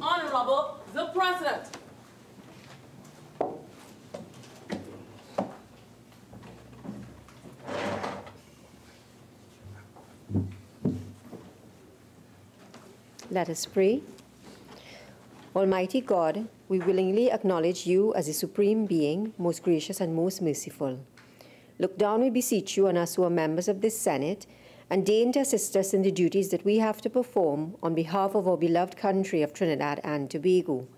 Honorable the President. Let us pray. Almighty God, we willingly acknowledge you as the supreme being, most gracious and most merciful. Look down, we beseech you, on us who are members of this Senate, and deign to assist us in the duties that we have to perform on behalf of our beloved country of Trinidad and Tobago.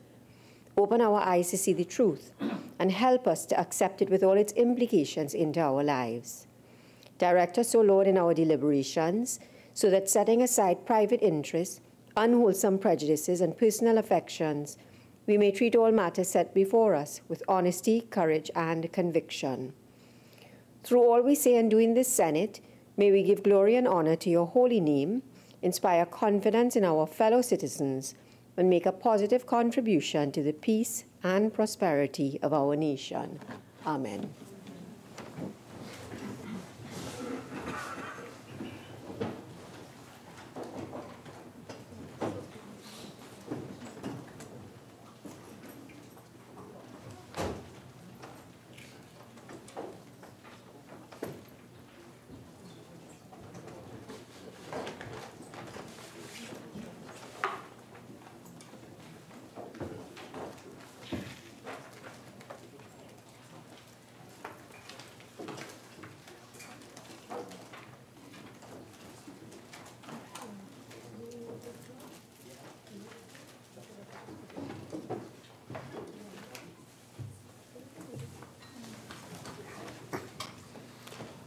Open our eyes to see the truth, and help us to accept it with all its implications into our lives. Direct us, O Lord, in our deliberations, so that setting aside private interests, unwholesome prejudices, and personal affections, we may treat all matters set before us with honesty, courage, and conviction. Through all we say and do in this Senate, may we give glory and honor to your holy name, inspire confidence in our fellow citizens, and make a positive contribution to the peace and prosperity of our nation. Amen.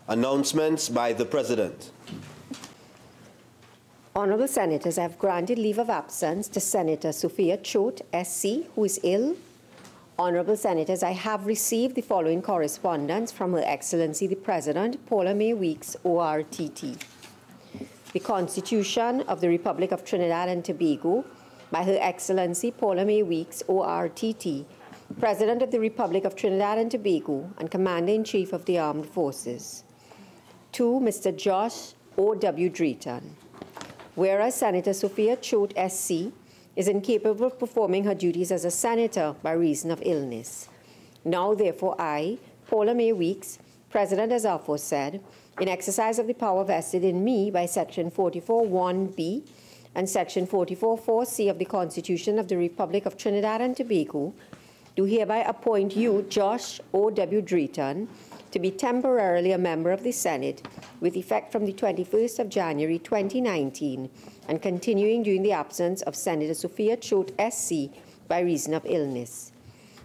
Announcements by the President. Honourable Senators, I have granted leave of absence to Senator Sophia Choate, SC, who is ill. Honourable Senators, I have received the following correspondence from Her Excellency the President, Paula May Weeks, ORTT. The Constitution of the Republic of Trinidad and Tobago by Her Excellency Paula May Weeks, ORTT, President of the Republic of Trinidad and Tobago and Commander-in-Chief of the Armed Forces. To Mr. Josh O.W. Drayton. Whereas Senator Sophia Choate, SC, is incapable of performing her duties as a senator by reason of illness. Now, therefore, I, Paula May Weeks, President as aforesaid, in exercise of the power vested in me by Section 44(1)(b) and Section 44(4)(c) of the Constitution of the Republic of Trinidad and Tobago, do hereby appoint you, Josh O.W. Drayton, to be temporarily a member of the Senate with effect from the 21st of January 2019 and continuing during the absence of Senator Sophia Choate, SC, by reason of illness.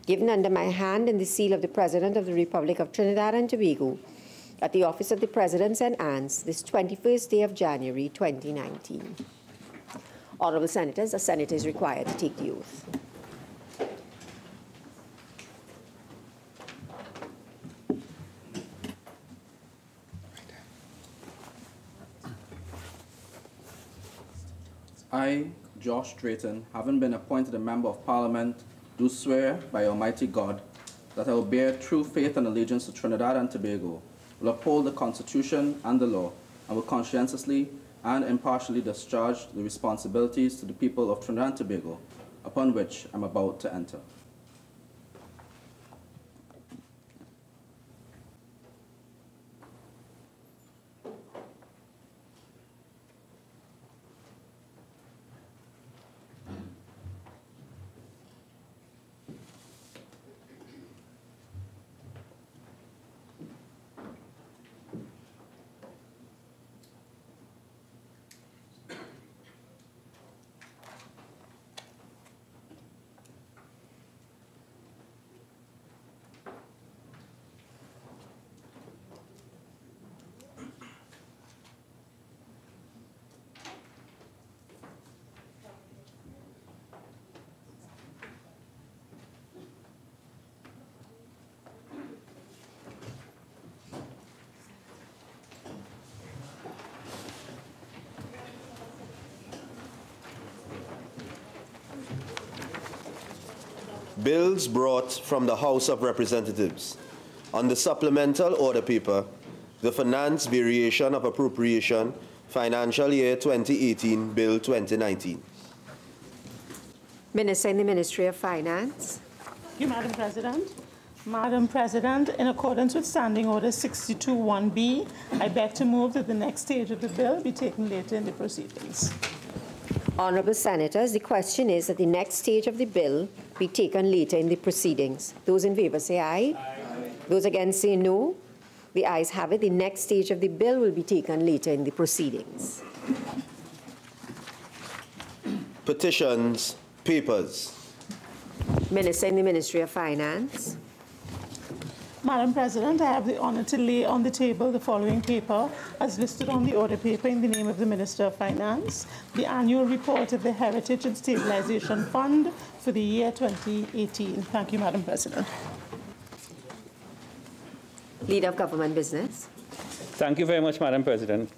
Given under my hand and the seal of the President of the Republic of Trinidad and Tobago at the Office of the President St. Anne's this 21st day of January 2019. Honourable Senators, a Senator is required to take the oath. I, Josh Drayton, having been appointed a Member of Parliament, do swear by Almighty God that I will bear true faith and allegiance to Trinidad and Tobago, will uphold the Constitution and the law, and will conscientiously and impartially discharge the responsibilities to the people of Trinidad and Tobago, upon which I am about to enter. Bills brought from the House of Representatives. On the supplemental order paper, the Finance Variation of Appropriation, Financial Year 2018, Bill 2019. Minister in the Ministry of Finance. Thank you, Madam President. Madam President, in accordance with Standing Order 62(1)B, I beg to move that the next stage of the bill be taken later in the proceedings. Honourable Senators, the question is that the next stage of the bill be taken later in the proceedings. Those in favour say aye. Aye. Those against say no. The ayes have it. The next stage of the bill will be taken later in the proceedings. Petitions, papers. Minister in the Ministry of Finance. Madam President, I have the honour to lay on the table the following paper as listed on the order paper in the name of the Minister of Finance, the annual report of the Heritage and Stabilization Fund for the year 2018. Thank you, Madam President. Leader of Government Business. Thank you very much, Madam President.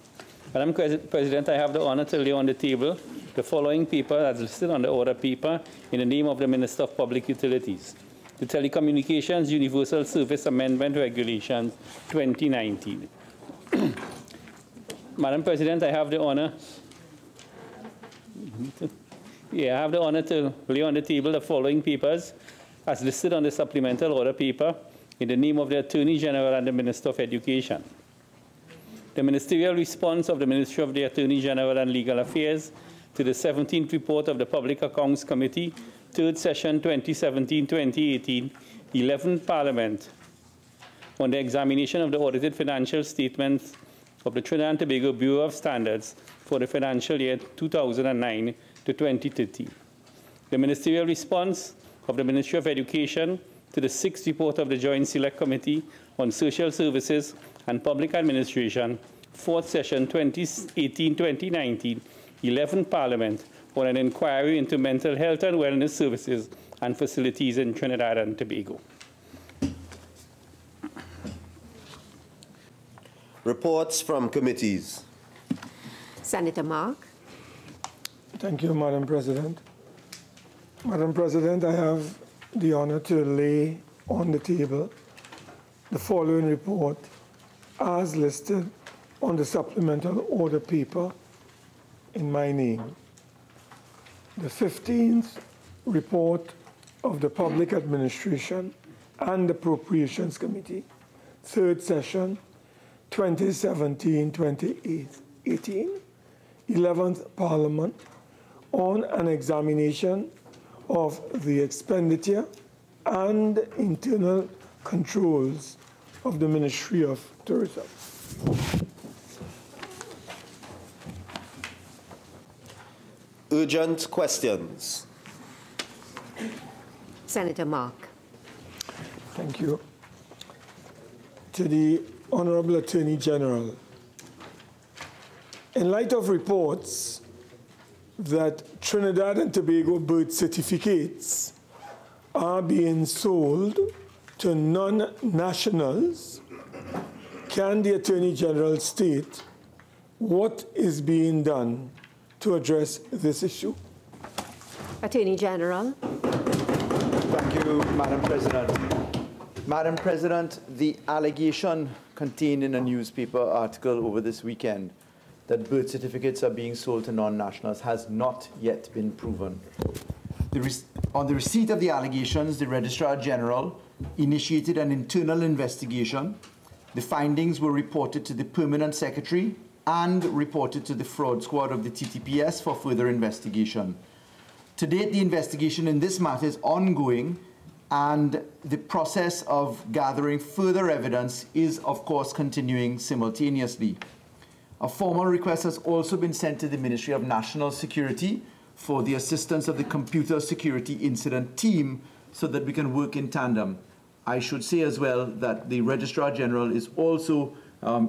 Madam President, I have the honour to lay on the table the following paper as listed on the order paper in the name of the Minister of Public Utilities. The Telecommunications Universal Service Amendment Regulations 2019. Madam President, I have the honor to lay on the table the following papers as listed on the supplemental order paper in the name of the Attorney General and the Minister of Education. The ministerial response of the Ministry of the Attorney General and Legal Affairs to the 17th report of the Public Accounts Committee, 3rd session 2017-2018, 11th Parliament, on the examination of the audited financial statements of the Trinidad and Tobago Bureau of Standards for the financial year 2009 to 2013. The ministerial response of the Ministry of Education to the 6th report of the Joint Select Committee on Social Services and Public Administration, 4th session 2018-2019, 11th Parliament, on an inquiry into mental health and wellness services and facilities in Trinidad and Tobago. Reports from committees. Senator Mark. Thank you, Madam President. Madam President, I have the honor to lay on the table the following report as listed on the supplemental order paper in my name. The 15th report of the Public Administration and Appropriations Committee, 3rd session, 2017-2018, 11th Parliament, on an examination of the expenditure and internal controls of the Ministry of Tourism. Urgent questions. Senator Mark. Thank you. To the Honorable Attorney General, in light of reports that Trinidad and Tobago birth certificates are being sold to non-nationals, can the Attorney General state what is being done to address this issue? Attorney General. Thank you, Madam President. Madam President, the allegation contained in a newspaper article over this weekend that birth certificates are being sold to non-nationals has not yet been proven. On the receipt of the allegations, the Registrar General initiated an internal investigation. The findings were reported to the Permanent Secretary and reported to the Fraud Squad of the TTPS for further investigation. To date, the investigation in this matter is ongoing, and the process of gathering further evidence is, of course, continuing simultaneously. A formal request has also been sent to the Ministry of National Security for the assistance of the Computer Security Incident Team so that we can work in tandem. I should say as well that the Registrar General is also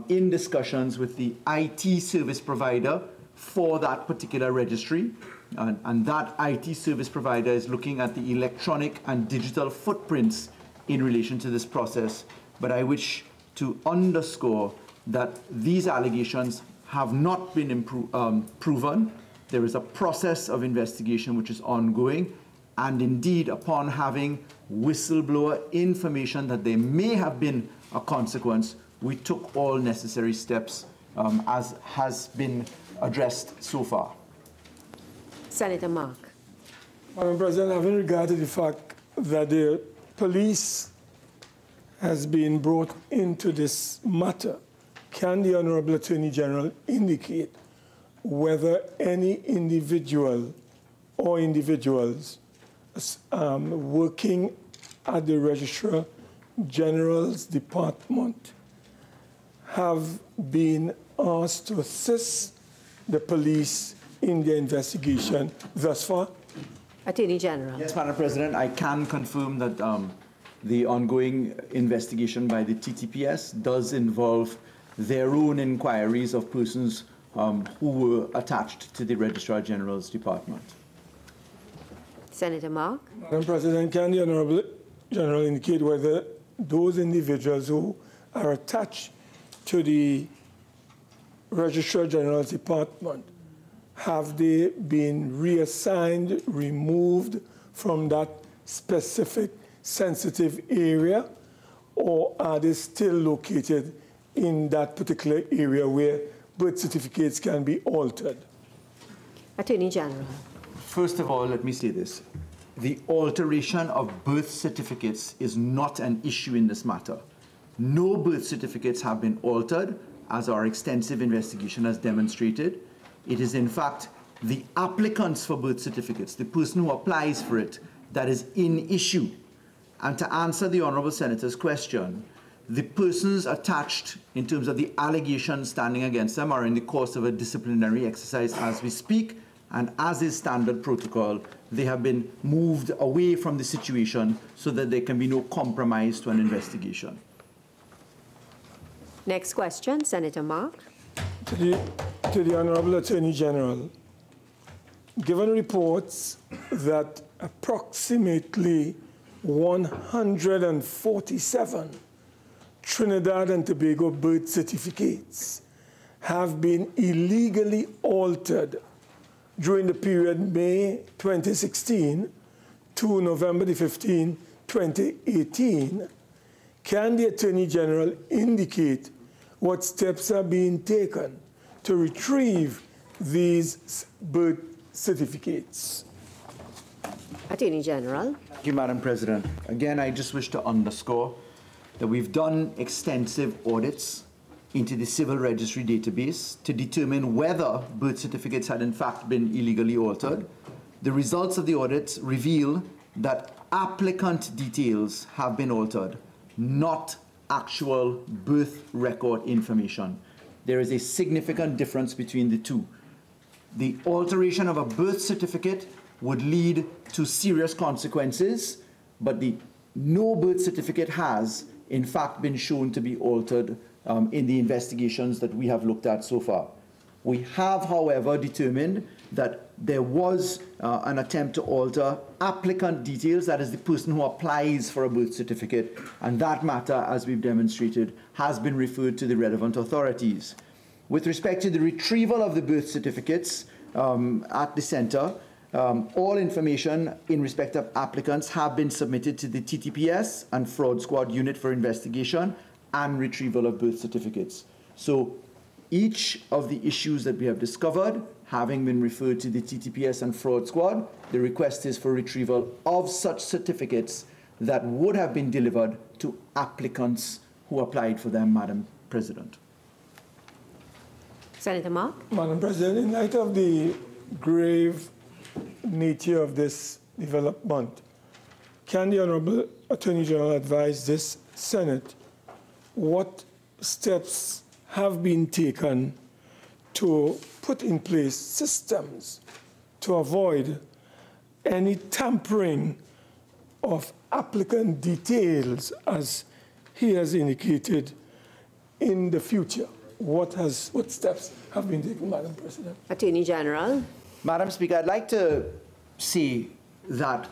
in discussions with the IT service provider for that particular registry. And that IT service provider is looking at the electronic and digital footprints in relation to this process. But I wish to underscore that these allegations have not been proven. There is a process of investigation which is ongoing. And indeed, upon having whistleblower information that there may have been a consequence, we took all necessary steps as has been addressed so far. Senator Mark. Madam President, having regard to the fact that the police has been brought into this matter, can the Honorable Attorney General indicate whether any individual or individuals working at the Registrar General's Department have been asked to assist the police in their investigation thus far? Attorney General. Yes, Madam President, I can confirm that the ongoing investigation by the TTPS does involve their own inquiries of persons who were attached to the Registrar General's Department. Senator Mark. Madam President, can the Honorable General indicate whether those individuals who are attached to the Registrar General's Department, have they been reassigned, removed from that specific sensitive area, or are they still located in that particular area where birth certificates can be altered? Attorney General. First of all, let me say this. The alteration of birth certificates is not an issue in this matter. No birth certificates have been altered, as our extensive investigation has demonstrated. It is, in fact, the applicants for birth certificates, the person who applies for it, that is in issue. And to answer the Honourable Senator's question, the persons attached in terms of the allegations standing against them are in the course of a disciplinary exercise as we speak, and as is standard protocol, they have been moved away from the situation so that there can be no compromise to an investigation. Next question, Senator Mark. To the Honourable Attorney General, given reports that approximately 147 Trinidad and Tobago birth certificates have been illegally altered during the period May 2016 to November 15, 2018, can the Attorney General indicate what steps are being taken to retrieve these birth certificates? Attorney General. Thank you, Madam President. Again, I just wish to underscore that we've done extensive audits into the civil registry database to determine whether birth certificates had in fact been illegally altered. The results of the audits reveal that applicant details have been altered, not actual birth record information. There is a significant difference between the two. The alteration of a birth certificate would lead to serious consequences, but no birth certificate has, in fact, been shown to be altered in the investigations that we have looked at so far. We have, however, determined that there was an attempt to alter applicant details, that is the person who applies for a birth certificate, and that matter, as we've demonstrated, has been referred to the relevant authorities. With respect to the retrieval of the birth certificates at the centre, all information in respect of applicants have been submitted to the TTPS and Fraud Squad Unit for investigation and retrieval of birth certificates. So each of the issues that we have discovered, having been referred to the TTPS and Fraud Squad, the request is for retrieval of such certificates that would have been delivered to applicants who applied for them, Madam President. Senator Mark. Madam President, in light of the grave nature of this development, can the Honourable Attorney General advise this Senate what steps have been taken to put in place systems to avoid any tampering of applicant details, as he has indicated, in the future? What steps have been taken, Madam President? Attorney General. Madam Speaker, I'd like to say that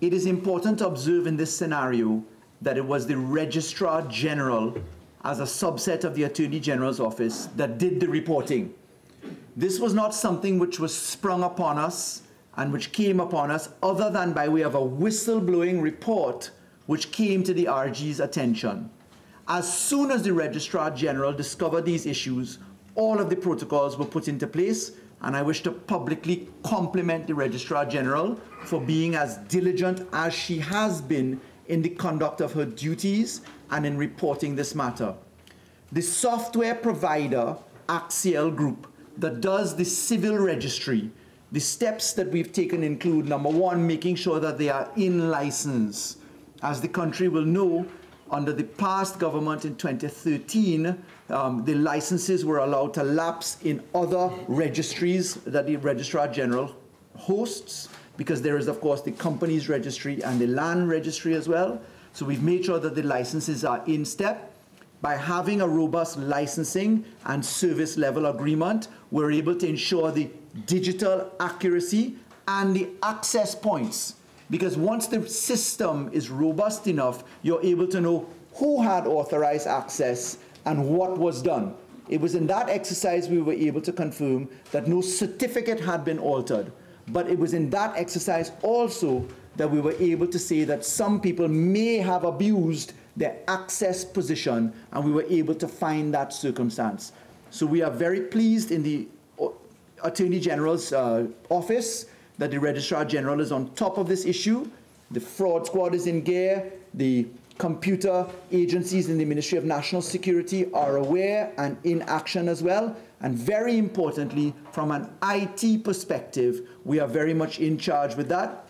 it is important to observe in this scenario that it was the Registrar General, as a subset of the Attorney General's office, that did the reporting. This was not something which was sprung upon us and which came upon us other than by way of a whistleblowing report which came to the RG's attention. As soon as the Registrar General discovered these issues, all of the protocols were put into place. and I wish to publicly compliment the Registrar General for being as diligent as she has been in the conduct of her duties and in reporting this matter. The software provider, Axial Group, that does the civil registry, the steps that we've taken include, number one, making sure that they are in license. As the country will know, under the past government in 2013, the licenses were allowed to lapse in other registries that the Registrar General hosts, because there is, of course, the company's registry and the land registry as well. So we've made sure that the licenses are in step. By having a robust licensing and service level agreement, we're able to ensure the digital accuracy and the access points. Because once the system is robust enough, you're able to know who had authorized access and what was done. It was in that exercise we were able to confirm that no certificate had been altered. But it was in that exercise also that we were able to say that some people may have abused their access position, and we were able to find that circumstance. So we are very pleased in the Attorney General's office that the Registrar General is on top of this issue. The fraud squad is in gear. The computer agencies in the Ministry of National Security are aware and in action as well. And very importantly, from an IT perspective, we are very much in charge with that.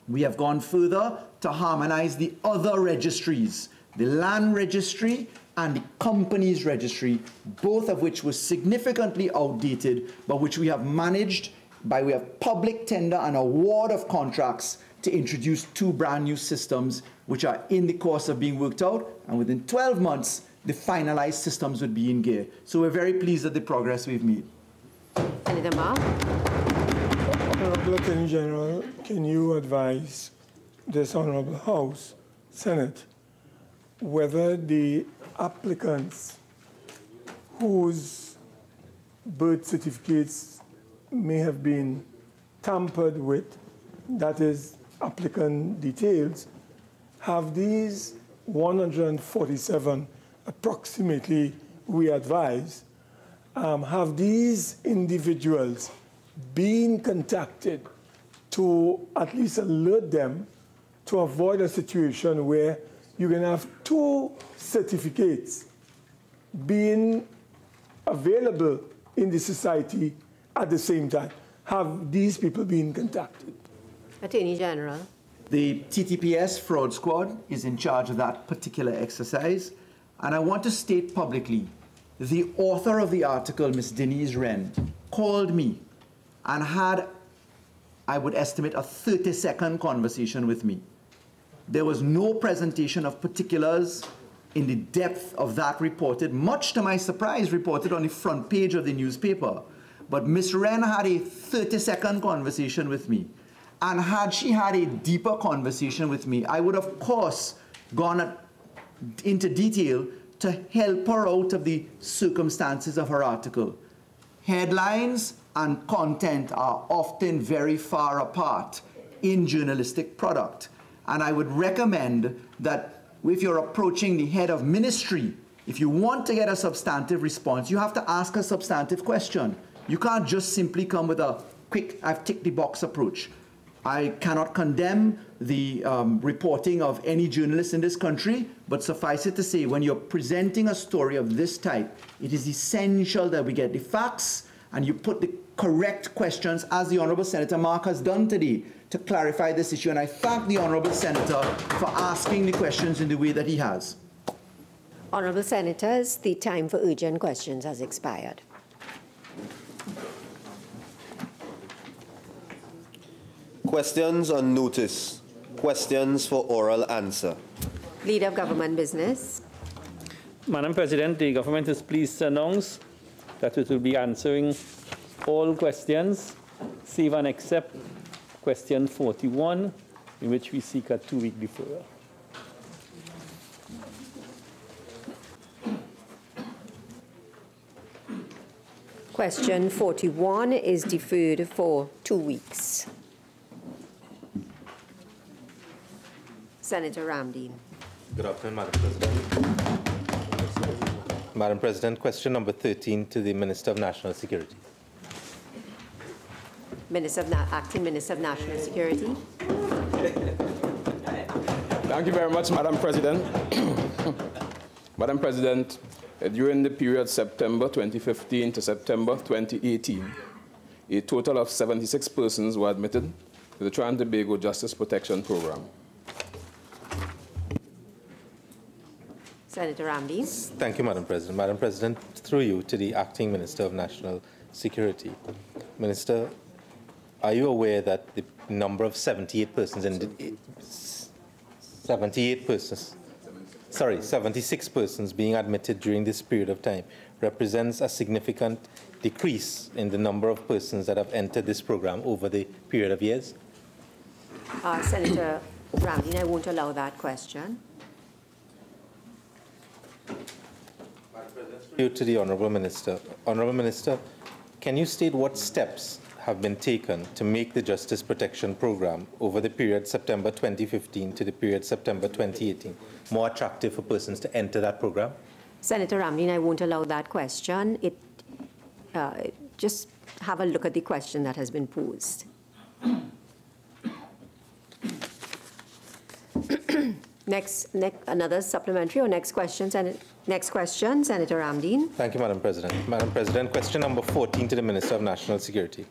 We have gone further to harmonize the other registries, the land registry and the company's registry, both of which were significantly outdated, but which we have managed by way of public tender and award of contracts to introduce 2 brand new systems, which are in the course of being worked out, and within 12 months, the finalized systems would be in gear. So we're very pleased at the progress we've made. Senator Ma. Honorable Attorney General, can you advise this Honorable House, Senate, whether the applicants whose birth certificates may have been tampered with, that is, applicant details, have these 147 approximately, we advise, have these individuals been contacted to at least alert them to avoid a situation where you can have 2 certificates being available in the society at the same time? Have these people been contacted? Attorney General. The TTPS fraud squad is in charge of that particular exercise. And I want to state publicly, the author of the article, Ms. Denise Wren, called me and had, I would estimate, a 30-second conversation with me. There was no presentation of particulars in the depth of that reported, much to my surprise, reported on the front page of the newspaper. But Ms. Wren had a 30-second conversation with me. And had she had a deeper conversation with me, I would, of course, gone into detail to help her out of the circumstances of her article. Headlines and content are often very far apart in journalistic product. And I would recommend that if you're approaching the head of ministry, if you want to get a substantive response, you have to ask a substantive question. You can't just simply come with a quick, I've ticked the box approach. I cannot condemn the reporting of any journalist in this country, but suffice it to say, when you're presenting a story of this type, it is essential that we get the facts and you put the correct questions, as the Honourable Senator Mark has done today, to clarify this issue. And I thank the Honourable Senator for asking the questions in the way that he has. Honourable Senators, the time for urgent questions has expired. Questions on notice. Questions for oral answer. Leader of Government Business. Madam President, the government is pleased to announce that it will be answering all questions, save and except question 41, in which we seek a 2-week deferral. Question 41 is deferred for 2 weeks. Senator Ramdeen. Good afternoon, Madam President. Madam President, question number 13 to the Minister of National Security. Acting Minister of National Security. Thank you very much, Madam President. Madam President, during the period September 2015 to September 2018, a total of 76 persons were admitted to the Trinidad and Tobago Justice Protection Program. Senator Ameen. Thank you, Madam President. Madam President, through you to the Acting Minister of National Security. Minister, are you aware that the number of 76 persons being admitted during this period of time represents a significant decrease in the number of persons that have entered this program over the period of years? Senator Ameen, I won't allow that question. You to the Honourable Minister. Honourable Minister, can you state what steps have been taken to make the Justice Protection Program over the period September 2015 to the period September 2018 more attractive for persons to enter that program? Senator Ameen, I won't allow that question. Just have a look at the question that has been posed. Another supplementary or next question, Senator Ameen. Thank you, Madam President. Madam President, question number 14 to the Minister of National Security.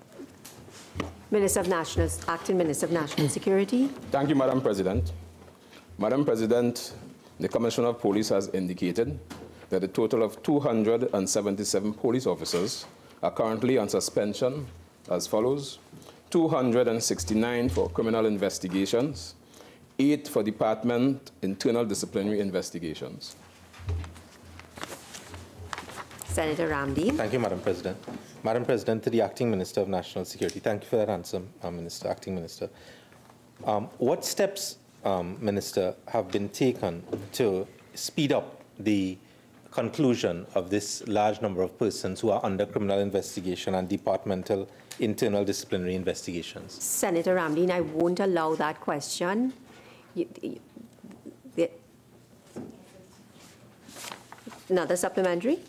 Acting Minister of National Security. Thank you, Madam President. Madam President, the Commissioner of Police has indicated that a total of 277 police officers are currently on suspension as follows: 269 for criminal investigations, 8 for Department Internal Disciplinary Investigations. Senator Ameen. Thank you, Madam President. Madam President, to the Acting Minister of National Security. Thank you for that answer, Acting Minister. What steps, Minister, have been taken to speed up the conclusion of this large number of persons who are under criminal investigation and departmental internal disciplinary investigations? Senator Ameen, I won't allow that question. Another supplementary.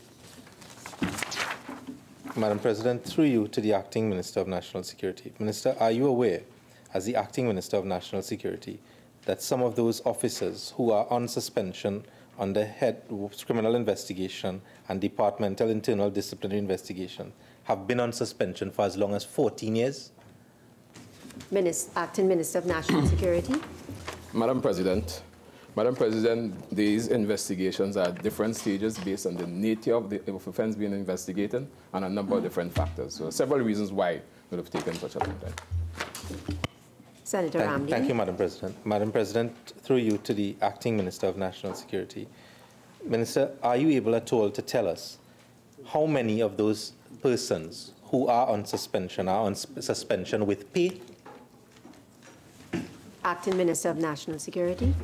Madam President, through you to the Acting Minister of National Security. Minister, are you aware, as the Acting Minister of National Security, that some of those officers who are on suspension under head criminal investigation and departmental internal disciplinary investigation have been on suspension for as long as 14 years? Acting Minister of National Security. Madam President, these investigations are at different stages based on the nature of the offense being investigated and a number of different factors. So several reasons why it would have taken such a long time. Senator Ameen. Thank you, Madam President. Madam President, through you to the Acting Minister of National Security. Minister, are you able at all to tell us how many of those persons who are on suspension with pay? Acting Minister of National Security.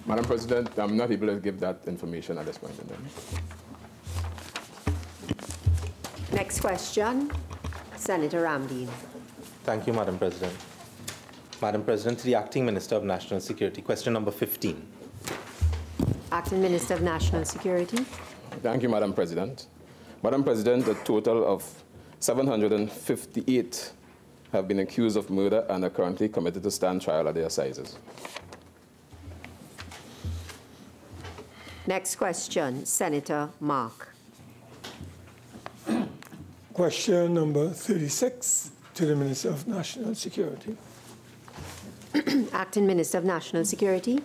Madam President, I'm not able to give that information at this point in time. Next question, Senator Ameen. Thank you, Madam President. Madam President, to the Acting Minister of National Security. Question number 15. Acting Minister of National Security. Thank you, Madam President. Madam President, a total of 758 have been accused of murder and are currently committed to stand trial at the assizes. Next question, Senator Mark. Question number 36 to the Minister of National Security. Acting Minister of National Security.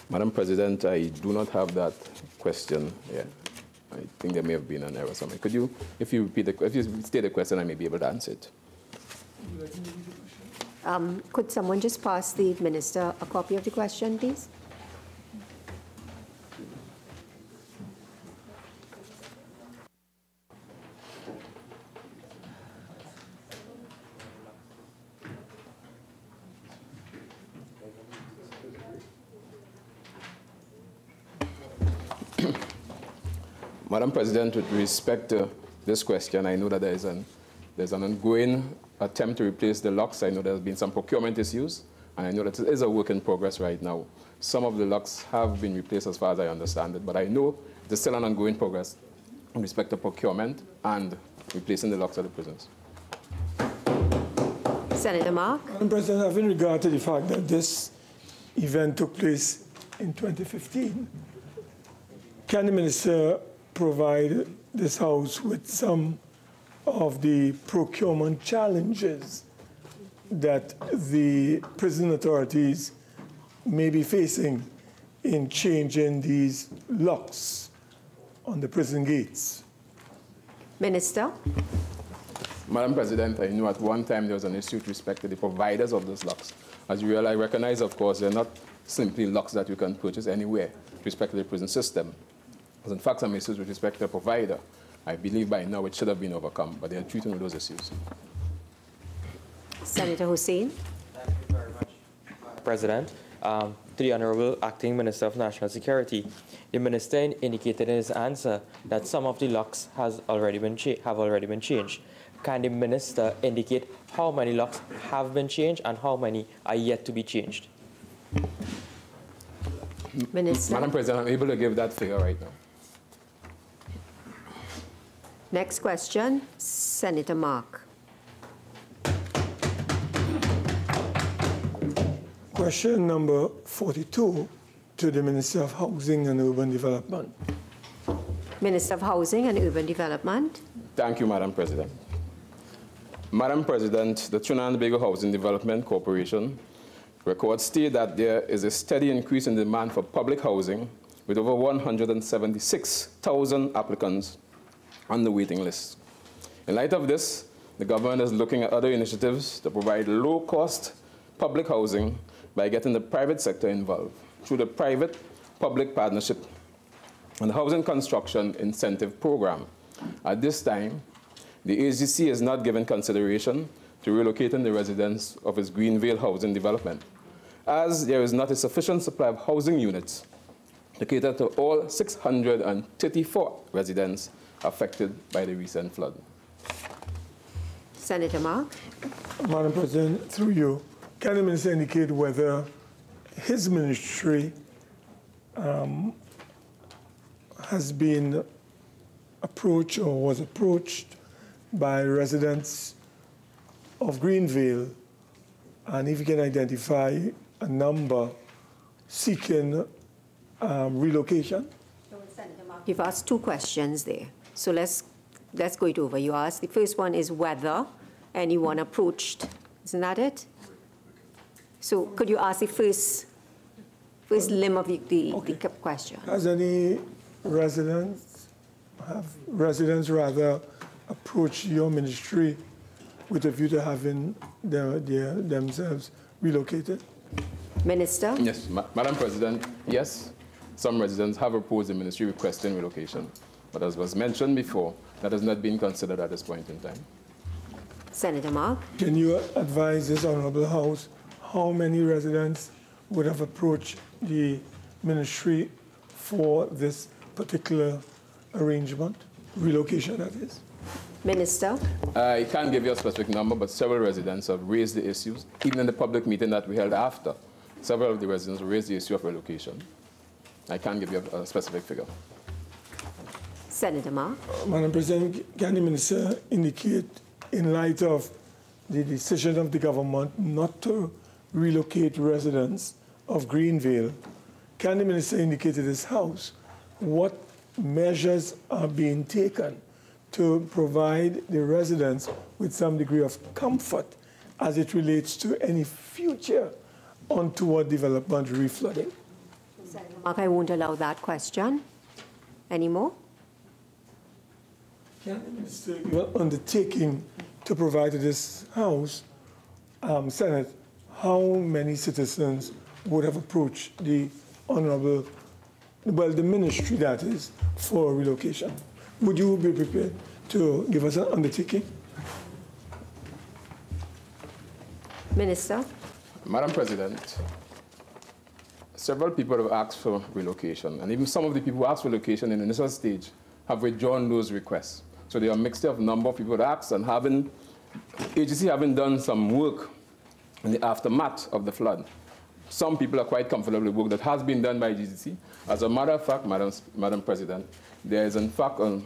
Madam President, I do not have that question here. I think there may have been an error somewhere. Could you, if you state the question, I may be able to answer it. Could someone just pass the Minister a copy of the question, please? Madam President, with respect to this question, I know that there's an ongoing attempt to replace the locks. I know there's been some procurement issues, and I know that it is a work in progress right now. Some of the locks have been replaced as far as I understand it, but I know there's still an ongoing progress in respect to procurement and replacing the locks at the prisons. Senator Mark. Madam President, having regard to the fact that this event took place in 2015, can the minister provide this House with some of the procurement challenges that the prison authorities may be facing in changing these locks on the prison gates? Minister. Madam President, I know at one time there was an issue with respect to the providers of those locks. As you I recognize, of course, they're not simply locks that you can purchase anywhere with respect to the prison system. There's in fact some issues with respect to the provider. I believe by now it should have been overcome, but they are treating those issues. Senator Hussain. Thank you very much, Madam President. To the Honourable Acting Minister of National Security, the Minister indicated in his answer that some of the locks have already been changed. Can the Minister indicate how many locks have been changed and how many are yet to be changed? Minister. Madam President, I'm able to give that figure right now. Next question, Senator Mark. Question number 42 to the Minister of Housing and Urban Development. Minister of Housing and Urban Development. Thank you, Madam President. Madam President, the Trinidad and Tobago Housing Development Corporation records state that there is a steady increase in demand for public housing with over 176,000 applicants on the waiting list. In light of this, the government is looking at other initiatives to provide low-cost public housing by getting the private sector involved through the private-public partnership and the Housing Construction Incentive Program. At this time, the AGC is not given consideration to relocating the residents of its Greenvale housing development, as there is not a sufficient supply of housing units to cater to all 634 residents affected by the recent flood. Senator Mark. Madam President, through you, can the Minister indicate whether his ministry has been approached or was approached by residents of Greenvale, and if you can identify a number seeking relocation? Senator Mark, you've asked two questions there. So let's go it over. You asked, the first one is whether anyone approached. Isn't that it? So could you ask the first limb of the question? Has any residents approached your ministry with a view to having themselves relocated? Minister? Yes, Madam President, yes, some residents have opposed the ministry requesting relocation. But as was mentioned before, that has not been considered at this point in time. Senator Mark. Can you advise this Honourable House how many residents would have approached the ministry for this particular arrangement, relocation that is? Minister. I can't give you a specific number, but several residents have raised the issues, even in the public meeting that we held after. Several of the residents raised the issue of relocation. I can't give you a specific figure. Senator Mark. Madam President, can the Minister indicate, in light of the decision of the government not to relocate residents of Greenvale, can the Minister indicate to this House what measures are being taken to provide the residents with some degree of comfort as it relates to any future untoward development reflooding? Senator Mark, I won't allow that question anymore. Can the Minister give an undertaking to provide to this House, Senate, how many citizens would have approached the Honourable, well, the ministry that is, for relocation? Would you be prepared to give us an undertaking? Minister. Madam President, several people have asked for relocation, and even some of the people who asked for relocation in the initial stage have withdrawn those requests. So there are a mixture of number of people that asked, and agency having done some work in the aftermath of the flood some people are quite comfortable with work that has been done by GCC. As a matter of fact, Madam President, there is in fact an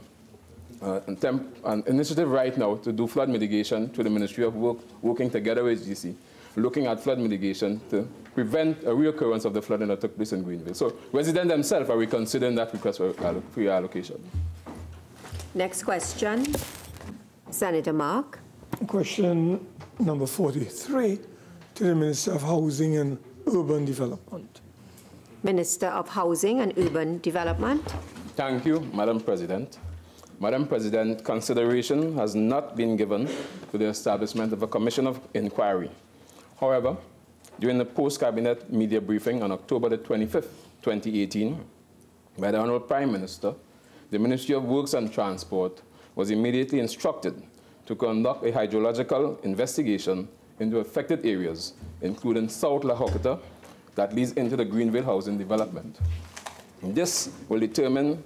initiative right now to do flood mitigation through the Ministry of Work, working together with GCC, looking at flood mitigation to prevent a reoccurrence of the flooding that took place in Greenville. So residents themselves are reconsidering that request for pre-allocation. Next question, Senator Mark. Question number 43 to the Minister of Housing and Urban Development. Minister of Housing and Urban Development. Thank you, Madam President. Madam President, consideration has not been given to the establishment of a commission of inquiry. However, during the post-cabinet media briefing on October the 25th, 2018, by the Honorable Prime Minister, the Ministry of Works and Transport was immediately instructed to conduct a hydrological investigation into affected areas, including South La Hokata, that leads into the Greenville housing development. This will determine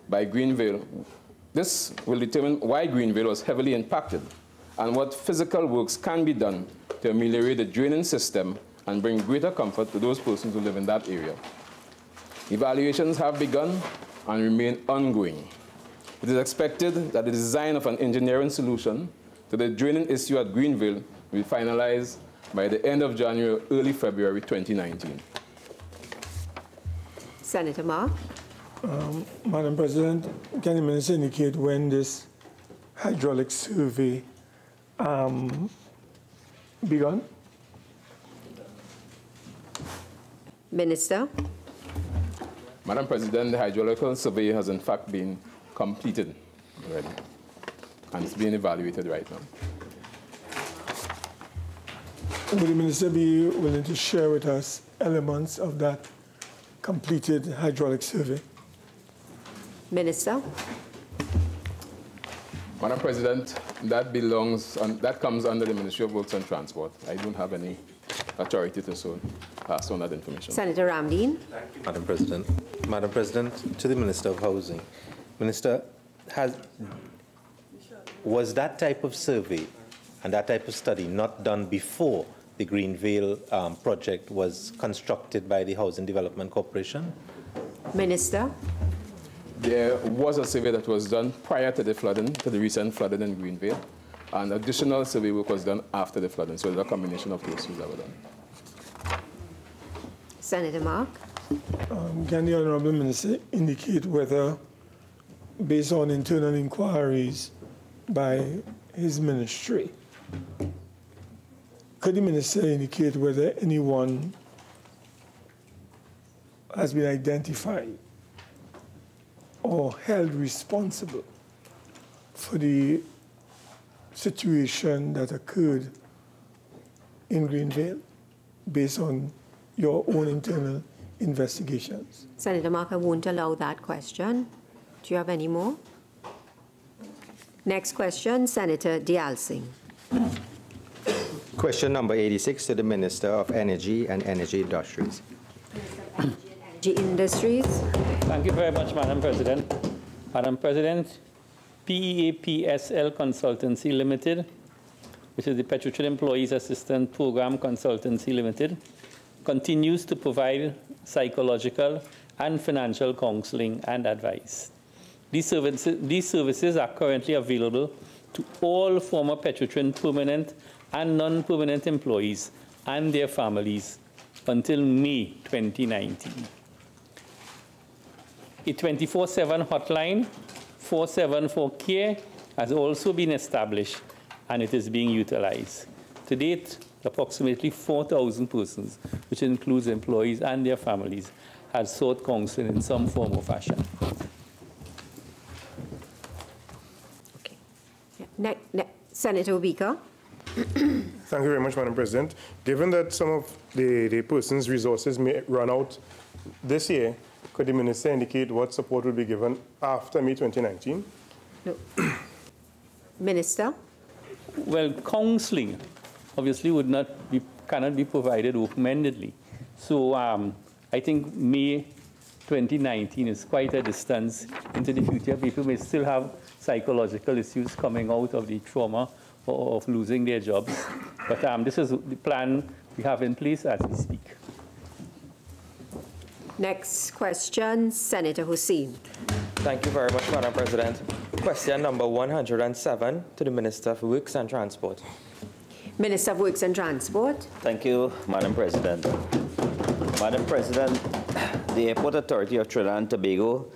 why Greenville was heavily impacted and what physical works can be done to ameliorate the draining system and bring greater comfort to those persons who live in that area. Evaluations have begun and remain ongoing. It is expected that the design of an engineering solution to the draining issue at Greenville will be finalized by the end of January, early February 2019. Senator Mark. Madam President, can the Minister indicate when this hydraulic survey begun? Minister. Madam President, the hydrological survey has in fact been completed already, and it's being evaluated right now. Would the Minister be willing to share with us elements of that completed hydraulic survey? Minister. Madam President, that comes under the Ministry of Works and Transport. I don't have any authority to pass on that information. Senator Ameen. Thank you, Madam President. Madam President, to the Minister of Housing. Minister, was that type of survey and that type of study not done before the Greenville project was constructed by the Housing Development Corporation? Minister. There was a survey that was done prior to the flooding, to the recent flooding in Greenville, and additional survey work was done after the flooding. So there's a combination of those things that were done. Senator Mark. Can the Honourable Minister indicate whether, based on internal inquiries by his ministry, could the Minister indicate whether anyone has been identified or held responsible for the situation that occurred in Greenville based on your own internal investigations? Senator Mark, I won't allow that question. Do you have any more? Next question, Senator Deonarine. Question number 86 to the Minister of Energy and Energy Industries. Energy Industries. Thank you very much, Madam President. Madam President, PEAPSL Consultancy Limited, which is the Petroleum Employees Assistance Program Consultancy Limited, continues to provide psychological and financial counseling and advice. These services are currently available to all former Petrotrin permanent and non-permanent employees and their families until May 2019. A 24/7 hotline, 474-CARE, has also been established and it is being utilized. To date, approximately 4,000 persons, which includes employees and their families, have sought counseling in some form or fashion. Okay. Senator Obika. Thank you very much, Madam President. Given that some of the person's resources may run out this year, could the Minister indicate what support will be given after May 2019? No. Minister? Well, counseling obviously cannot be provided open-endedly. So I think May 2019 is quite a distance into the future. People may still have psychological issues coming out of the trauma of losing their jobs. But this is the plan we have in place as we speak. Next question, Senator Hussain. Thank you very much, Madam President. Question number 107 to the Minister of Works and Transport. Minister of Works and Transport. Thank you, Madam President. Madam President, the Airport Authority of Trinidad and Tobago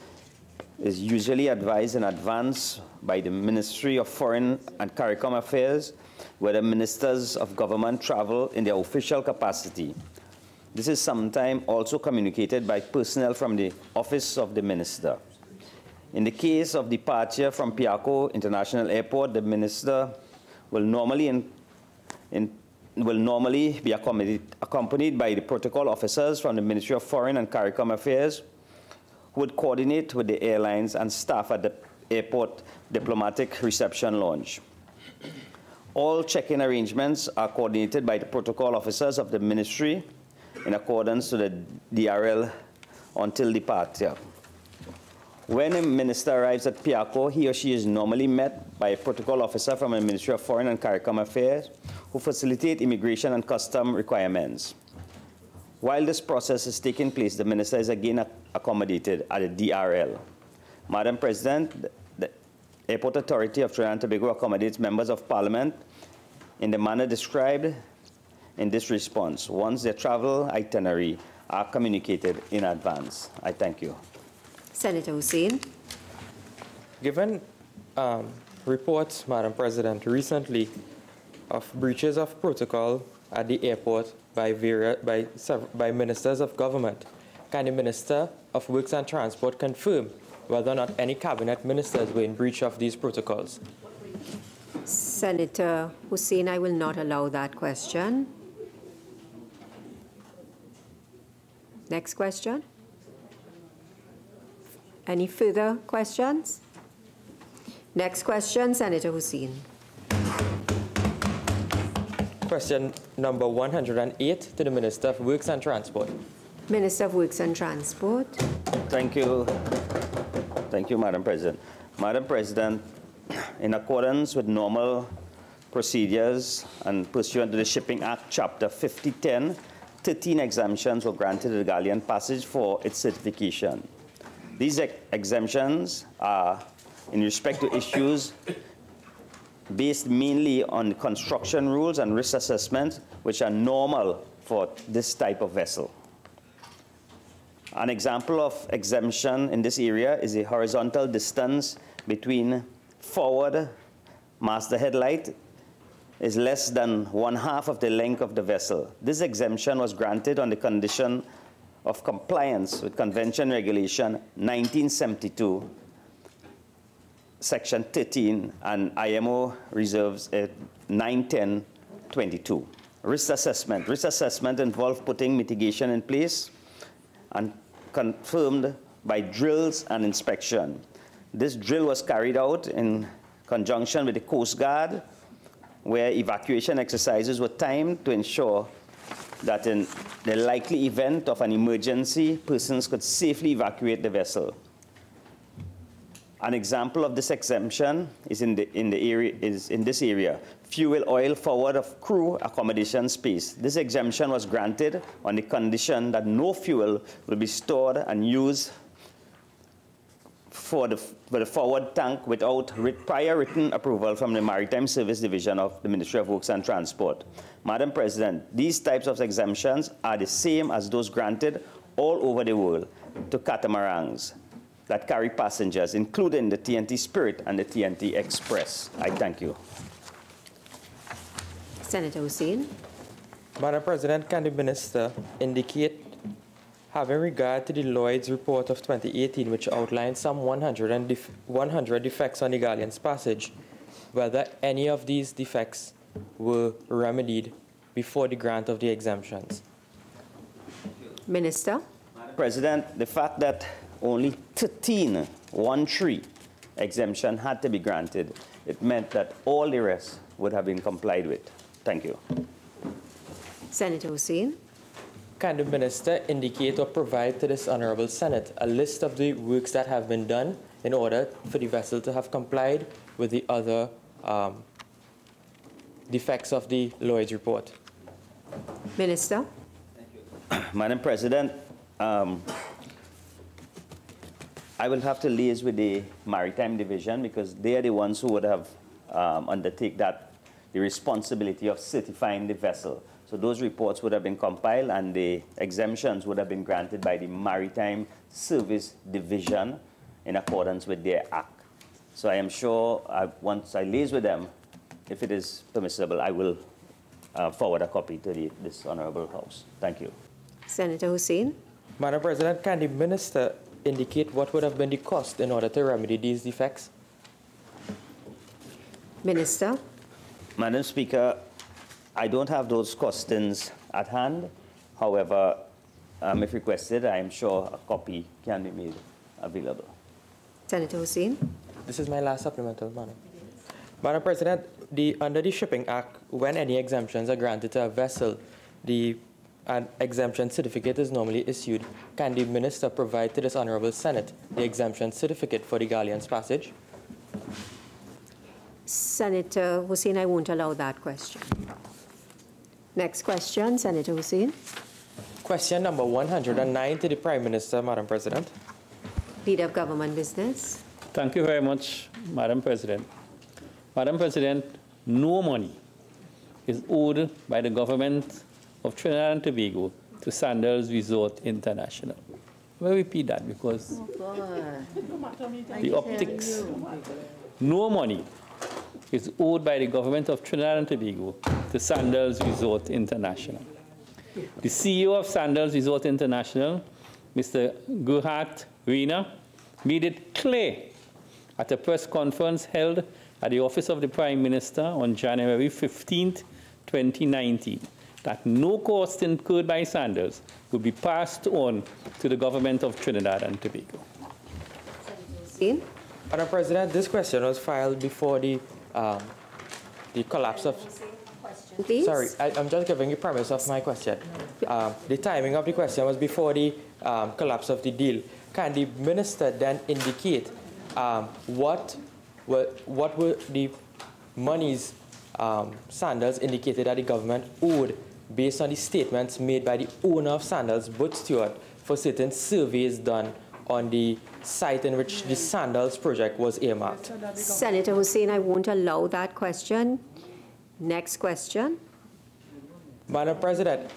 is usually advised in advance by the Ministry of Foreign and CARICOM Affairs, where the ministers of government travel in their official capacity. This is sometimes also communicated by personnel from the Office of the Minister. In the case of departure from Piarco International Airport, the Minister will normally be accompanied by the protocol officers from the Ministry of Foreign and CARICOM Affairs, who would coordinate with the airlines and staff at the airport diplomatic reception lounge. All check-in arrangements are coordinated by the protocol officers of the ministry in accordance with the DRL until departure. When a minister arrives at Piarco, he or she is normally met by a protocol officer from the Ministry of Foreign and CARICOM Affairs who facilitate immigration and custom requirements. While this process is taking place, the minister is again accommodated at the DRL. Madam President, the Airport Authority of Trinidad and Tobago accommodates members of Parliament in the manner described in this response, once their travel itinerary are communicated in advance. I thank you. Senator Hussain. Given reports, Madam President, recently of breaches of protocol at the airport by ministers of government, can the Minister of Works and Transport confirm whether or not any cabinet ministers were in breach of these protocols? Senator Hussain, I will not allow that question. Next question. Any further questions? Next question, Senator Hussain. Question number 108 to the Minister of Works and Transport. Minister of Works and Transport. Thank you. Thank you, Madam President. Madam President, in accordance with normal procedures and pursuant to the Shipping Act, Chapter 5010, 13 exemptions were granted to the Galleon Passage for its certification. These exemptions are in respect to issues based mainly on construction rules and risk assessment, which are normal for this type of vessel. An example of exemption in this area is the horizontal distance between forward master headlight is less than 1/2 of the length of the vessel. This exemption was granted on the condition of compliance with Convention Regulation 1972, Section 13, and IMO reserves 910/22. Risk assessment. Risk assessment involved putting mitigation in place and confirmed by drills and inspection. This drill was carried out in conjunction with the Coast Guard, where evacuation exercises were timed to ensure that in the likely event of an emergency, persons could safely evacuate the vessel. An example of this exemption is in this area. Fuel oil forward of crew accommodation space. This exemption was granted on the condition that no fuel will be stored and used for the forward tank without prior written approval from the Maritime Service Division of the Ministry of Works and Transport. Madam President, these types of exemptions are the same as those granted all over the world to catamarans that carry passengers, including the TNT Spirit and the TNT Express. I thank you. Senator Hussain. Madam President, can the Minister indicate, having regard to the Lloyd's report of 2018, which outlined some 100 defects on the Galleon's passage, whether any of these defects were remedied before the grant of the exemptions? Minister. Madam President, the fact that only 13 exemption had to be granted, it meant that all the rest would have been complied with. Thank you. Senator Hussain. Can the Minister indicate or provide to this Honourable Senate a list of the works that have been done in order for the vessel to have complied with the other defects of the Lloyd's report? Minister. Madam President, I will have to liaise with the Maritime Division because they are the ones who would have undertake the responsibility of certifying the vessel. So those reports would have been compiled and the exemptions would have been granted by the Maritime Service Division in accordance with their act. So I am sure once I liaise with them, if it is permissible, I will forward a copy to this Honorable House. Thank you. Senator Hussain. Madam President, can the Minister indicate what would have been the cost in order to remedy these defects? Minister. Madam Speaker, I don't have those costings at hand. However, if requested, I am sure a copy can be made available. Senator Hussain. This is my last supplemental, Madam. Madam President, under the Shipping Act, when any exemptions are granted to a vessel, an exemption certificate is normally issued. Can the Minister provide to this Honorable Senate the exemption certificate for the galleon's passage? Senator Hussain, I won't allow that question. Next question, Senator Hussain. Question number 109 to the Prime Minister, Madam President. Leader of Government Business. Thank you very much, Madam President. Madam President, no money is owed by the government of Trinidad and Tobago to Sandals Resort International. Let me repeat that because the optics. No money is owed by the government of Trinidad and Tobago to Sandals Resort International. The CEO of Sandals Resort International, Mr. Gerhard Wiener, made it clear at a press conference held at the Office of the Prime Minister on January 15th, 2019, that no cost incurred by Sandals would be passed on to the government of Trinidad and Tobago. Madam President, this question was filed before the collapse of... Please? Sorry, I'm just giving you premise of my question. The timing of the question was before the collapse of the deal. Can the Minister then indicate what were the monies Sandals indicated that the government owed based on the statements made by the owner of Sandals, Butch Stewart, for certain surveys done on the site in which the Sandals project was earmarked? Senator Hussain, I won't allow that question. Next question. Madam President,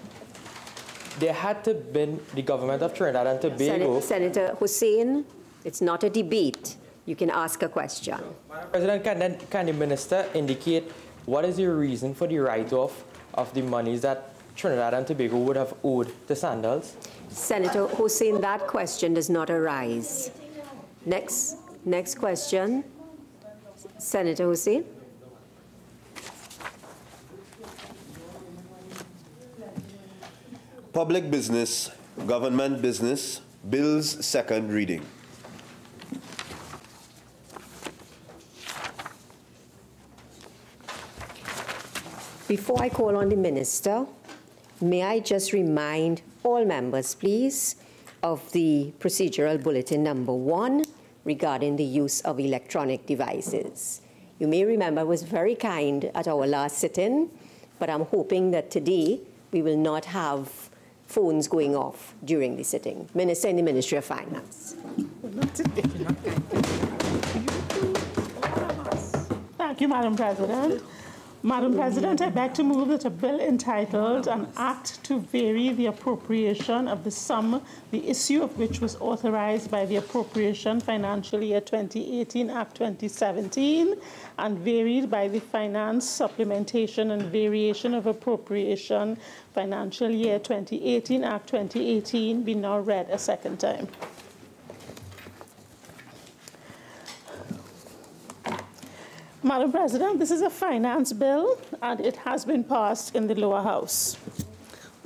there had to been the government of Trinidad and Tobago. Senator Hussain, it's not a debate. You can ask a question. Madam President, can the Minister indicate what is the reason for the write-off of the monies that Trinidad and Tobago would have owed to Sandals? Senator Hussain, that question does not arise. Next question. Senator Hussain. Public business, government business, bills second reading. Before I call on the Minister, may I just remind all members, please, of the procedural bulletin number 1 regarding the use of electronic devices. You may remember I was very kind at our last sit-in, but I'm hoping that today we will not have phones going off during the sitting. Minister in the Ministry of Finance. Thank you, Madam President. Madam President, I beg to move that a bill entitled An Act to Vary the Appropriation of the Sum, the issue of which was authorized by the Appropriation Financial Year 2018 Act 2017 and varied by the Finance Supplementation and Variation of Appropriation Financial Year 2018 Act 2018 be now read a second time. Madam President, this is a finance bill, and it has been passed in the lower house.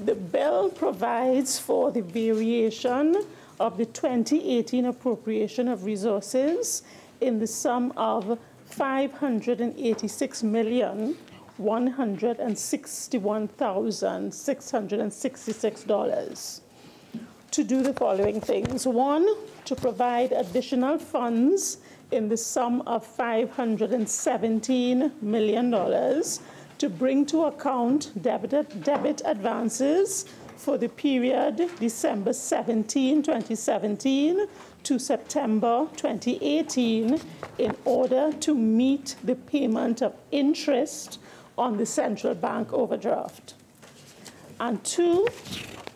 The bill provides for the variation of the 2018 appropriation of resources in the sum of $586,161,666 to do the following things. 1, to provide additional funds in the sum of $517 million to bring to account debit advances for the period December 17, 2017 to September 2018 in order to meet the payment of interest on the central bank overdraft. And 2,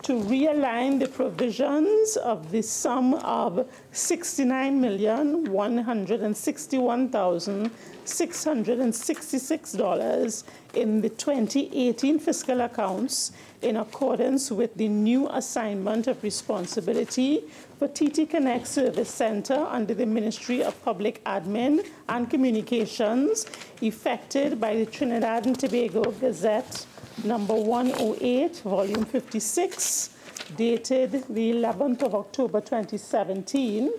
to realign the provisions of the sum of $69,161,666 in the 2018 fiscal accounts in accordance with the new assignment of responsibility for TT Connect Service Center under the Ministry of Public Admin and Communications, effected by the Trinidad and Tobago Gazette number 108, volume 56, dated the 11th of October 2017,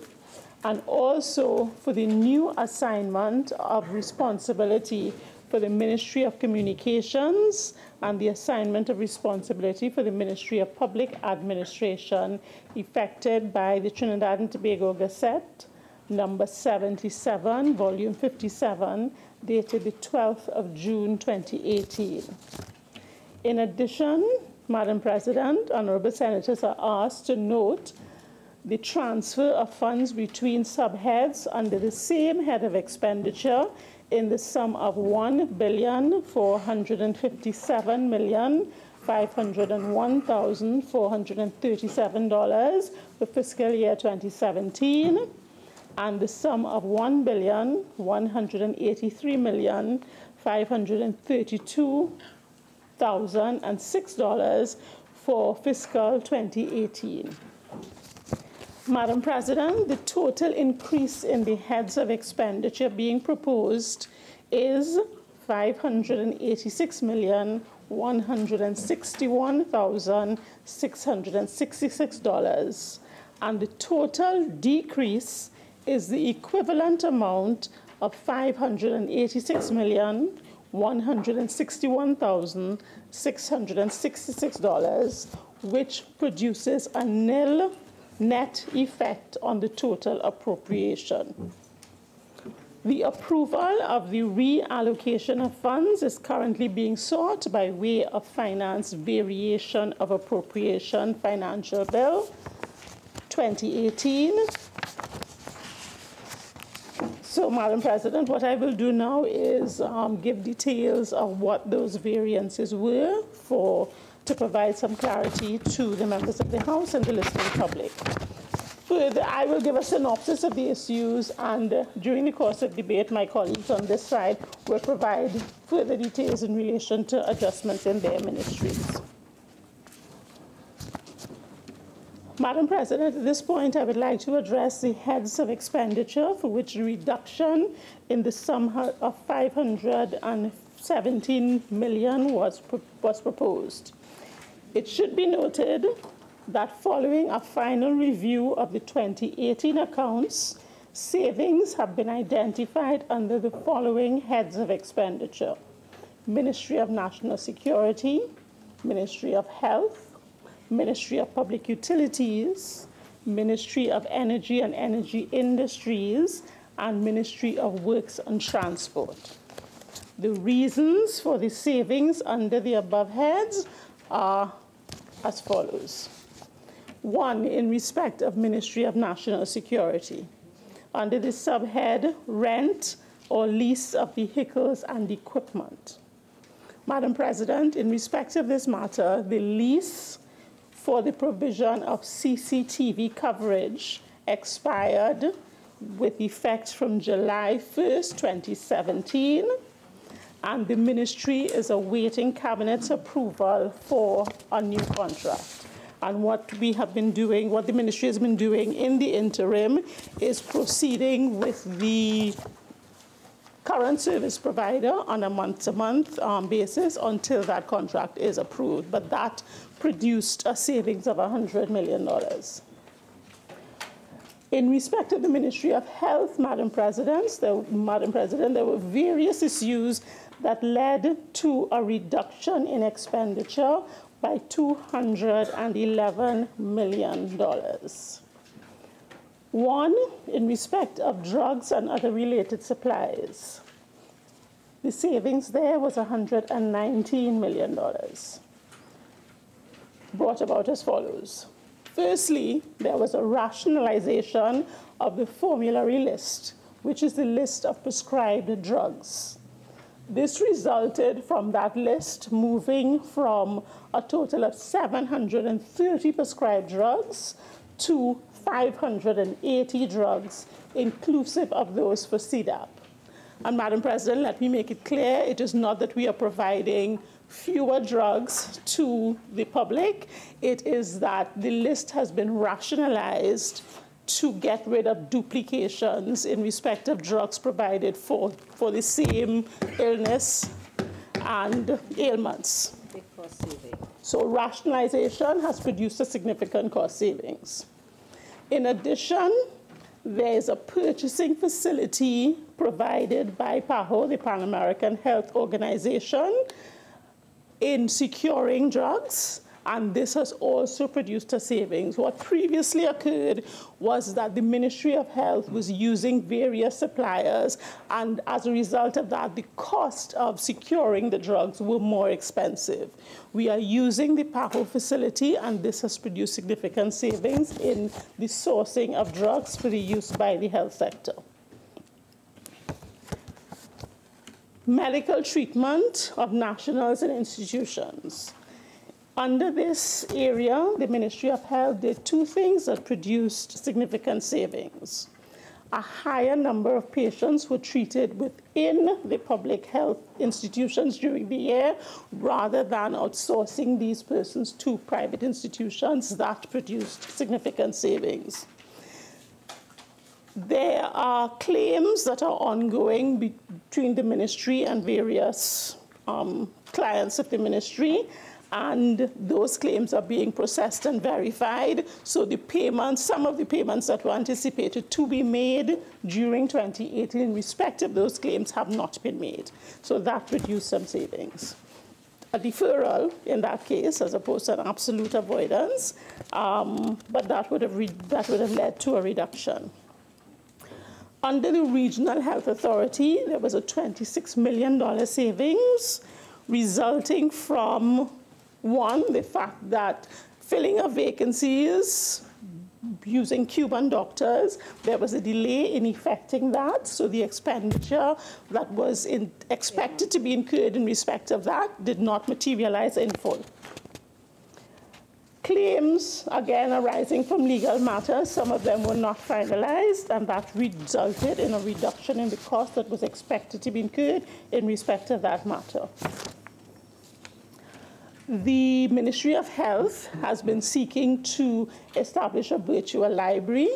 and also for the new assignment of responsibility for the Ministry of Communications and the assignment of responsibility for the Ministry of Public Administration, effected by the Trinidad and Tobago Gazette, number 77, volume 57, dated the 12th of June 2018. In addition, Madam President, honorable senators are asked to note the transfer of funds between subheads under the same head of expenditure in the sum of $1,457,501,437 for fiscal year 2017, and the sum of $1,183,532,006 for fiscal 2018. Madam President, the total increase in the heads of expenditure being proposed is $586,161,666, and the total decrease is the equivalent amount of $586,161,666, which produces a nil net effect on the total appropriation. The approval of the reallocation of funds is currently being sought by way of finance variation of appropriation financial bill 2018. So, Madam President, what I will do now is give details of what those variances were to provide some clarity to the members of the House and the listening public. Further, I will give a synopsis of the issues, and during the course of debate, my colleagues on this side will provide further details in relation to adjustments in their ministries. Madam President, at this point, I would like to address the heads of expenditure for which a reduction in the sum of $517 million was proposed. It should be noted that following a final review of the 2018 accounts, savings have been identified under the following heads of expenditure: Ministry of National Security, Ministry of Health, Ministry of Public Utilities, Ministry of Energy and Energy Industries, and Ministry of Works and Transport. The reasons for the savings under the above heads are as follows. 1, in respect of Ministry of National Security, under the subhead rent or lease of vehicles and equipment. Madam President, in respect of this matter, the lease for the provision of CCTV coverage expired with effect from July 1st, 2017, and the ministry is awaiting Cabinet's approval for a new contract. And what we have been doing, what the ministry has been doing in the interim, is proceeding with the current service provider on a month-to-month basis until that contract is approved. But that produced a savings of $100 million. In respect of the Ministry of Health, Madam President, there were various issues that led to a reduction in expenditure by $211 million. 1, in respect of drugs and other related supplies. The savings there was $119 million, brought about as follows. Firstly, there was a rationalization of the formulary list, which is the list of prescribed drugs. This resulted from that list moving from a total of 730 prescribed drugs to 580 drugs, inclusive of those for CDAP. And Madam President, let me make it clear, it is not that we are providing fewer drugs to the public. It is that the list has been rationalized to get rid of duplications in respect of drugs provided for the same illness and ailments. So rationalization has produced a significant cost savings. In addition, there is a purchasing facility provided by PAHO, the Pan American Health Organization, in securing drugs, and this has also produced a savings. What previously occurred was that the Ministry of Health was using various suppliers, and as a result of that, the cost of securing the drugs were more expensive. We are using the PAHO facility, and this has produced significant savings in the sourcing of drugs for the use by the health sector. Medical treatment of nationals and institutions. Under this area, the Ministry of Health did two things that produced significant savings. A higher number of patients were treated within the public health institutions during the year, rather than outsourcing these persons to private institutions. That produced significant savings. There are claims that are ongoing between the ministry and various clients of the ministry, and those claims are being processed and verified. So the payments, some of the payments that were anticipated to be made during 2018 in respect of those claims have not been made. So that produced some savings. A deferral in that case, as opposed to an absolute avoidance, but that would have led to a reduction. Under the Regional Health Authority, there was a $26 million savings resulting from, one, the fact that filling of vacancies using Cuban doctors, there was a delay in effecting that, so the expenditure that was expected to be incurred in respect of that did not materialize in full. Claims, again, arising from legal matters, some of them were not finalized, and that resulted in a reduction in the cost that was expected to be incurred in respect of that matter. The Ministry of Health has been seeking to establish a virtual library.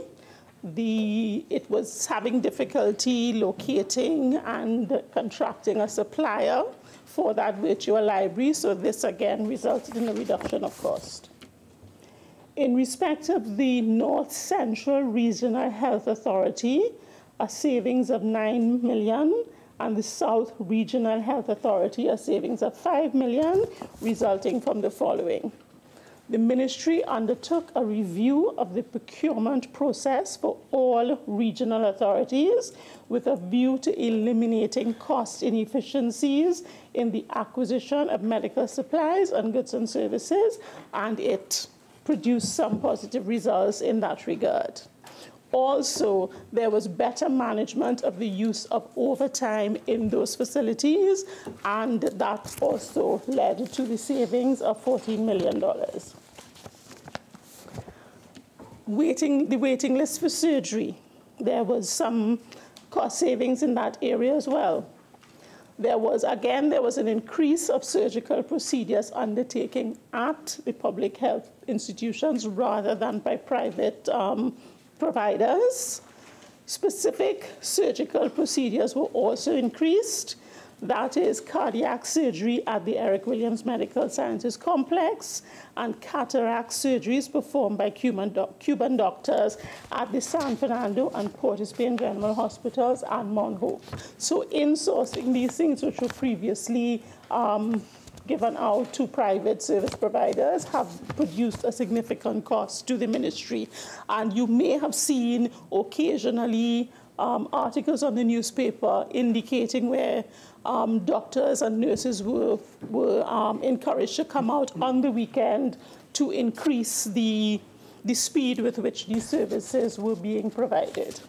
It was having difficulty locating and contracting a supplier for that virtual library, so this again resulted in a reduction of cost. In respect of the North Central Regional Health Authority, a savings of $9 million, and the South Regional Health Authority, a savings of $5 million, resulting from the following. The ministry undertook a review of the procurement process for all regional authorities with a view to eliminating cost inefficiencies in the acquisition of medical supplies and goods and services, and it produced some positive results in that regard. Also, there was better management of the use of overtime in those facilities, and that also led to the savings of $14 million. The waiting list for surgery, there was some cost savings in that area as well. There was an increase of surgical procedures undertaken at the public health institutions rather than by private providers. Specific surgical procedures were also increased. That is cardiac surgery at the Eric Williams Medical Sciences Complex and cataract surgeries performed by Cuban doctors at the San Fernando and Port of Spain General Hospitals and Mount Hope. So insourcing these things which were previously given out to private service providers have produced a significant cost to the ministry. And you may have seen occasionally articles on the newspaper indicating where doctors and nurses were encouraged to come out on the weekend to increase the the speed with which these services were being provided.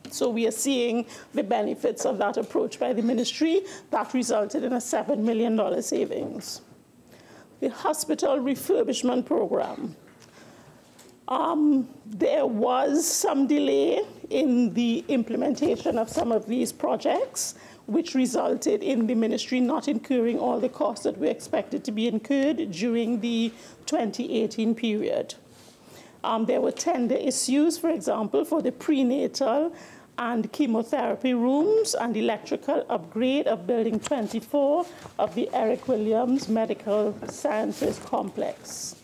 So we are seeing the benefits of that approach by the ministry that resulted in a $7 million savings. The hospital refurbishment program. There was some delay in the implementation of some of these projects, which resulted in the ministry not incurring all the costs that were expected to be incurred during the 2018 period. There were tender issues, for example, for the prenatal and chemotherapy rooms and electrical upgrade of Building 24 of the Eric Williams Medical Sciences Complex.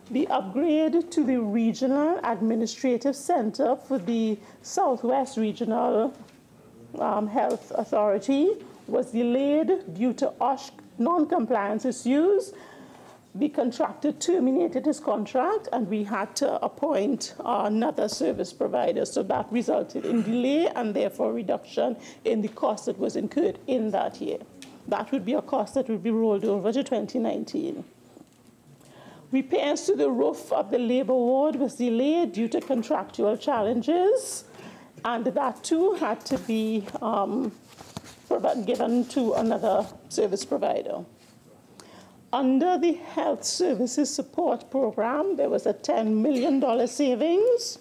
The upgrade to the Regional Administrative Center for the Southwest Regional Health Authority was delayed due to OSH non-compliance issues. The contractor terminated his contract, and we had to appoint another service provider. So that resulted in delay and therefore reduction in the cost that was incurred in that year. That would be a cost that would be rolled over to 2019. Repairs to the roof of the labor ward was delayed due to contractual challenges, and that too had to be given to another service provider. Under the Health Services Support Program, there was a $10 million savings.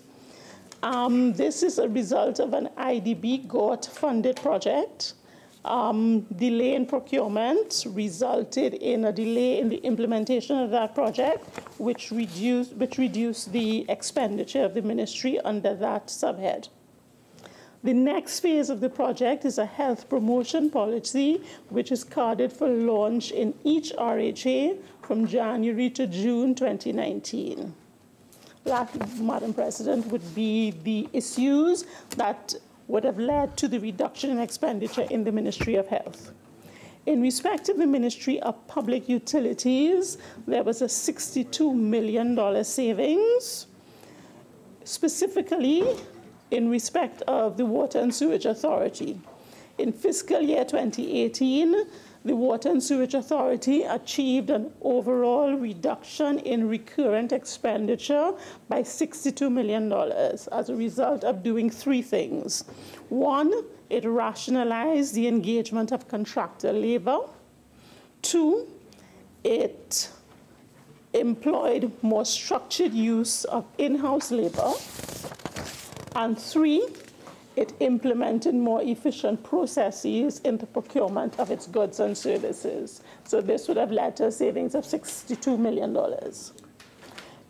This is a result of an IDB GORT-funded project. Delay in procurement resulted in a delay in the implementation of that project, which reduced the expenditure of the ministry under that subhead. The next phase of the project is a health promotion policy, which is carded for launch in each RHA from January to June 2019. That, Madam President, would be the issues that would have led to the reduction in expenditure in the Ministry of Health. In respect of the Ministry of Public Utilities, there was a $62 million savings. Specifically, in respect of the Water and Sewage Authority. In fiscal year 2018, the Water and Sewage Authority achieved an overall reduction in recurrent expenditure by $62 million as a result of doing three things. One, it rationalized the engagement of contractor labor. Two, it employed more structured use of in-house labor. And three, it implemented more efficient processes in the procurement of its goods and services. So this would have led to a savings of $62 million.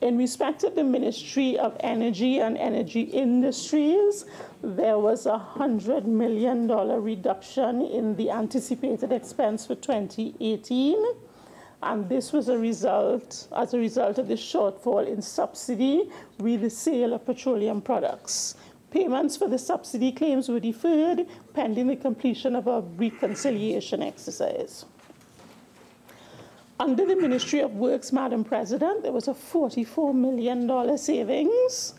In respect of the Ministry of Energy and Energy Industries, there was a $100 million reduction in the anticipated expense for 2018. And this was as a result of the shortfall in subsidy with the sale of petroleum products. Payments for the subsidy claims were deferred pending the completion of a reconciliation exercise. Under the Ministry of Works, Madam President, there was a $44 million savings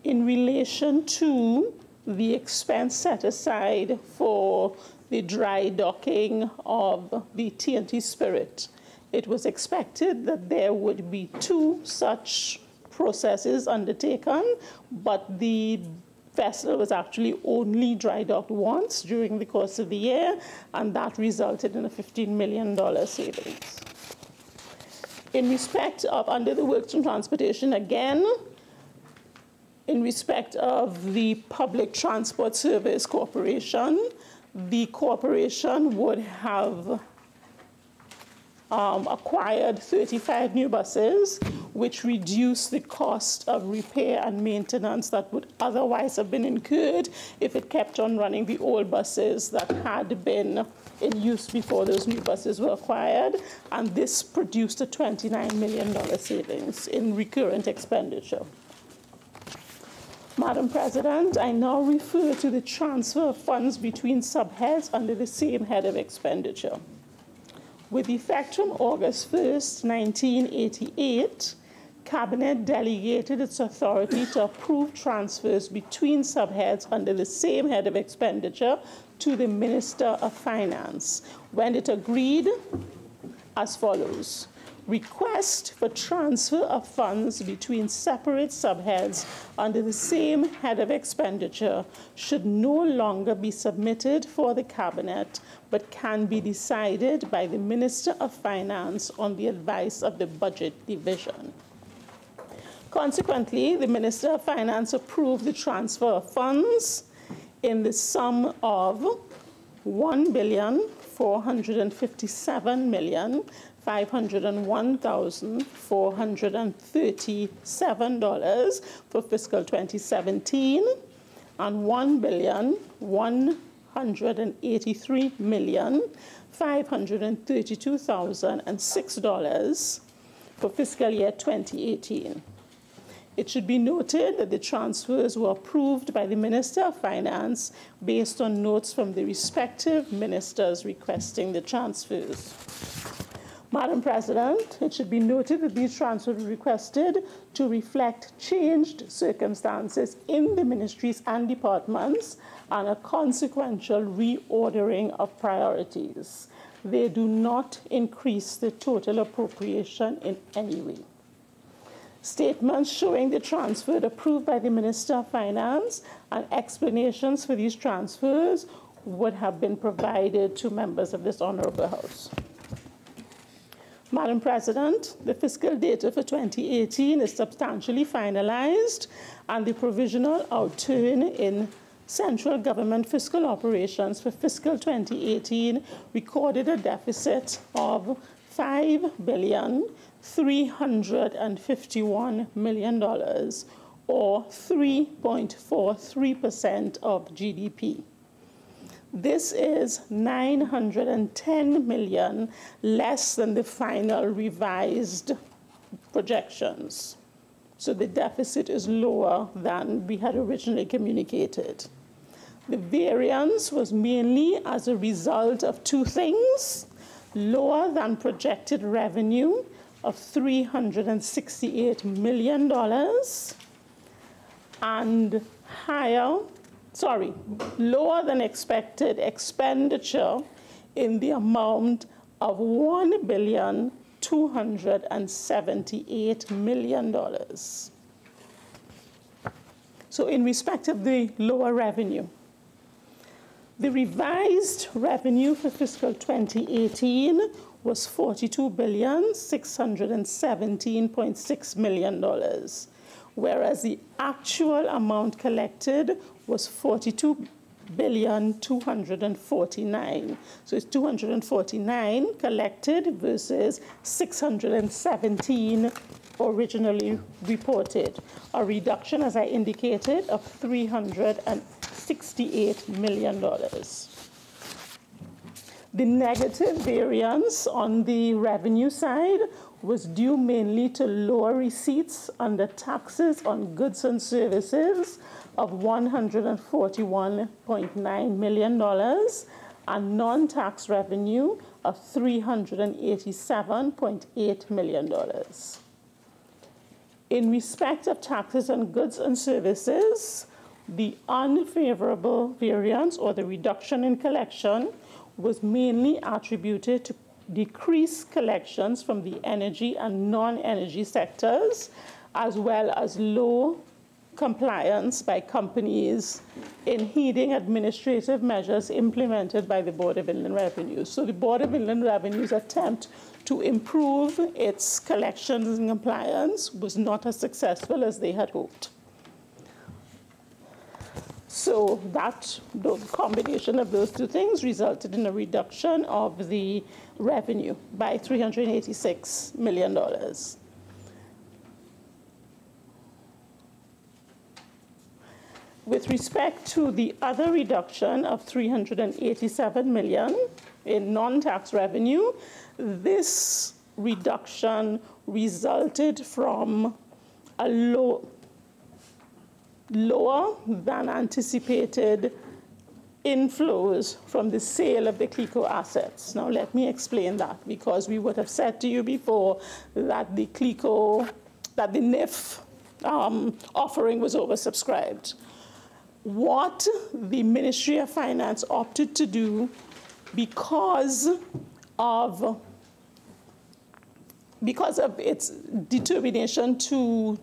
in relation to the expense set aside for the dry docking of the TNT Spirit. It was expected that there would be two such processes undertaken, but the vessel was actually only dry docked once during the course of the year, and that resulted in a $15 million savings. In respect of, under the Works and Transportation, again, in respect of the Public Transport Service Corporation, the corporation would have acquired 35 new buses, which reduced the cost of repair and maintenance that would otherwise have been incurred if it kept on running the old buses that had been in use before those new buses were acquired. And this produced a $29 million savings in recurrent expenditure. Madam President, I now refer to the transfer of funds between subheads under the same head of expenditure. With effect from August 1st, 1988, Cabinet delegated its authority to approve transfers between subheads under the same head of expenditure to the Minister of Finance, when it agreed as follows. request for transfer of funds between separate subheads under the same head of expenditure should no longer be submitted for the Cabinet, but can be decided by the Minister of Finance on the advice of the Budget Division. Consequently, the Minister of Finance approved the transfer of funds in the sum of $1,457,501,437 for fiscal 2017 and $1,183,532,006 for fiscal year 2018. It should be noted that the transfers were approved by the Minister of Finance based on notes from the respective ministers requesting the transfers. Madam President, it should be noted that these transfers were requested to reflect changed circumstances in the ministries and departments and a consequential reordering of priorities. They do not increase the total appropriation in any way. Statements showing the transfer approved by the Minister of Finance and explanations for these transfers would have been provided to members of this Honourable House. Madam President, the fiscal data for 2018 is substantially finalized, and the provisional outturn in central government fiscal operations for fiscal 2018 recorded a deficit of $5,351 million, or 3.43% of GDP. This is $910 million less than the final revised projections. So the deficit is lower than we had originally communicated. The variance was mainly as a result of two things: lower than projected revenue of $368 million and lower than expected expenditure in the amount of $1,278 million. So in respect of the lower revenue, the revised revenue for fiscal 2018 was $42,617.6 million, whereas the actual amount collected was $42,249. So it's 249 collected versus 617 originally reported, a reduction, as I indicated, of $368 million. The negative variance on the revenue side was due mainly to lower receipts under taxes on goods and services of $141.9 million and non-tax revenue of $387.8 million. In respect of taxes on goods and services, the unfavorable variance, or the reduction in collection, was mainly attributed to decreased collections from the energy and non-energy sectors, as well as low compliance by companies in heeding administrative measures implemented by the Board of Inland Revenue. So the Board of Inland Revenue's attempt to improve its collections and compliance was not as successful as they had hoped. So the combination of those two things resulted in a reduction of the revenue by $386 million. With respect to the other reduction of $387 million in non-tax revenue, this reduction resulted from a lower than anticipated inflows from the sale of the CLICO assets. Now let me explain that, because we would have said to you before that the CLICO, that the NIF offering was oversubscribed. What the Ministry of Finance opted to do, because of because of its determination to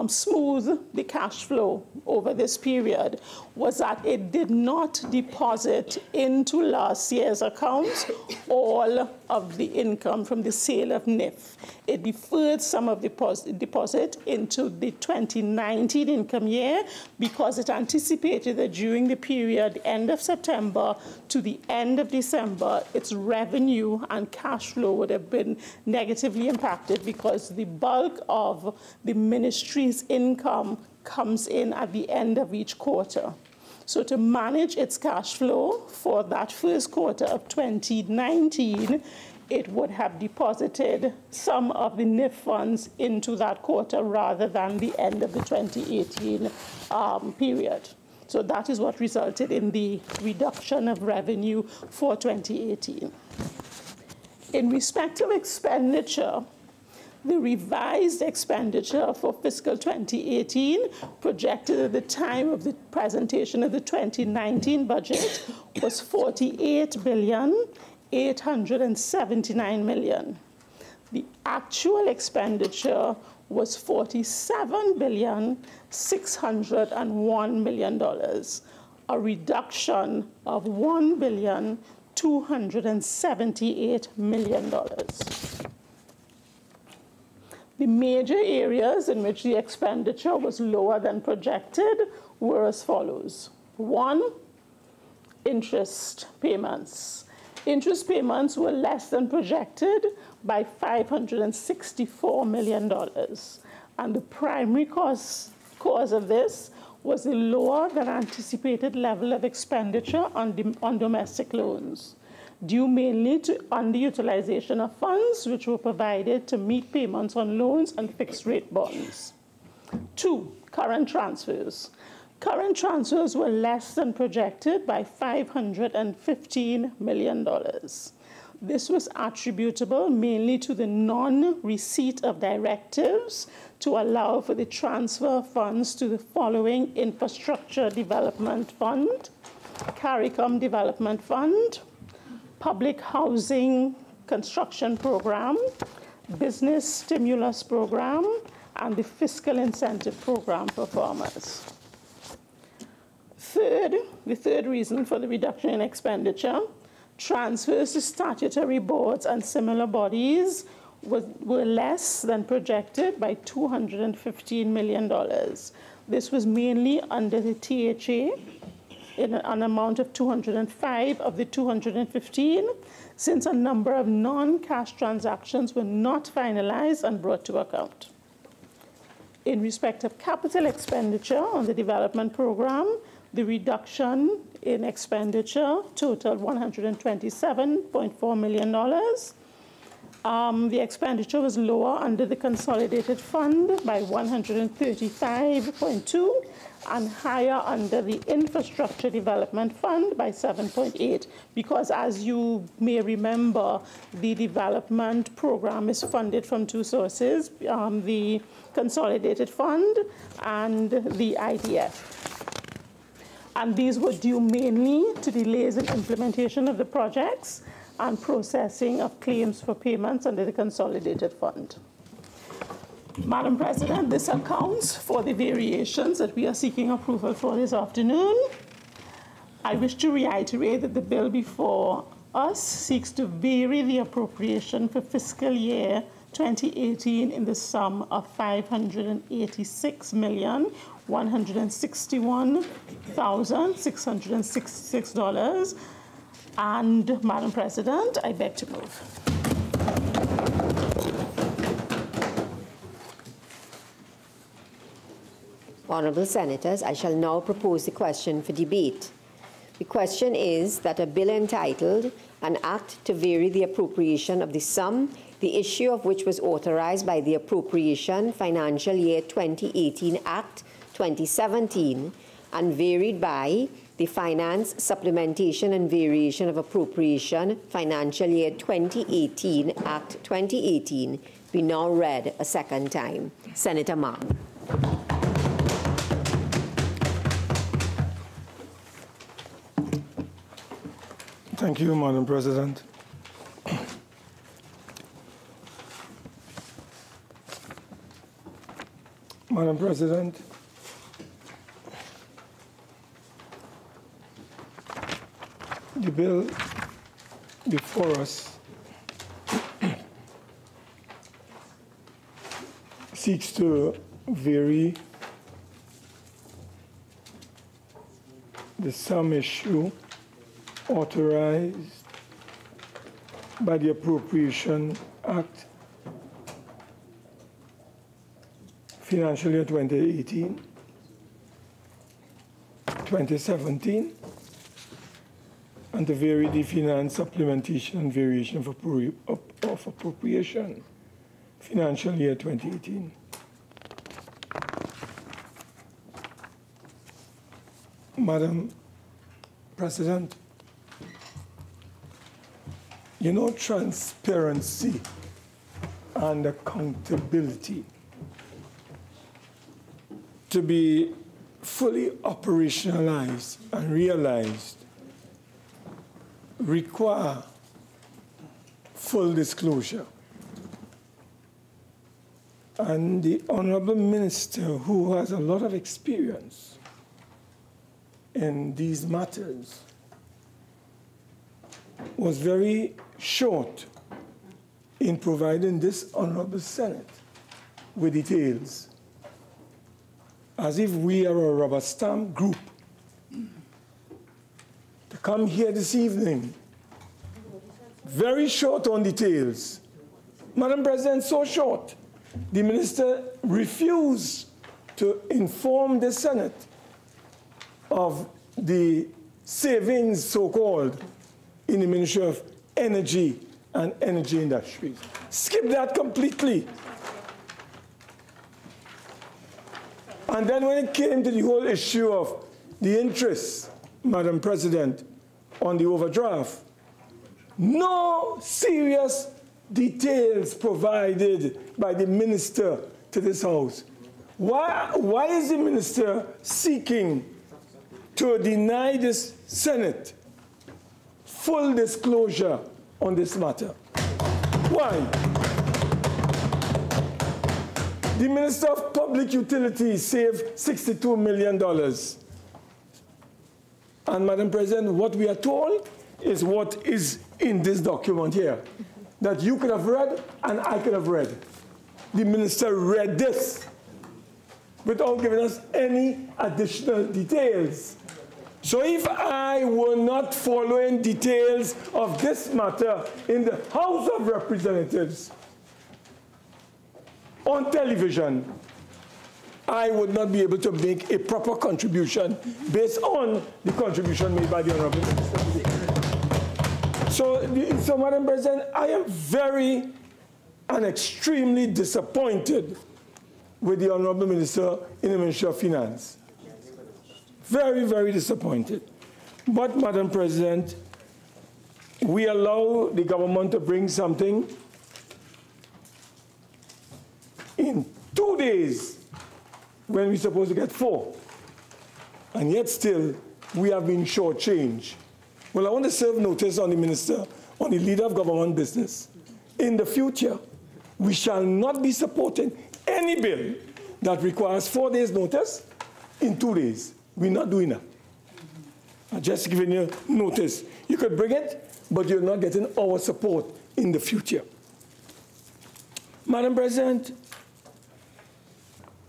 smooth the cash flow over this period, was that it did not deposit into last year's accounts all of the income from the sale of NIF. It deferred some of the deposit into the 2019 income year because it anticipated that during the period end of September to the end of December, its revenue and cash flow would have been negatively impacted because the bulk of the ministry's income comes in at the end of each quarter. So to manage its cash flow for that first quarter of 2019, it would have deposited some of the NIF funds into that quarter rather than the end of the 2018 period. So that is what resulted in the reduction of revenue for 2018. In respect of expenditure, the revised expenditure for fiscal 2018, projected at the time of the presentation of the 2019 budget, was $48,879 million. The actual expenditure was $47,601 million, a reduction of $1,278 million. The major areas in which the expenditure was lower than projected were as follows. 1, interest payments. Interest payments were less than projected by $564 million. And the primary cause of this was the lower than anticipated level of expenditure on domestic loans, due mainly to underutilization of funds which were provided to meet payments on loans and fixed-rate bonds. 2, current transfers. Current transfers were less than projected by $515 million. This was attributable mainly to the non-receipt of directives to allow for the transfer of funds to the following Infrastructure Development Fund, CARICOM Development Fund, Public Housing Construction Program, Business Stimulus Program, and the Fiscal Incentive Program for farmers. The third reason for the reduction in expenditure, transfers to statutory boards and similar bodies were less than projected by $215 million. This was mainly under the THA, in an amount of 205 of the 215, since a number of non-cash transactions were not finalized and brought to account. In respect of capital expenditure on the development program, the reduction in expenditure totaled $127.4 million. The expenditure was lower under the consolidated fund by $135.2 and higher under the Infrastructure Development Fund by 7.8, because as you may remember, the development program is funded from 2 sources, the Consolidated Fund and the IDF. And these were due mainly to delays in implementation of the projects and processing of claims for payments under the Consolidated Fund. Madam President, this accounts for the variations that we are seeking approval for this afternoon. I wish to reiterate that the bill before us seeks to vary the appropriation for fiscal year 2018 in the sum of $586,161,666. And, Madam President, I beg to move. Honourable Senators, I shall now propose the question for debate. The question is that a bill entitled An Act to Vary the Appropriation of the Sum, the issue of which was authorized by the Appropriation Financial Year 2018 Act 2017 and varied by the Finance Supplementation and Variation of Appropriation Financial Year 2018 Act 2018 be now read a second time. Senator Ma. Thank you, Madam President. Madam President, the bill before us seeks to vary the sum issue authorized by the Appropriation Act, financial year 2018, 2017, and to vary the finance supplementation and variation of appropriation, financial year 2018. Madam President, you know, transparency and accountability to be fully operationalized and realized require full disclosure. And the Honorable Minister, who has a lot of experience in these matters, was very short in providing this Honorable Senate with details, as if we are a rubber stamp group. To come here this evening, very short on details. Madam President, so short, the minister refused to inform the Senate of the savings, so-called, in the Ministry of Energy and Energy Industries. Skip that completely. And then when it came to the whole issue of the interest, Madam President, on the overdraft, no serious details provided by the minister to this House. Why is the minister seeking to deny this Senate full disclosure on this matter? Why? The Minister of Public Utilities saved $62 million. And Madam President, what we are told is what is in this document here, that you could have read and I could have read. The minister read this without giving us any additional details. So if I were not following details of this matter in the House of Representatives on television, I would not be able to make a proper contribution based on the contribution made by the Honorable Minister. So, Madam President, I am very and extremely disappointed with the Honorable Minister in the Ministry of Finance. Very, very disappointed. But, Madam President, we allow the government to bring something in 2 days when we're supposed to get 4. And yet still, we have been shortchanged. Well, I want to serve notice on the minister, on the leader of government business. In the future, we shall not be supporting any bill that requires 4 days notice in 2 days. We're not doing that. I'm just giving you notice. You could bring it, but you're not getting our support in the future. Madam President,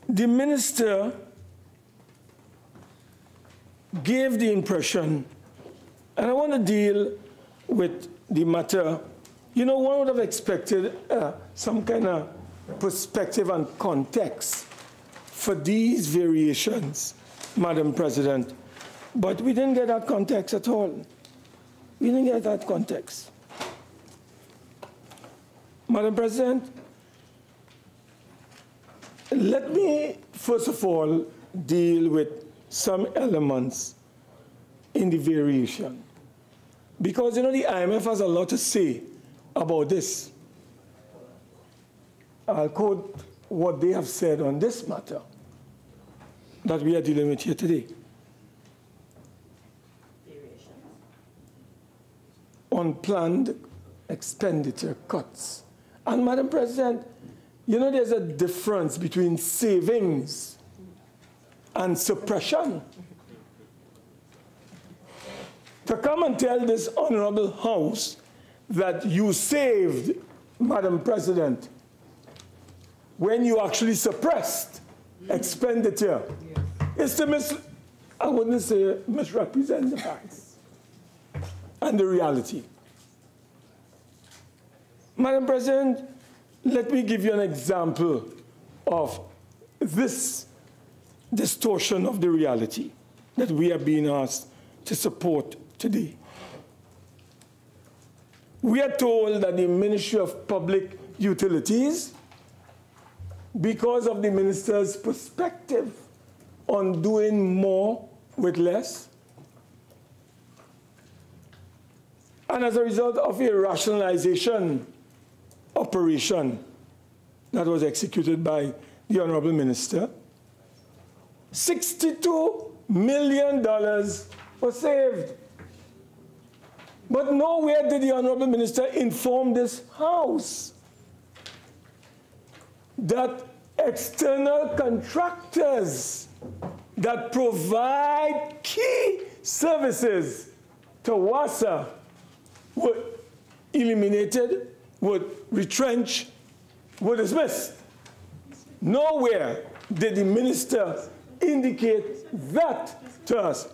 the minister gave the impression, and I want to deal with the matter. You know, one would have expected some kind of perspective and context for these variations, Madam President, but we didn't get that context at all. We didn't get that context. Madam President, let me, first of all, deal with some elements in the variation. Because, you know, the IMF has a lot to say about this. I'll quote what they have said on this matter that we are dealing with here today. On planned expenditure cuts. And, Madam President, You know, there's a difference between savings and suppression. To come and tell this honorable House that you saved, Madam President, when you actually suppressed expenditure, is to I wouldn't say misrepresent the facts and the reality. Madam President, let me give you an example of this distortion of the reality that we are being asked to support today. We are told that the Ministry of Public Utilities, because of the minister's perspective on doing more with less, and as a result of a rationalization operation that was executed by the Honorable Minister, $62 million was saved. But nowhere did the Honorable Minister inform this House that external contractors that provide key services to WASA were eliminated, were retrenched, were dismissed. Nowhere did the minister indicate that to us.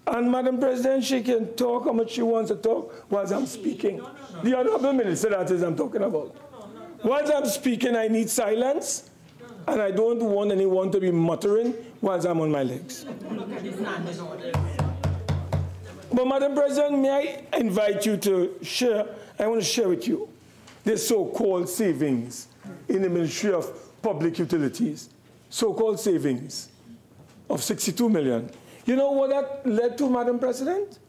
And Madam President, she can talk how much she wants to talk whilst I'm speaking. The Honorable Minister, that is I'm talking about. Whilst I'm speaking, I need silence, and I don't want anyone to be muttering whilst I'm on my legs. But Madam President, may I invite you to share, I want to share with you the so-called savings in the Ministry of Public Utilities, so-called savings of $62 million. You know what that led to, Madam President?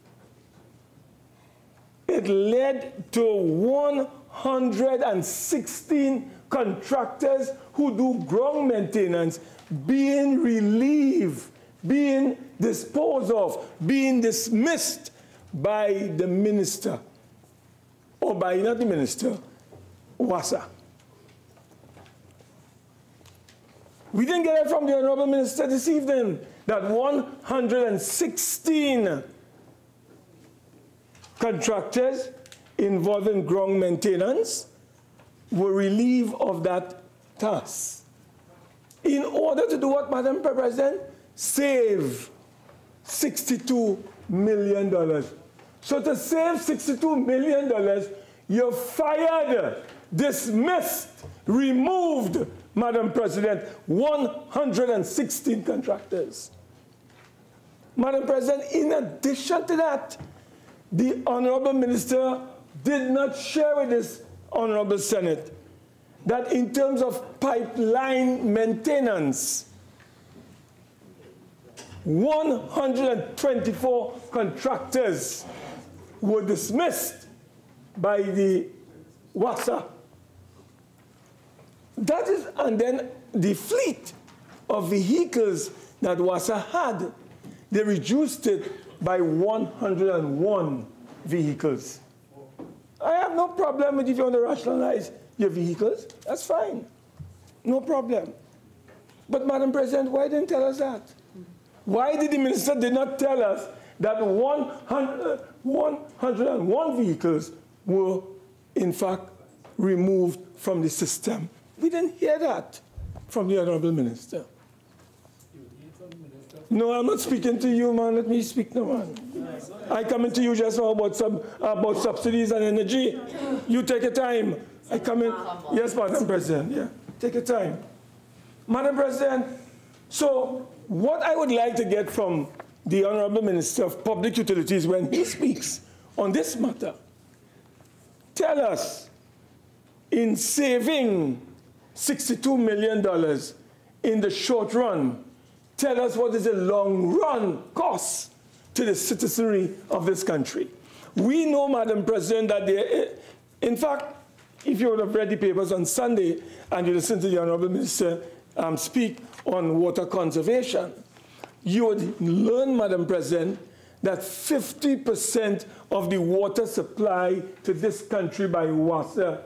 It led to 116 contractors who do ground maintenance being relieved, being disposed of, being dismissed by the minister, or by not the minister, WASA. We didn't get it from the Honorable Minister this evening that 116 contractors involved in ground maintenance were relieved of that task. In order to do what, Madam President? Save $62 million. So to save $62 million, you're fired, dismissed, removed, Madam President, 116 contractors. Madam President, in addition to that, the Honorable Minister did not share with this Honorable Senate that in terms of pipeline maintenance, 124 contractors were dismissed by the WASA. That is, and then the fleet of vehicles that WASA had, they reduced it by 101 vehicles. I have no problem with if you want to rationalize your vehicles. That's fine. No problem. But, Madam President, why didn't tell us that? Why did the minister did not tell us that 101 vehicles were, in fact, removed from the system? We didn't hear that from the Honorable Minister. No, I'm not speaking to you, man. Let me speak now, man. I come into you just now about subsidies and energy. You take your time. I come in. Yes, Madam President. Yeah, take your time. Madam President, so what I would like to get from the Honorable Minister of Public Utilities when he speaks on this matter, tell us, in saving $62 million in the short run, tell us what is the long run cost to the citizenry of this country. We know, Madam President, that there, in fact, if you would have read the papers on Sunday and you listen to the Honorable Minister speak on water conservation, you would learn, Madam President, that 50% of the water supply to this country by WASA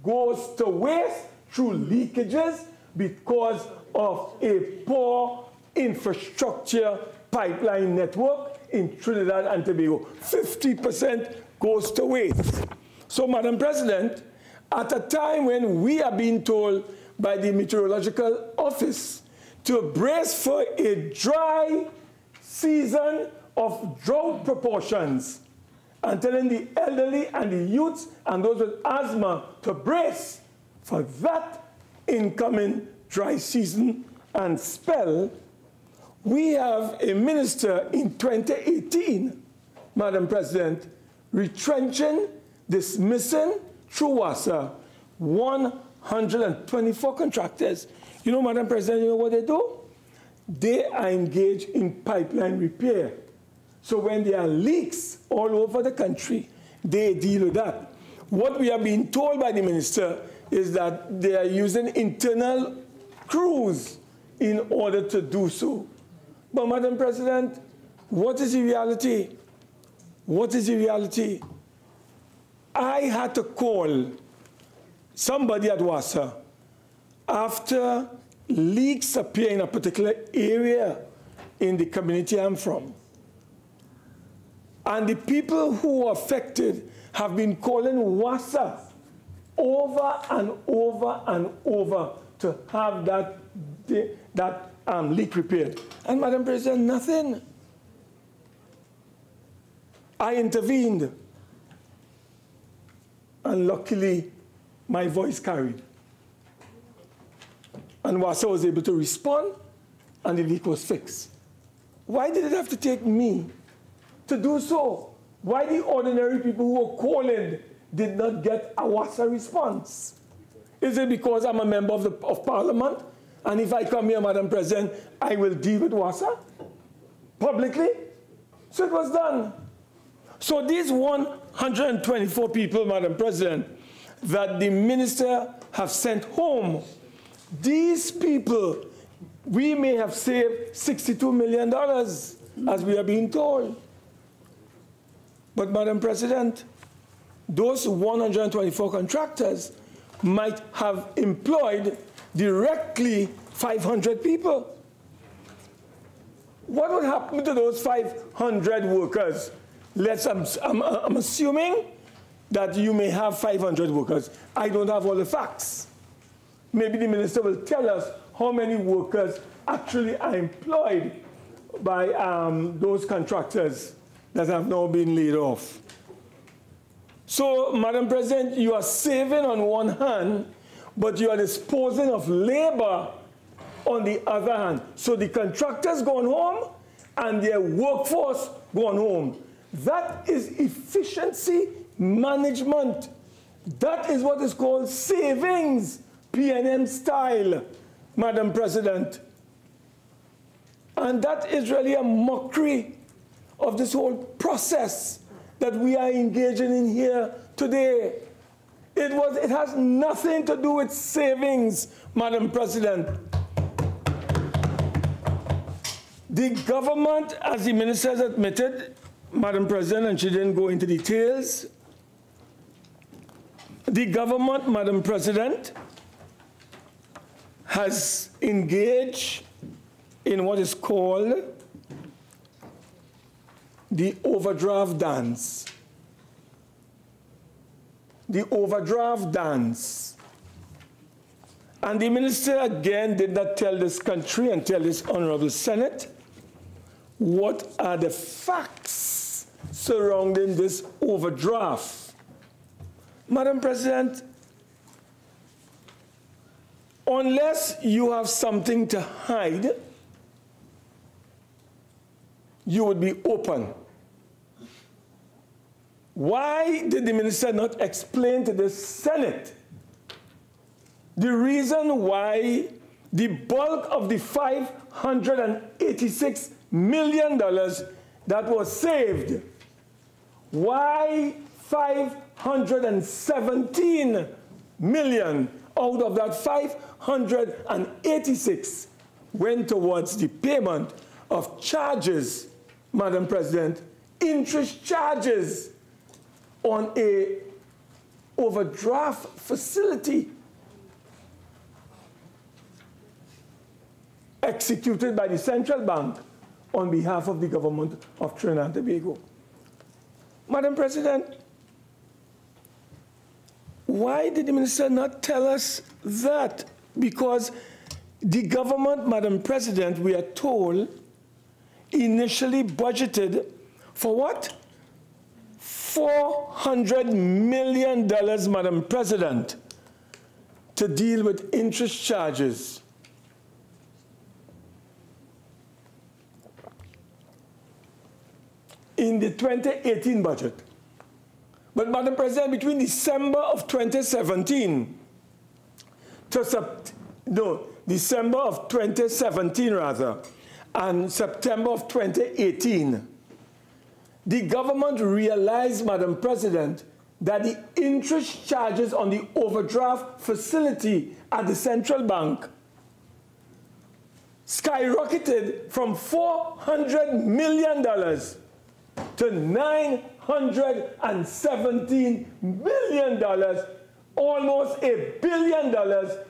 goes to waste through leakages because of a poor infrastructure pipeline network in Trinidad and Tobago. 50% goes to waste. So, Madam President, at a time when we are being told by the Meteorological Office to brace for a dry season of drought proportions, and telling the elderly and the youths and those with asthma to brace for that incoming dry season and spell, we have a minister in 2018, Madam President, retrenching, dismissing through WASA 124 contractors. You know, Madam President, you know what they do? They are engaged in pipeline repair. So when there are leaks all over the country, they deal with that. What we are being told by the minister is that they are using internal crews in order to do so. But, Madam President, what is the reality? What is the reality? I had to call somebody at WASA after leaks appear in a particular area in the community I'm from. And the people who are affected have been calling WASA over and over and over to have that leak repaired. And, Madam President, nothing. I intervened. And luckily, my voice carried. And WASA was able to respond, and the leak was fixed. Why did it have to take me to do so? Why the ordinary people who were calling did not get a WASA response? Is it because I'm a member of Parliament, and if I come here, Madam President, I will deal with WASA publicly? So it was done. So these 124 people, Madam President, that the minister have sent home, these people, we may have saved $62 million, as we are being told. But, Madam President, those 124 contractors might have employed directly 500 people. What would happen to those 500 workers? I'm assuming that you may have 500 workers. I don't have all the facts. Maybe the minister will tell us how many workers actually are employed by those contractors that have now been laid off. So, Madam President, you are saving on one hand, but you are disposing of labor on the other hand. So the contractors gone home and their workforce gone home. That is efficiency management. That is what is called savings, PNM style, Madam President. And that is really a mockery of this whole process that we are engaging in here today. It has nothing to do with savings, Madam President. The government, as the minister has admitted, Madam President, and she didn't go into details, the government, Madam President, has engaged in what is called the overdraft dance. The overdraft dance. And the minister again did not tell this country and tell this Honorable Senate what are the facts surrounding this overdraft. Madam President, unless you have something to hide, you would be open. Why did the minister not explain to the Senate the reason why the bulk of the $586 million that was saved, why 517 million out of that 586 went towards the payment of charges, Madam President, interest charges on a overdraft facility? executed by the central bank on behalf of the government of Trinidad and Tobago. Madam President, why did the minister not tell us that? Because the government, Madam President, we are told, initially budgeted for what? $400 million, Madam President, to deal with interest charges. In the 2018 budget. But Madam President, between December of 2017 to December of 2017 rather, and September of 2018, the government realized, Madam President, that the interest charges on the overdraft facility at the central bank skyrocketed from $400 million to $917 million, almost $1 billion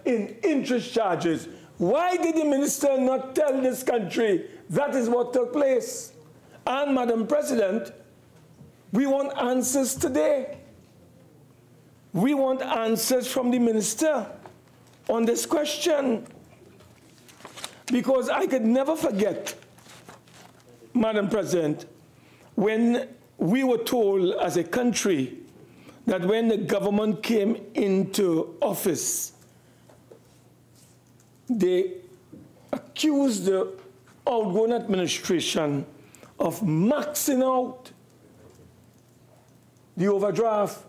in interest charges. Why did the minister not tell this country that is what took place? And Madam President, we want answers today. We want answers from the minister on this question. Because I could never forget, Madam President, when we were told as a country that when the government came into office, they accused the outgoing administration of maxing out the overdraft,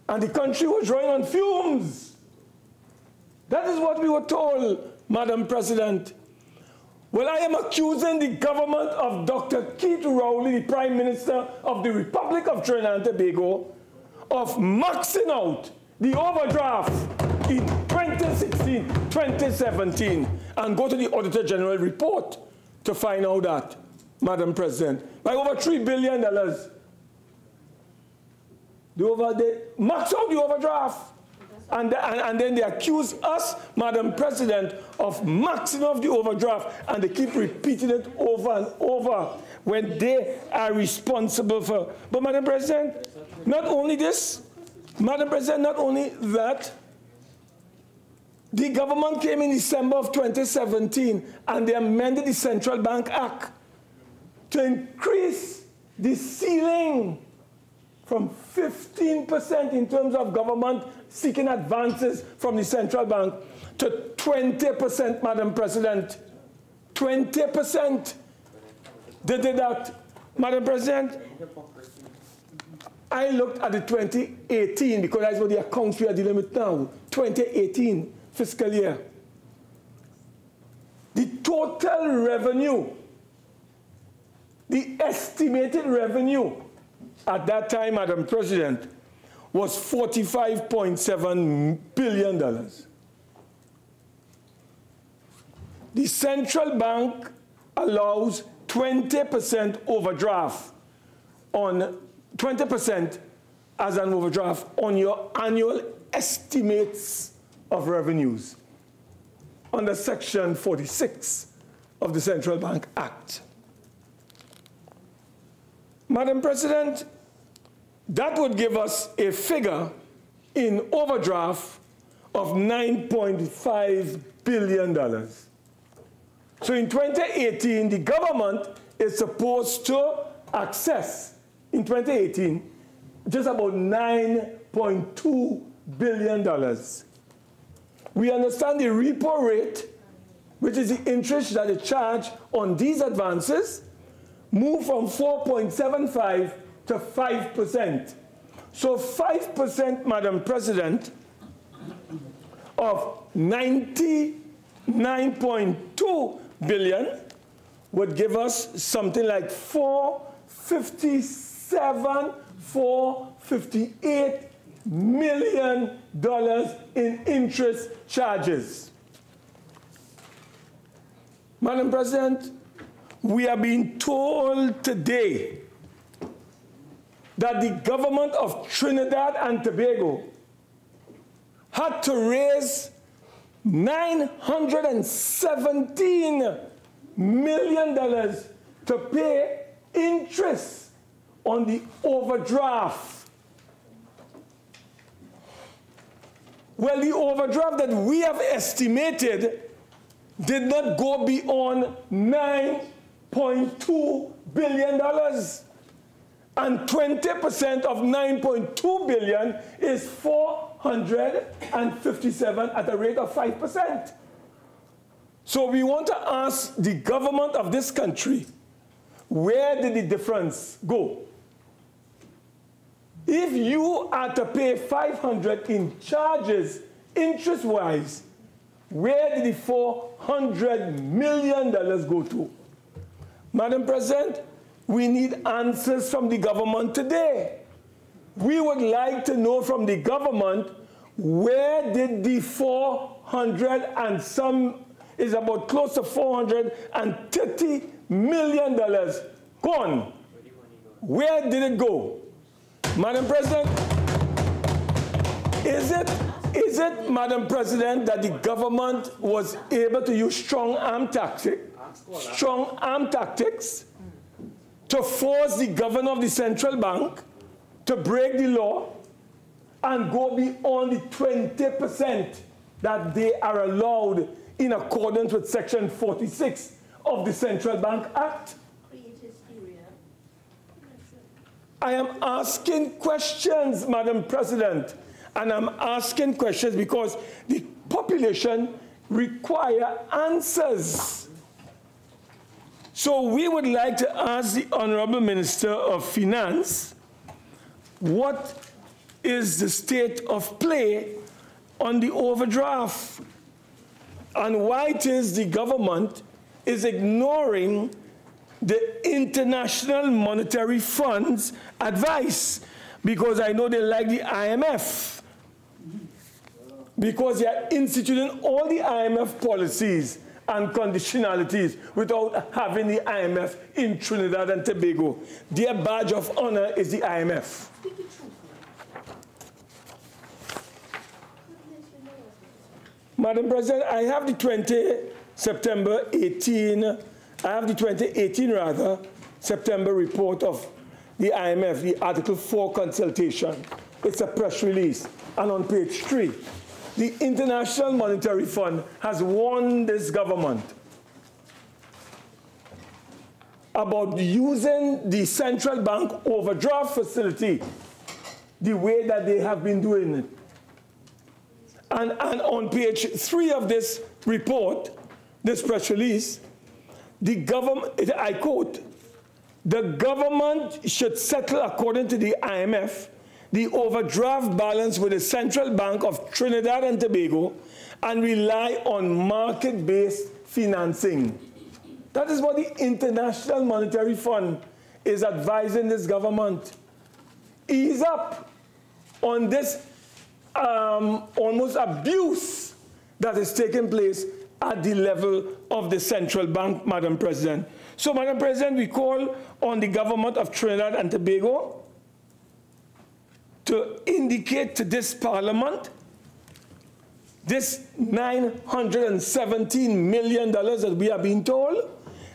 and the country was running on fumes. That is what we were told, Madam President. Well, I am accusing the government of Dr. Keith Rowley, the Prime Minister of the Republic of Trinidad and Tobago, of maxing out the overdraft in 2016, 2017, and go to the Auditor General report to find out that, Madam President, by over $3 billion. They max out the overdraft. And then they accuse us, Madam President, of maxing off the overdraft, and they keep repeating it over and over when they are responsible for. But Madam President, not only this, Madam President, not only that, the government came in December of 2017 and they amended the Central Bank Act to increase the ceiling from 15% in terms of government seeking advances from the central bank to 20%, Madam President. 20%. They did that. Madam President, I looked at the 2018 because that's what the accounts we are dealing with now. 2018 fiscal year. The total revenue, the estimated revenue at that time, Madam President, was $45.7 billion. The central bank allows 20% overdraft on 20% as an overdraft on your annual estimates of revenues under Section 46 of the Central Bank Act. Madam President, that would give us a figure in overdraft of $9.5 billion. So in 2018, the government is supposed to access, in 2018, just about $9.2 billion. We understand the repo rate, which is the interest that is charged on these advances, moved from 4.75 to 5%. So 5%, Madam President, of $99.2 billion would give us something like $458 million in interest charges. Madam President, we are being told today that the government of Trinidad and Tobago had to raise $917 million to pay interest on the overdraft. Well, the overdraft that we have estimated did not go beyond $9.2 billion. And 20% of $9.2 billion is 457 at a rate of 5%. So we want to ask the government of this country, where did the difference go? If you are to pay $500 in charges, interest-wise, where did the $400 million go to? Madam President, we need answers from the government today. We would like to know from the government, where did the 400 and some, is about close to $430 million gone? Where did it go? Madam President, is it, Madam President, that the government was able to use strong arm tactics to force the governor of the central bank to break the law and go beyond the 20% that they are allowed in accordance with Section 46 of the Central Bank Act? I am asking questions, Madam President, and I'm asking questions because the population require answers. So we would like to ask the Honorable Minister of Finance, what is the state of play on the overdraft, and why it is the government is ignoring the International Monetary Fund's advice, because I know they like the IMF, because they are instituting all the IMF policies and conditionalities without having the IMF in Trinidad and Tobago. Their badge of honor is the IMF. Madam President, I have the 2018 September report of the IMF, the Article 4 consultation. It's a press release. And on page 3, the International Monetary Fund has warned this government about using the central bank overdraft facility the way that they have been doing it. And on page 3 of this report, this press release, the government, I quote, the government should settle, according to the IMF, the overdraft balance with the Central Bank of Trinidad and Tobago and rely on market-based financing. That is what the International Monetary Fund is advising this government. Ease up on this almost abuse that is taking place at the level of the central bank, Madam President. So, Madam President, we call on the government of Trinidad and Tobago to indicate to this Parliament this $917 million that we are being told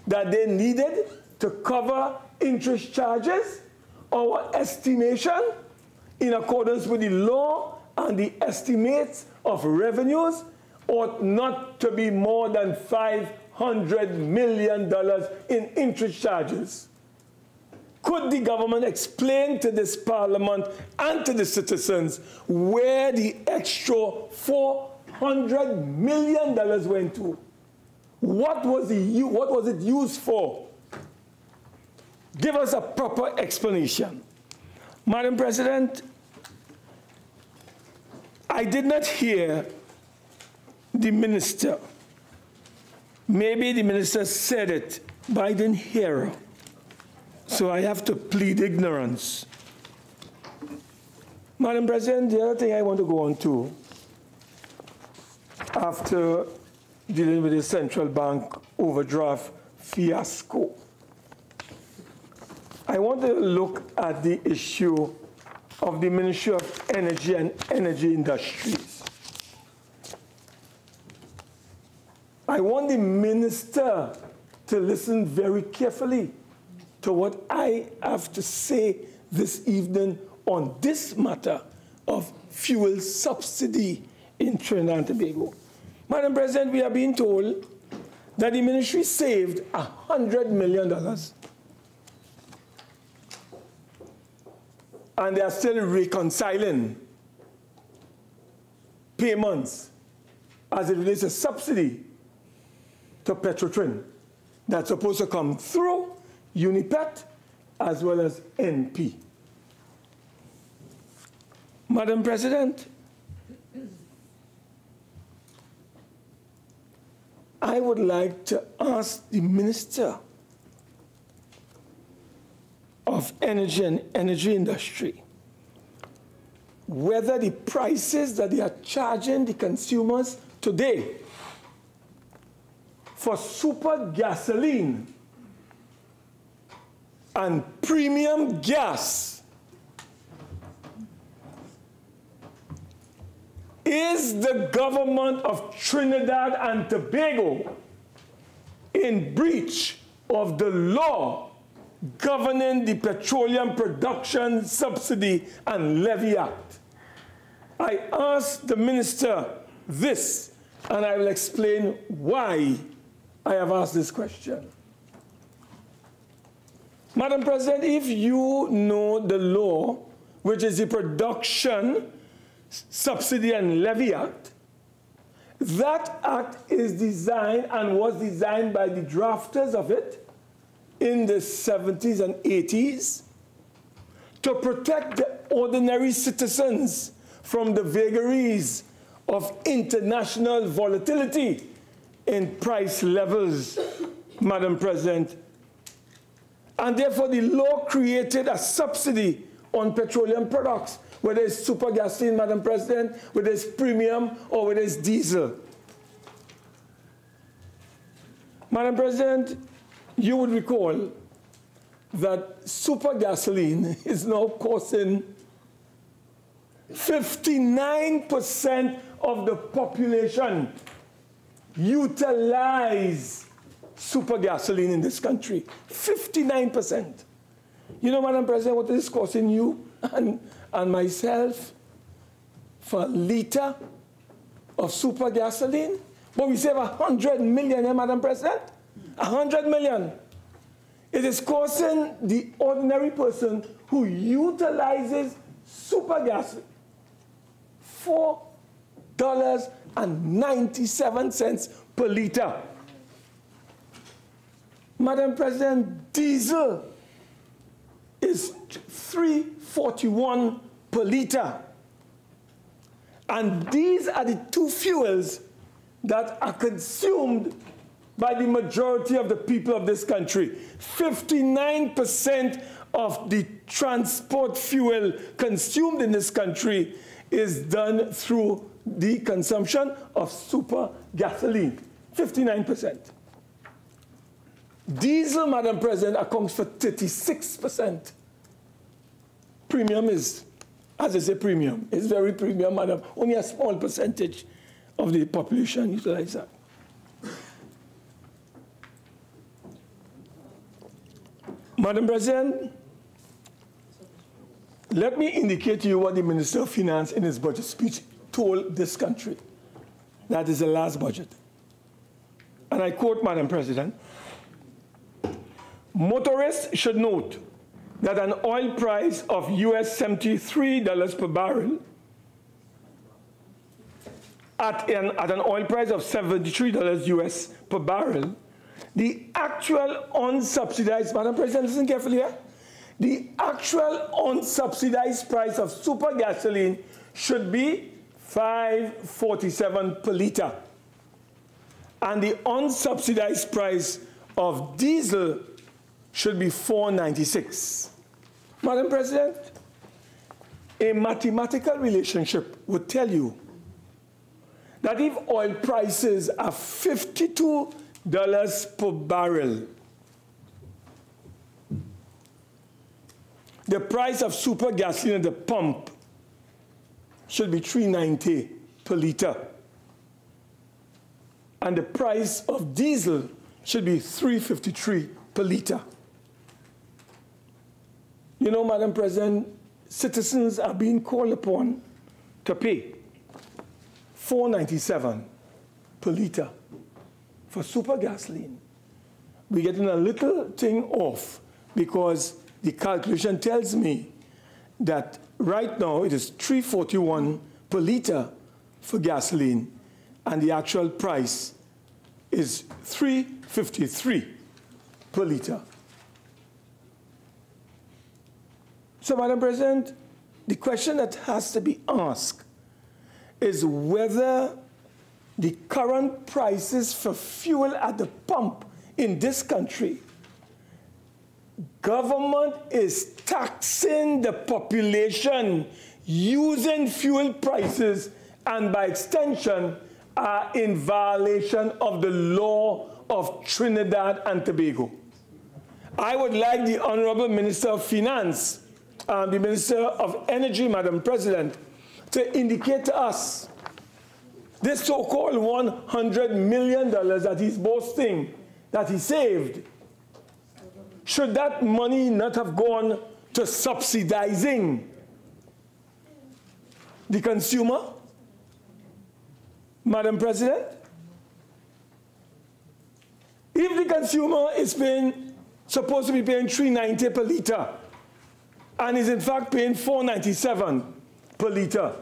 that they needed to cover interest charges. Our estimation, in accordance with the law and the estimates of revenues, ought not to be more than $500 million in interest charges. Could the government explain to this Parliament and to the citizens where the extra $400 million went to? What was it used for? Give us a proper explanation. Madam President, I did not hear the minister. Maybe the minister said it, but I didn't hear her. So I have to plead ignorance. Madam President, the other thing I want to go on to, after dealing with the central bank overdraft fiasco, I want to look at the issue of the Ministry of Energy and Energy Industries. I want the minister to listen very carefully to what I have to say this evening on this matter of fuel subsidy in Trinidad and Tobago. Madam President, we are being told that the ministry saved $100 million, and they are still reconciling payments as it relates to subsidy to Petrotrin that's supposed to come through Unipet as well as NP. Madam President, I would like to ask the Minister of Energy and Energy Industry whether the prices that they are charging the consumers today for super gasoline and premium gas is the government of Trinidad and Tobago in breach of the law governing the Petroleum Production Subsidy and Levy Act. I asked the minister this, and I will explain why I have asked this question. Madam President, if you know the law, which is the Production Subsidy and Levy Act, that act is designed and was designed by the drafters of it in the 70s and 80s to protect the ordinary citizens from the vagaries of international volatility in price levels, Madam President. And therefore, the law created a subsidy on petroleum products, whether it's super gasoline, Madam President, whether it's premium, or whether it's diesel. Madam President, you would recall that super gasoline is now costing 59% of the population utilize super gasoline in this country. 59%. You know, Madam President, what it is costing you and myself for a liter of super gasoline? But we save 100 million, eh, Madam President? 100 million. It is costing the ordinary person who utilizes super gasoline $4.97 per liter. Madam President, diesel is $3.41 per liter. And these are the two fuels that are consumed by the majority of the people of this country. 59% of the transport fuel consumed in this country is done through the consumption of super gasoline. 59%. Diesel, Madam President, accounts for 36%. Premium is, as I say, premium. It's very premium, Madam. Only a small percentage of the population utilize that. Madam President, let me indicate to you what the Minister of Finance in his budget speech told this country. That is the last budget. And I quote, Madam President, "Motorists should note that an oil price of US $73 per barrel at an oil price of $73 US per barrel, the actual unsubsidized," Madam President, listen carefully here, "the actual unsubsidized price of super gasoline should be $5.47 per liter. And the unsubsidized price of diesel should be $4.96. Madam President, a mathematical relationship would tell you that if oil prices are $52 per barrel, the price of super gasoline at the pump should be $3.90 per liter. And the price of diesel should be $3.53 per liter. You know, Madam President, citizens are being called upon to pay $4.97 per liter for super gasoline. We're getting a little thing off because the calculation tells me that right now it is $3.41 per liter for gasoline, and the actual price is $3.53 per liter. So, Madam President, the question that has to be asked is whether the current prices for fuel at the pump in this country, government is taxing the population using fuel prices and by extension are in violation of the law of Trinidad and Tobago. I would like the Honorable Minister of Finance and the Minister of Energy, Madam President, to indicate to us this so-called $100 million that he's boasting that he saved, should that money not have gone to subsidizing the consumer? Madam President, if the consumer is supposed to be paying $3.90 per liter and is in fact paying $4.97 per liter,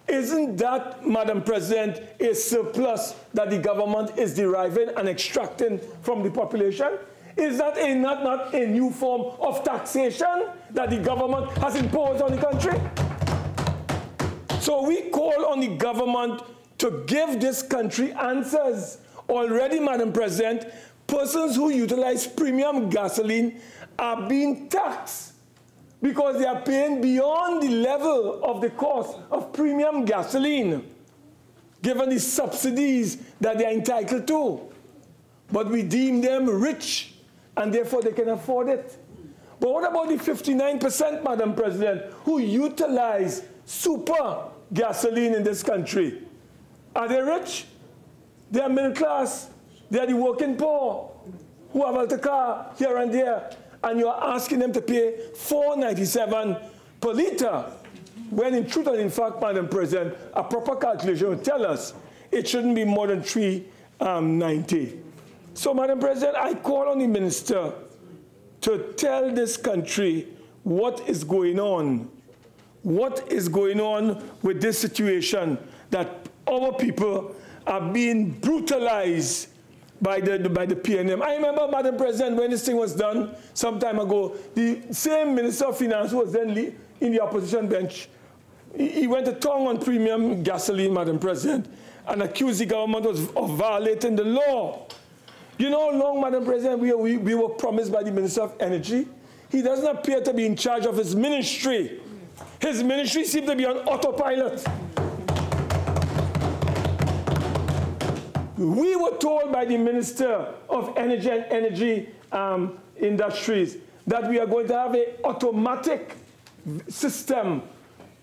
isn't that, Madam President, a surplus that the government is deriving and extracting from the population? Is that not a new form of taxation that the government has imposed on the country? So we call on the government to give this country answers. Already, Madam President, persons who utilize premium gasoline are being taxed because they are paying beyond the level of the cost of premium gasoline, given the subsidies that they are entitled to. But we deem them rich, and therefore they can afford it. But what about the 59%, Madam President, who utilize super gasoline in this country? Are they rich? They are middle class. They are the working poor who have a car here and there, and you are asking them to pay $4.97 per liter, when in truth and in fact, Madam President, a proper calculation will tell us it shouldn't be more than $3.90. So, Madam President, I call on the minister to tell this country what is going on. What is going on with this situation that our people are being brutalized by the PNM. I remember, Madam President, when this thing was done some time ago, the same Minister of Finance who was then in the opposition bench, he went to tongue on premium gasoline, Madam President, and accused the government of violating the law. You know how long, Madam President, we were promised by the Minister of Energy? He doesn't appear to be in charge of his ministry. His ministry seems to be on autopilot. We were told by the Minister of Energy and Energy Industries that we are going to have an automatic system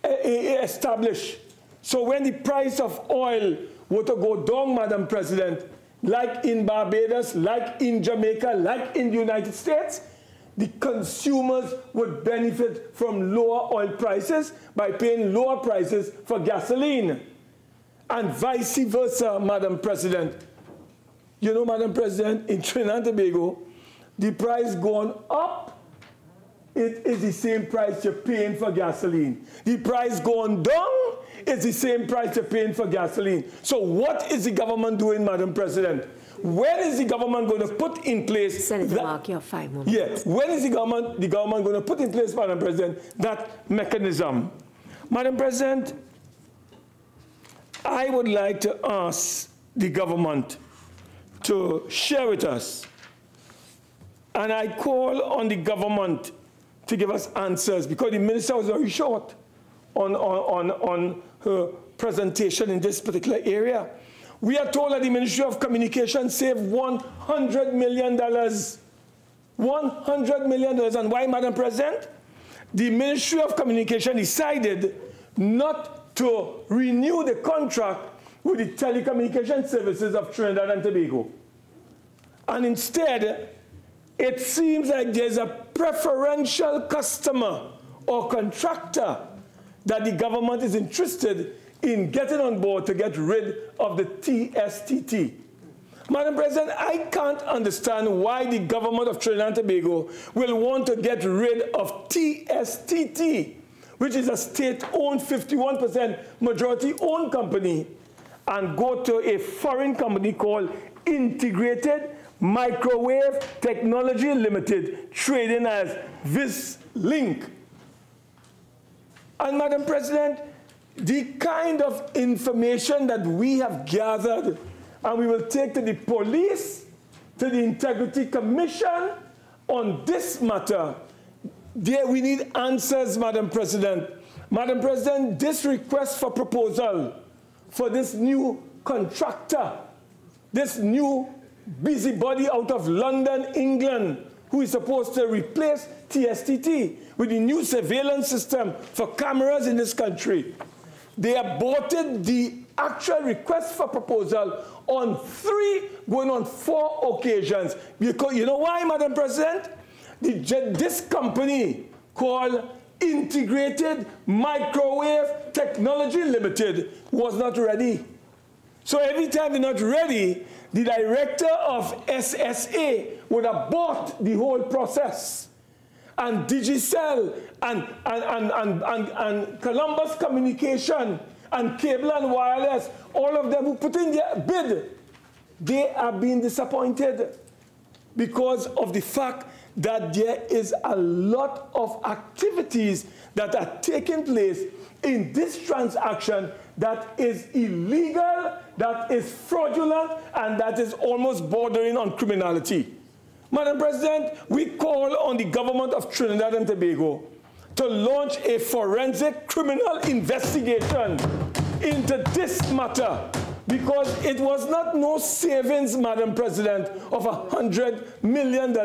established. So when the price of oil were to go down, Madam President, like in Barbados, like in Jamaica, like in the United States, the consumers would benefit from lower oil prices by paying lower prices for gasoline. And vice versa, Madam President. You know, Madam President, in Trinidad and Tobago, the price going up, it is the same price you're paying for gasoline. The price going down, it's the same price you're paying for gasoline. So what is the government doing, Madam President? When is the government going to put in place... Senator Mark, you have 5 more Yes. minutes. When is the government going to put in place, Madam President, that mechanism? Madam President, I would like to ask the government to share with us, and I call on the government to give us answers, because the minister was very short on her presentation in this particular area. We are told that the Ministry of Communication saved $100 million. $100 million. And why, Madam President? The Ministry of Communication decided not to renew the contract with the telecommunication services of Trinidad and Tobago. And instead, it seems like there's a preferential customer or contractor that the government is interested in getting on board to get rid of the TSTT. Madam President, I can't understand why the government of Trinidad and Tobago will want to get rid of TSTT, which is a state-owned, 51% majority-owned company, and go to a foreign company called Integrated Microwave Technology Limited, trading as VisLink. And Madam President, the kind of information that we have gathered and we will take to the police, to the Integrity Commission on this matter, there we need answers, Madam President. Madam President, this request for proposal for this new contractor, this new busybody out of London, England, who is supposed to replace TSTT with the new surveillance system for cameras in this country. They aborted the actual request for proposal on 3, going on 4 occasions. Because you know why, Madam President? This company called Integrated Microwave Technology Limited was not ready. So every time they're not ready, the director of SSA would abort the whole process. And Digicel and Columbus Communication and Cable and Wireless, all of them who put in their bid, they are being disappointed because of the fact that there is a lot of activities that are taking place in this transaction that is illegal, that is fraudulent, and that is almost bordering on criminality. Madam President, we call on the government of Trinidad and Tobago to launch a forensic criminal investigation into this matter, because it was not no savings, Madam President, of $100 million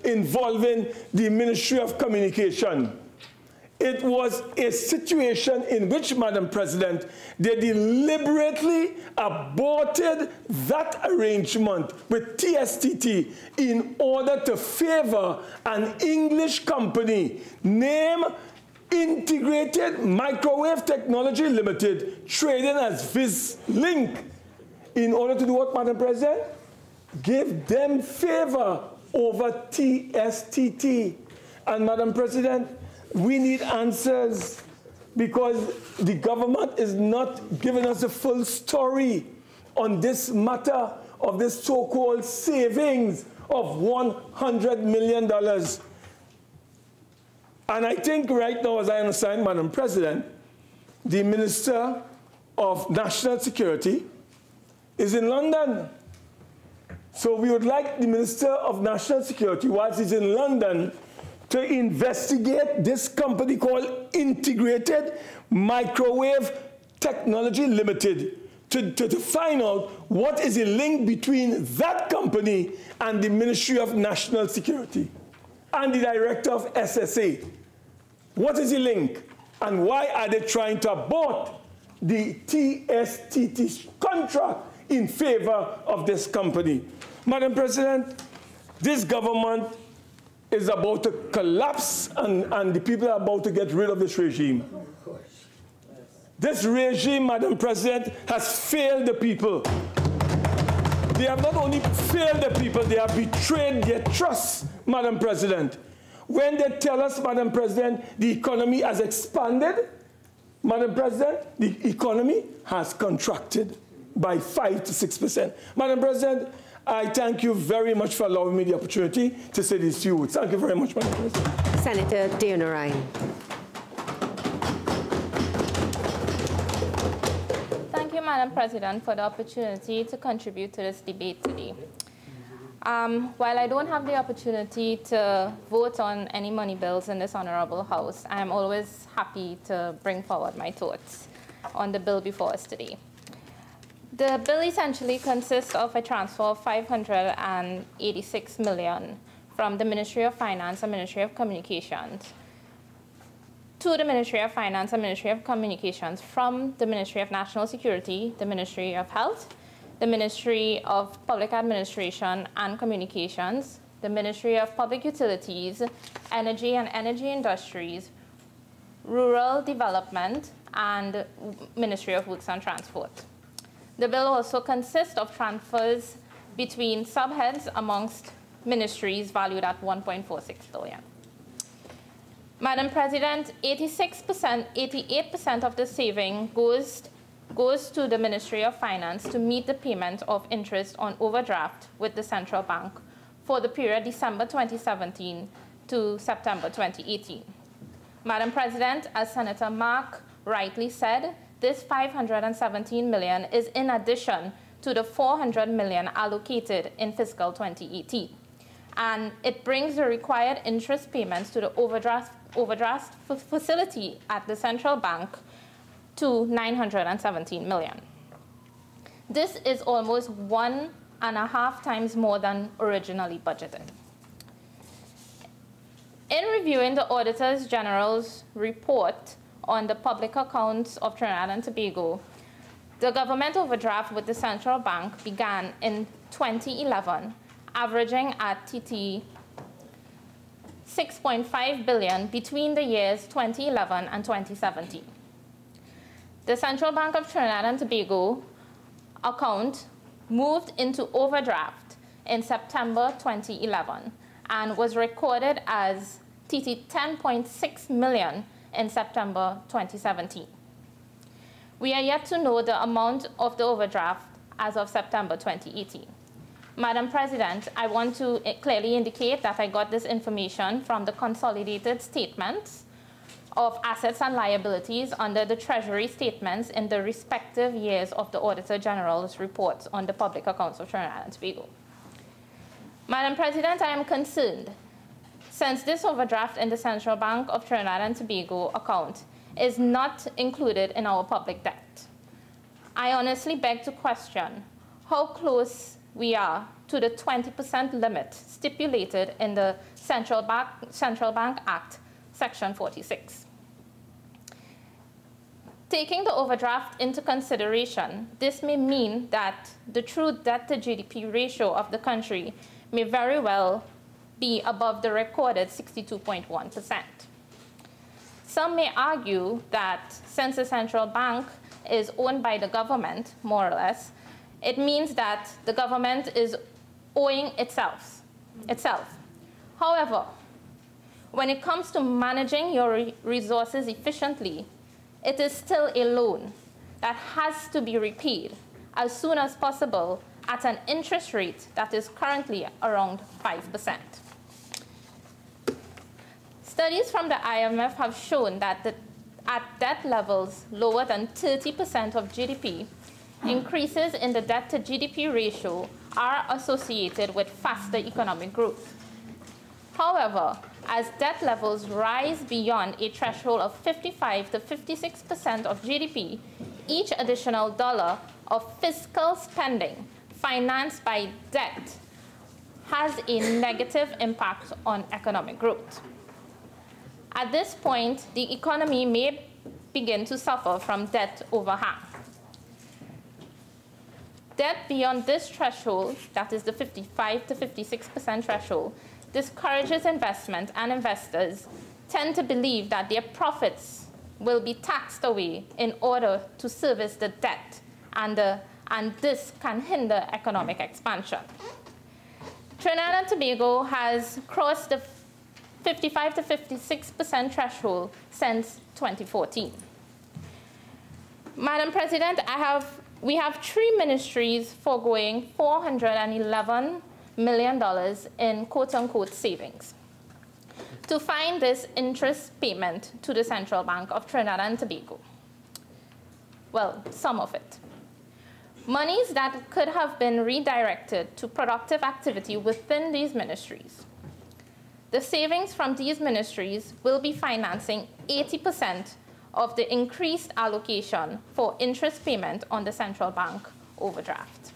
involving the Ministry of Communication. It was a situation in which, Madam President, they deliberately aborted that arrangement with TSTT in order to favor an English company named Integrated Microwave Technology Limited, trading as VisLink, in order to do what, Madam President? Give them favor over TSTT. And Madam President, we need answers because the government is not giving us a full story on this matter of this so-called savings of $100 million. And I think right now, as I understand, Madam President, the Minister of National Security is in London. So we would like the Minister of National Security, whilst he's in London, to investigate this company called Integrated Microwave Technology Limited to find out what is the link between that company and the Ministry of National Security and the director of SSA. What is the link? And why are they trying to abort the TSTT contract in favor of this company? Madam President, this government is about to collapse and the people are about to get rid of this regime. This regime, Madam President, has failed the people. They have not only failed the people, they have betrayed their trust, Madam President. When they tell us, Madam President, the economy has expanded, Madam President, the economy has contracted by 5 to 6%. Madam President, I thank you very much for allowing me the opportunity to say these few words. Thank you very much, Madam President. Senator Deonarine. Thank you, Madam President, for the opportunity to contribute to this debate today. While I don't have the opportunity to vote on any money bills in this honorable House, I am always happy to bring forward my thoughts on the bill before us today. The bill essentially consists of a transfer of $586 million from the Ministry of Finance and Ministry of Communications to the Ministry of Finance and Ministry of Communications from the Ministry of National Security, the Ministry of Health, the Ministry of Public Administration and Communications, the Ministry of Public Utilities, Energy and Energy Industries, Rural Development, and Ministry of Works and Transport. The bill also consists of transfers between subheads amongst ministries valued at $1.46 billion. Madam President, 88% of the saving goes to the Ministry of Finance to meet the payment of interest on overdraft with the central bank for the period December 2017 to September 2018. Madam President, as Senator Mark rightly said, this $517 million is in addition to the $400 million allocated in fiscal 2018. And it brings the required interest payments to the overdraft facility at the central bank to $917 million. This is almost 1.5 times more than originally budgeted. In reviewing the Auditor General's report on the public accounts of Trinidad and Tobago, the government overdraft with the central bank began in 2011, averaging at TT 6.5 billion between the years 2011 and 2017. The Central Bank of Trinidad and Tobago account moved into overdraft in September 2011 and was recorded as TT 10.6 million in September 2017. We are yet to know the amount of the overdraft as of September 2018. Madam President, I want to clearly indicate that I got this information from the consolidated statements of assets and liabilities under the Treasury statements in the respective years of the Auditor General's reports on the public accounts of Trinidad and Tobago. Madam President, I am concerned, since this overdraft in the Central Bank of Trinidad and Tobago account is not included in our public debt. I honestly beg to question how close we are to the 20% limit stipulated in the Central Bank Act, Section 46. Taking the overdraft into consideration, this may mean that the true debt to GDP ratio of the country may very well be above the recorded 62.1%. Some may argue that since the central bank is owned by the government, more or less, it means that the government is owing itself. However, when it comes to managing your resources efficiently, it is still a loan that has to be repaid as soon as possible at an interest rate that is currently around 5%. Studies from the IMF have shown that at debt levels lower than 30% of GDP, increases in the debt to GDP ratio are associated with faster economic growth. However, as debt levels rise beyond a threshold of 55 to 56% of GDP, each additional dollar of fiscal spending financed by debt has a negative impact on economic growth. At this point, the economy may begin to suffer from debt overhang. Debt beyond this threshold, that is the 55 to 56% threshold, discourages investment, and investors tend to believe that their profits will be taxed away in order to service the debt, and this can hinder economic expansion. Trinidad and Tobago has crossed the 55 to 56% threshold since 2014. Madam President, we have 3 ministries foregoing $411 million in quote-unquote savings to find this interest payment to the Central Bank of Trinidad and Tobago. Well, some of it. Monies that could have been redirected to productive activity within these ministries. The savings from these ministries will be financing 80% of the increased allocation for interest payment on the central bank overdraft.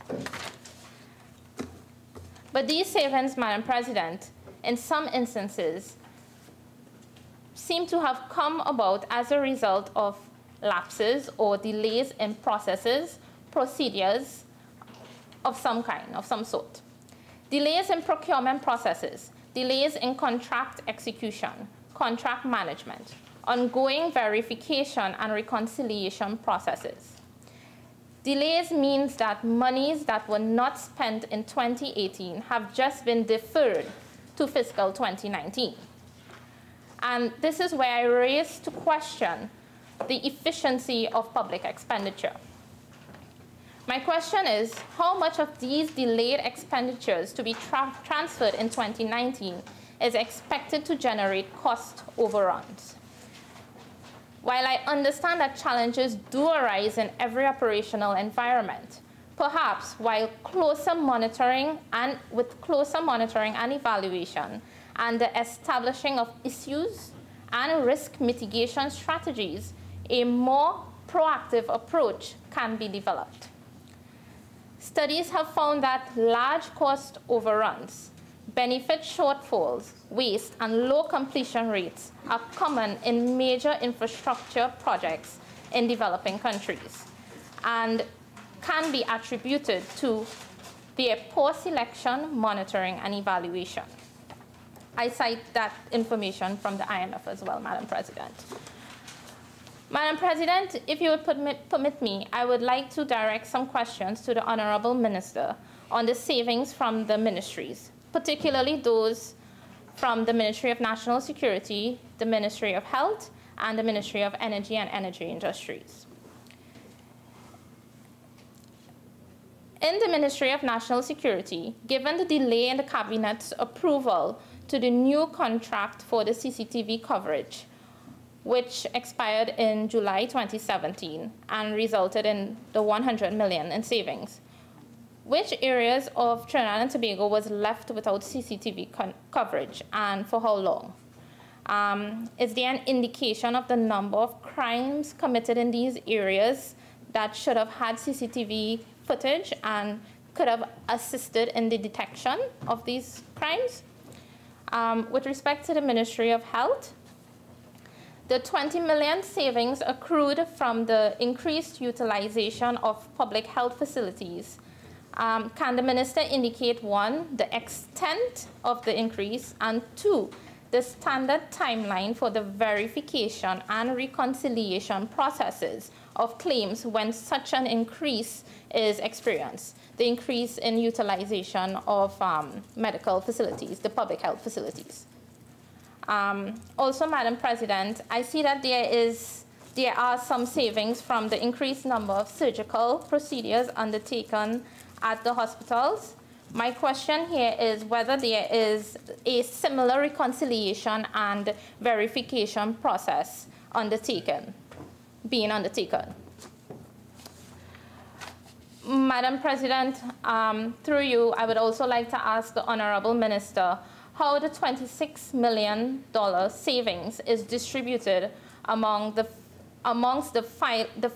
But these savings, Madam President, in some instances, seem to have come about as a result of lapses or delays in processes, procedures, of some kind, of some sort. Delays in procurement processes, delays in contract execution, contract management, ongoing verification and reconciliation processes. Delays means that monies that were not spent in 2018 have just been deferred to fiscal 2019. And this is where I raise to question the efficiency of public expenditure. My question is, how much of these delayed expenditures to be transferred in 2019 is expected to generate cost overruns? While I understand that challenges do arise in every operational environment, perhaps while closer monitoring and evaluation and the establishing of issues and risk mitigation strategies, a more proactive approach can be developed. Studies have found that large cost overruns, benefit shortfalls, waste, and low completion rates are common in major infrastructure projects in developing countries and can be attributed to their poor selection, monitoring, and evaluation. I cite that information from the IMF as well, Madam President. Madam President, if you would permit me, I would like to direct some questions to the Honorable Minister on the savings from the ministries, particularly those from the Ministry of National Security, the Ministry of Health, and the Ministry of Energy and Energy Industries. In the Ministry of National Security, given the delay in the Cabinet's approval to the new contract for the CCTV coverage, which expired in July 2017 and resulted in the 100 million in savings, which areas of Trinidad and Tobago was left without CCTV coverage, and for how long? Is there an indication of the number of crimes committed in these areas that should have had CCTV footage and could have assisted in the detection of these crimes? With respect to the Ministry of Health, the 20 million savings accrued from the increased utilization of public health facilities. Can the minister indicate, one, the extent of the increase, and two, the standard timeline for the verification and reconciliation processes of claims when such an increase is experienced, the increase in utilization of medical facilities, the public health facilities? Also, Madam President, I see that there are some savings from the increased number of surgical procedures undertaken at the hospitals. My question here is whether there is a similar reconciliation and verification process being undertaken. Madam President, through you, I would also like to ask the Honorable Minister how the $26 million savings is distributed amongst the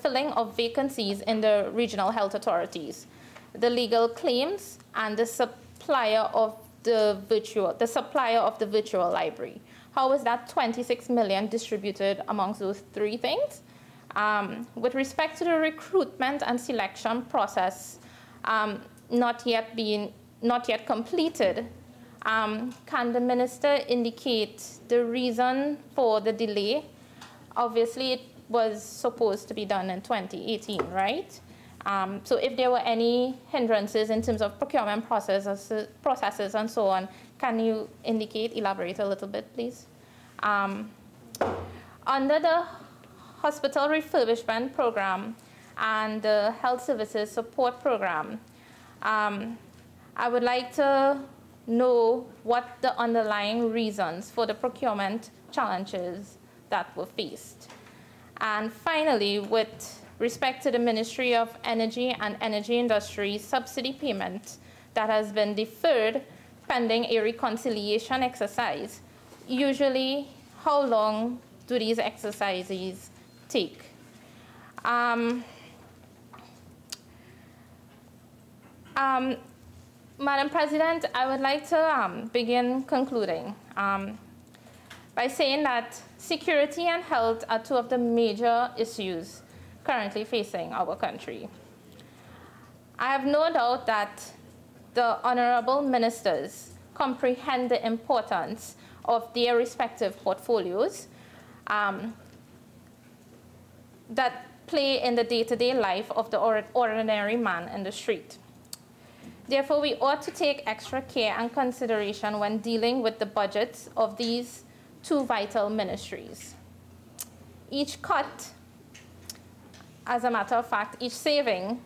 filling of vacancies in the regional health authorities, the legal claims, and the supplier of the virtual library. How is that 26 million distributed amongst those three things? With respect to the recruitment and selection process not yet completed, can the minister indicate the reason for the delay? Obviously, it was supposed to be done in 2018, right? So if there were any hindrances in terms of procurement processes and so on, can you elaborate a little bit, please? Under the hospital refurbishment program and the health services support program, I would like to know what the underlying reasons for the procurement challenges that were faced. And finally, with respect to the Ministry of Energy and Energy Industries subsidy payment that has been deferred pending a reconciliation exercise, usually how long do these exercises take? Madam President, I would like to begin concluding by saying that security and health are two of the major issues currently facing our country. I have no doubt that the honorable ministers comprehend the importance of their respective portfolios that play in the day-to-day life of the ordinary man in the street. Therefore, we ought to take extra care and consideration when dealing with the budgets of these two vital ministries. Each cut, as a matter of fact, each saving,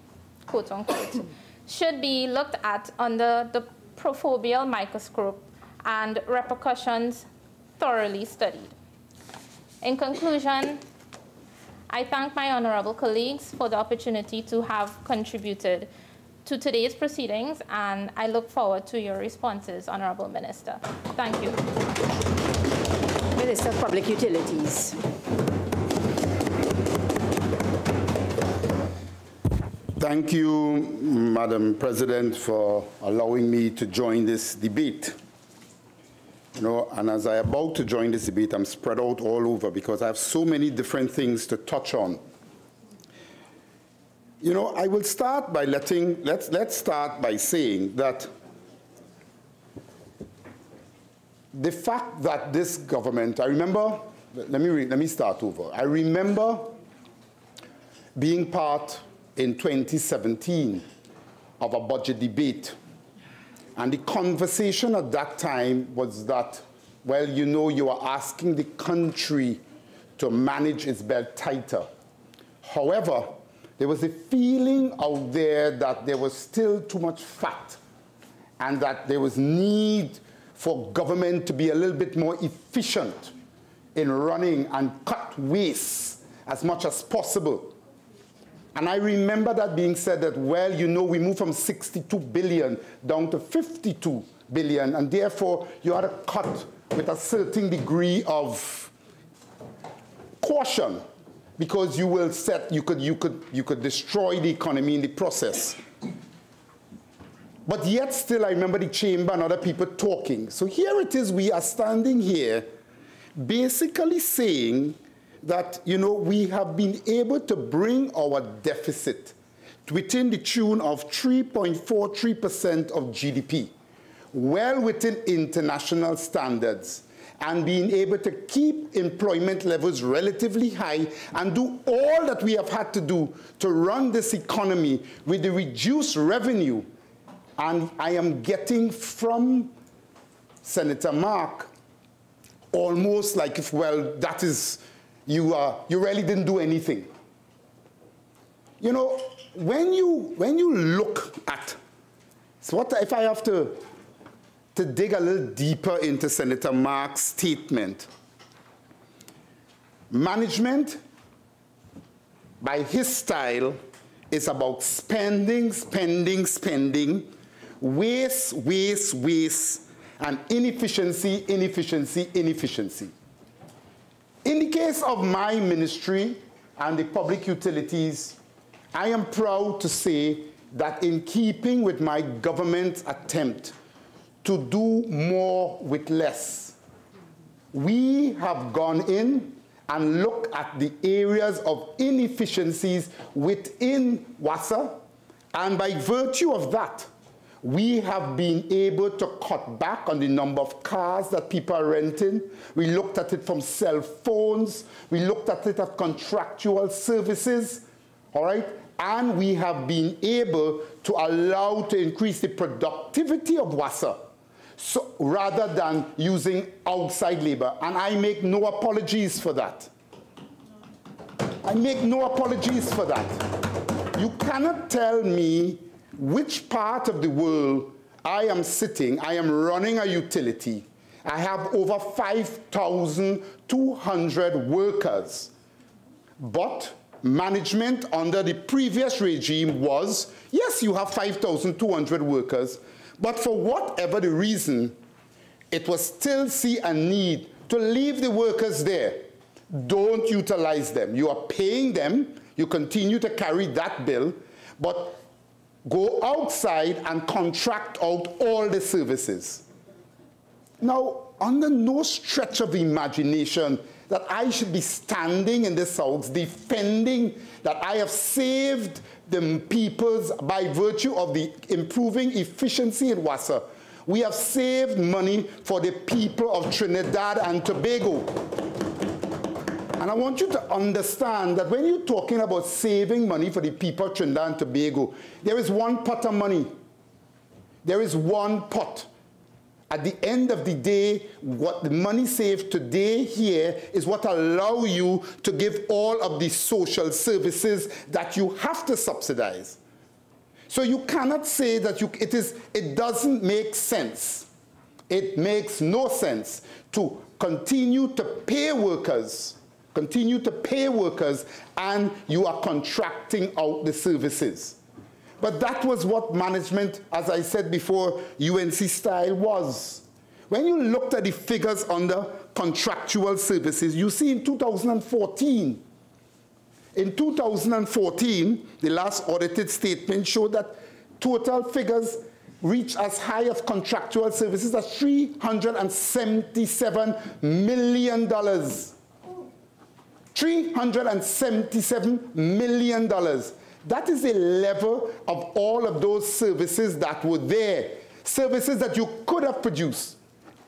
quote unquote, should be looked at under the proverbial microscope and repercussions thoroughly studied. In conclusion, I thank my honorable colleagues for the opportunity to have contributed to today's proceedings, and I look forward to your responses, Honorable Minister. Thank you. Minister of Public Utilities. Thank you, Madam President, for allowing me to join this debate. You know, and as I'm about to join this debate, I'm spread out all over because I have so many different things to touch on. You know, I will start by let's start by saying that the fact that this government, I remember, let me start over. I remember being part in 2017 of a budget debate. And the conversation at that time was that, well, you know, you are asking the country to manage its belt tighter. However, there was a feeling out there that there was still too much fat and that there was need for government to be a little bit more efficient in running and cut waste as much as possible. And I remember that being said that, well, you know, we moved from 62 billion down to 52 billion, and therefore you had to cut with a certain degree of caution because you will set, you could destroy the economy in the process. But yet still, I remember the chamber and other people talking. So here it is, we are standing here basically saying that, you know, we have been able to bring our deficit within the tune of 3.43% of GDP, well within international standards, and being able to keep employment levels relatively high and do all that we have had to do to run this economy with the reduced revenue. And I am getting from Senator Mark almost like if, well, that is, you really didn't do anything. You know, when you look at, so what if I have to dig a little deeper into Senator Mark's statement? Management, by his style, is about spending, spending, spending, waste, waste, waste, and inefficiency, inefficiency, inefficiency. In the case of my ministry and the public utilities, I am proud to say that in keeping with my government's attempt to do more with less, we have gone in and looked at the areas of inefficiencies within WASA, and by virtue of that, we have been able to cut back on the number of cars that people are renting. We looked at it from cell phones. We looked at it at contractual services, all right? And we have been able to allow to increase the productivity of WASA, so rather than using outside labor. And I make no apologies for that. I make no apologies for that. You cannot tell me which part of the world I am sitting. I am running a utility. I have over 5,200 workers. But management under the previous regime was, yes, you have 5,200 workers, but for whatever the reason, it was still see a need to leave the workers there. Don't utilize them. You are paying them. You continue to carry that bill, but go outside and contract out all the services. Now, under no stretch of imagination that I should be standing in this house defending that I have saved the people's, by virtue of the improving efficiency in WASA, we have saved money for the people of Trinidad and Tobago. And I want you to understand that when you're talking about saving money for the people of Trinidad and Tobago, there is one pot of money. There is one pot. At the end of the day, what the money saved today here is what allow you to give all of the social services that you have to subsidize. So you cannot say that it doesn't make sense. It makes no sense to continue to pay workers, and you are contracting out the services. But that was what management, as I said before, UNC style was. When you looked at the figures under contractual services, you see in 2014, the last audited statement showed that total figures reached as high of contractual services as $377 million. $377 million. That is the level of all of those services that were there. Services that you could have produced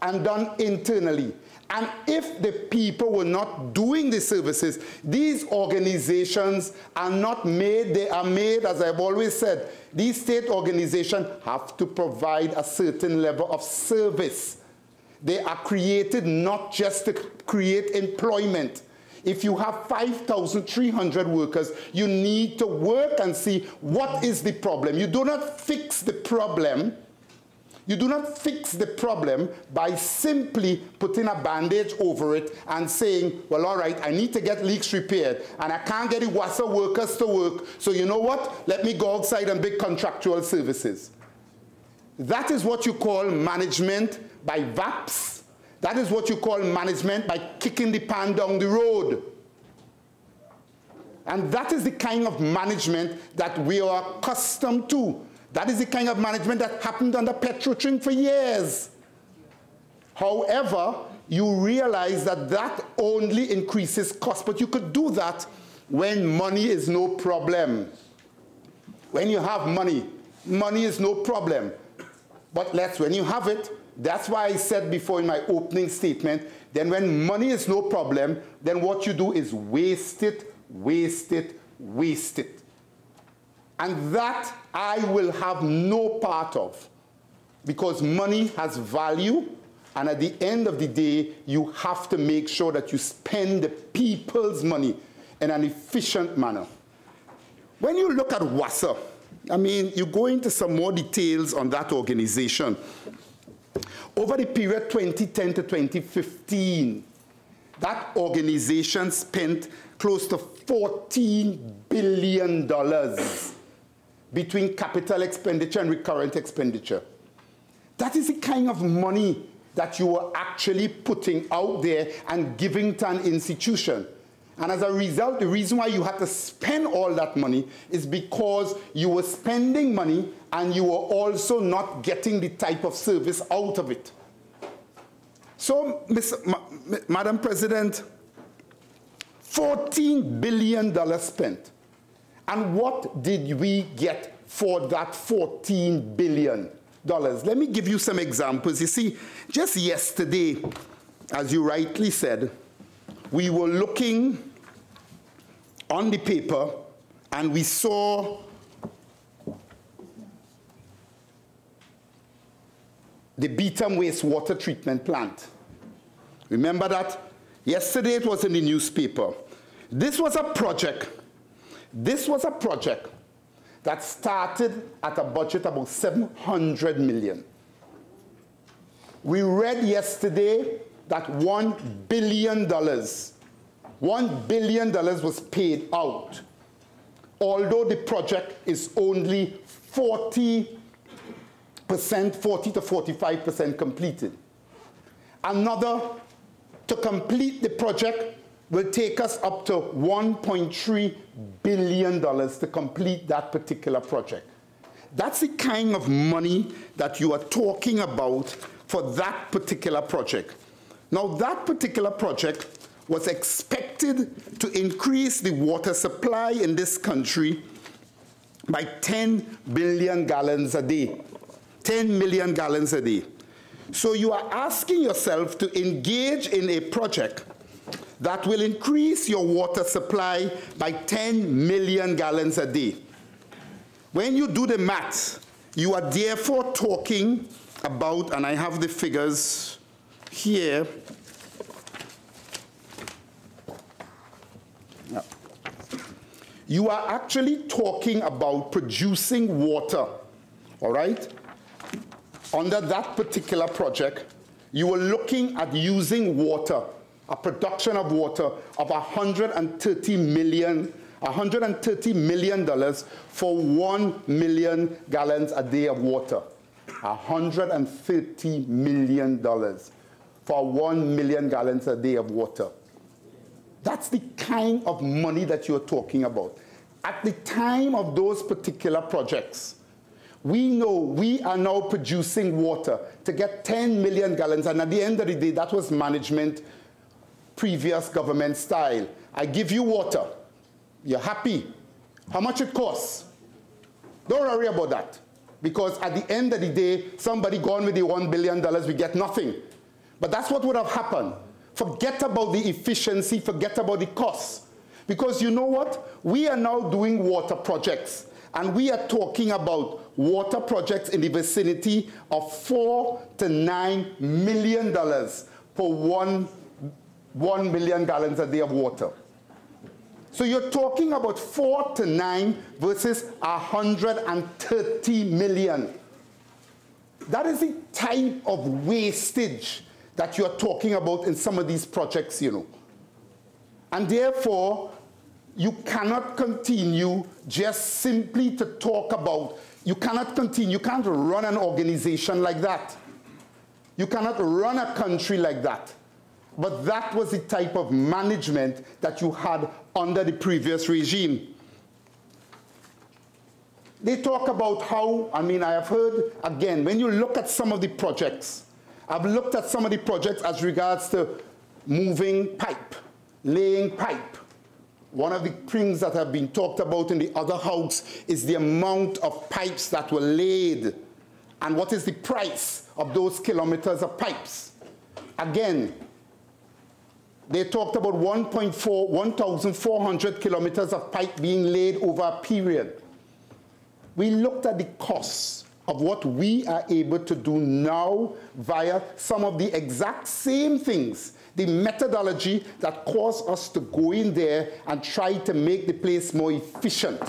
and done internally. And if the people were not doing the services, these organizations are not made, they are made, as I've always said, these state organizations have to provide a certain level of service. They are created not just to create employment. If you have 5,300 workers, you need to work and see what is the problem. You do not fix the problem. You do not fix the problem by simply putting a bandage over it and saying, well, all right, I need to get leaks repaired, and I can't get the WASA workers to work, so you know what? Let me go outside and big contractual services. That is what you call management by VAPs. That is what you call management by kicking the can down the road. And that is the kind of management that we are accustomed to. That is the kind of management that happened under Petrotrin for years. However, you realize that that only increases cost, but you could do that when money is no problem. When you have money, money is no problem. But when you have it, that's why I said before in my opening statement, then when money is no problem, then what you do is waste it, waste it, waste it. And that I will have no part of, because money has value, and at the end of the day, you have to make sure that you spend the people's money in an efficient manner. When you look at WASA, I mean, you go into some more details on that organization. Over the period 2010 to 2015, that organization spent close to $14 billion between capital expenditure and recurrent expenditure. That is the kind of money that you are actually putting out there and giving to an institution. And as a result, the reason why you had to spend all that money is because you were spending money and you were also not getting the type of service out of it. So, Madam President, $14 billion spent. And what did we get for that $14 billion? Let me give you some examples. You see, just yesterday, as you rightly said, we were looking on the paper and we saw the Beetham wastewater treatment plant. Remember that? Yesterday it was in the newspaper. This was a project that started at a budget about $700 million. We read yesterday that $1 billion was paid out, although the project is only 40 to 45% completed. Another, to complete the project, will take us up to $1.3 billion to complete that particular project. That's the kind of money that you are talking about for that particular project. Now, that particular project was expected to increase the water supply in this country by 10 billion gallons a day. 10 million gallons a day. So you are asking yourself to engage in a project that will increase your water supply by 10 million gallons a day. When you do the math, you are therefore talking about, and I have the figures here. You are actually talking about producing water, all right? Under that particular project, you are looking at using water, a production of water of $130 million for 1 million gallons a day of water. $130 million for 1 million gallons a day of water. That's the kind of money that you're talking about. At the time of those particular projects, we know we are now producing water to get 10 million gallons, and at the end of the day, that was management, previous government style. I give you water. You're happy. How much it costs? Don't worry about that. Because at the end of the day, somebody gone with the $1 billion, we get nothing. But that's what would have happened. Forget about the efficiency, forget about the costs. Because you know what? We are now doing water projects. And we are talking about water projects in the vicinity of $4 to $9 million for 1 million gallons a day of water. So you're talking about 4 to 9 versus 130 million. That is the type of wastage that you're talking about in some of these projects, you know. And therefore, you cannot continue just simply to talk about, you cannot continue, you can't run an organization like that. You cannot run a country like that. But that was the type of management that you had under the previous regime. They talk about how, I mean, I have heard, again, when you look at some of the projects, I've looked at some of the projects as regards to moving pipe, laying pipe. One of the things that have been talked about in the other house is the amount of pipes that were laid and what is the price of those kilometers of pipes. Again, they talked about 1,400 kilometers of pipe being laid over a period. We looked at the costs of what we are able to do now via some of the exact same things, the methodology that caused us to go in there and try to make the place more efficient.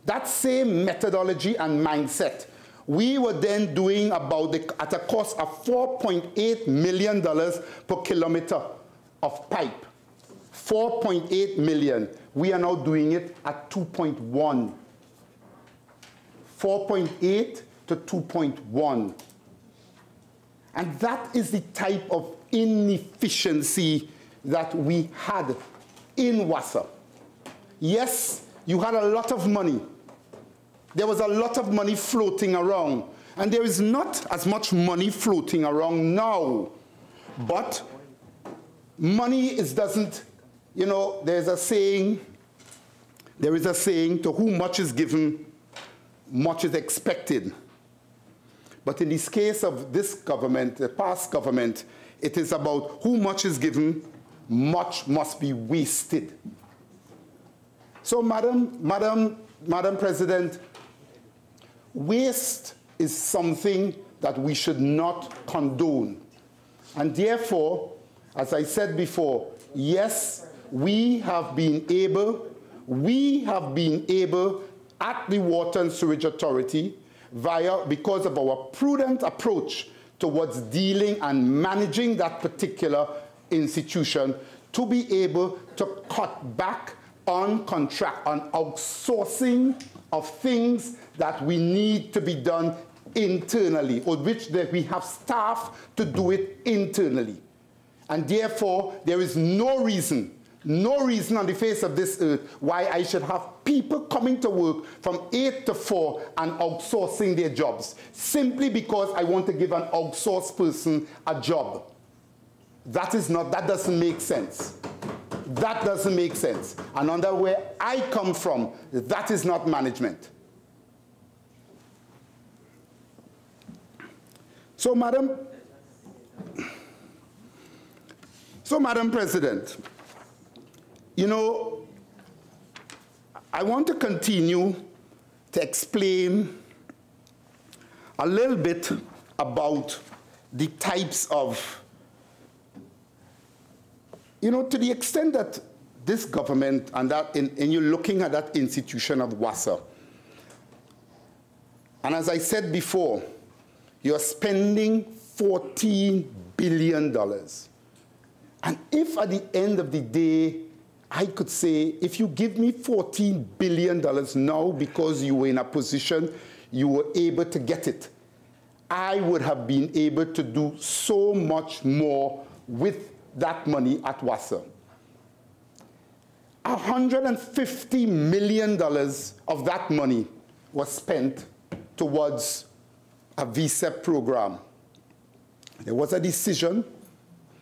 That same methodology and mindset, we were then doing about at a cost of $4.8 million per kilometer of pipe. 4.8 million. We are now doing it at 2.1. 4.8 to 2.1. And that is the type of inefficiency that we had in Wassa. Yes, you had a lot of money. There was a lot of money floating around. And there is not as much money floating around now. But money doesn't, you know, there is a saying, to whom much is given, much is expected. But in this case of this government, the past government, it is about who much is given, much must be wasted. So, Madam President, waste is something that we should not condone. And therefore, as I said before, yes, we have been able at the Water and Sewage Authority, because of our prudent approach towards dealing and managing that particular institution, to be able to cut back on outsourcing of things that we need to be done internally, or which we have staff to do it internally. And therefore, there is no reason on the face of this earth why I should have people coming to work from 8 to 4 and outsourcing their jobs, simply because I want to give an outsourced person a job. That doesn't make sense. That doesn't make sense. And under where I come from, that is not management. So, Madam President, you know, I want to continue to explain a little bit about the types of, you know, to the extent that this government and that, and you're looking at that institution of WASA, and as I said before, you're spending $14 billion. And if at the end of the day, I could say, if you give me $14 billion now because you were in a position you were able to get it, I would have been able to do so much more with that money at WASA. $150 million of that money was spent towards a VSEP program. There was a decision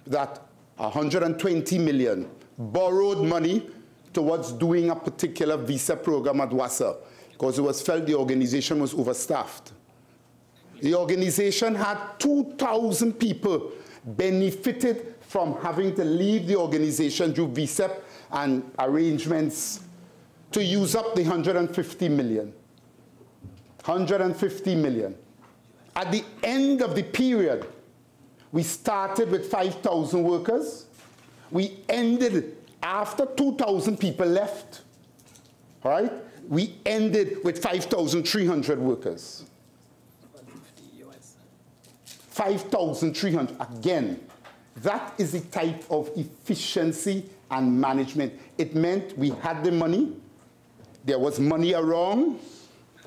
that 120 million borrowed money towards doing a particular VSEP program at WASA because it was felt the organization was overstaffed. The organization had 2,000 people benefited from having to leave the organization through VSEP and arrangements to use up the 150 million. 150 million. At the end of the period, we started with 5,000 workers. We ended after 2,000 people left, all right? We ended with 5,300 workers. 5,300, again, that is the type of efficiency and management. It meant we had the money, there was money around,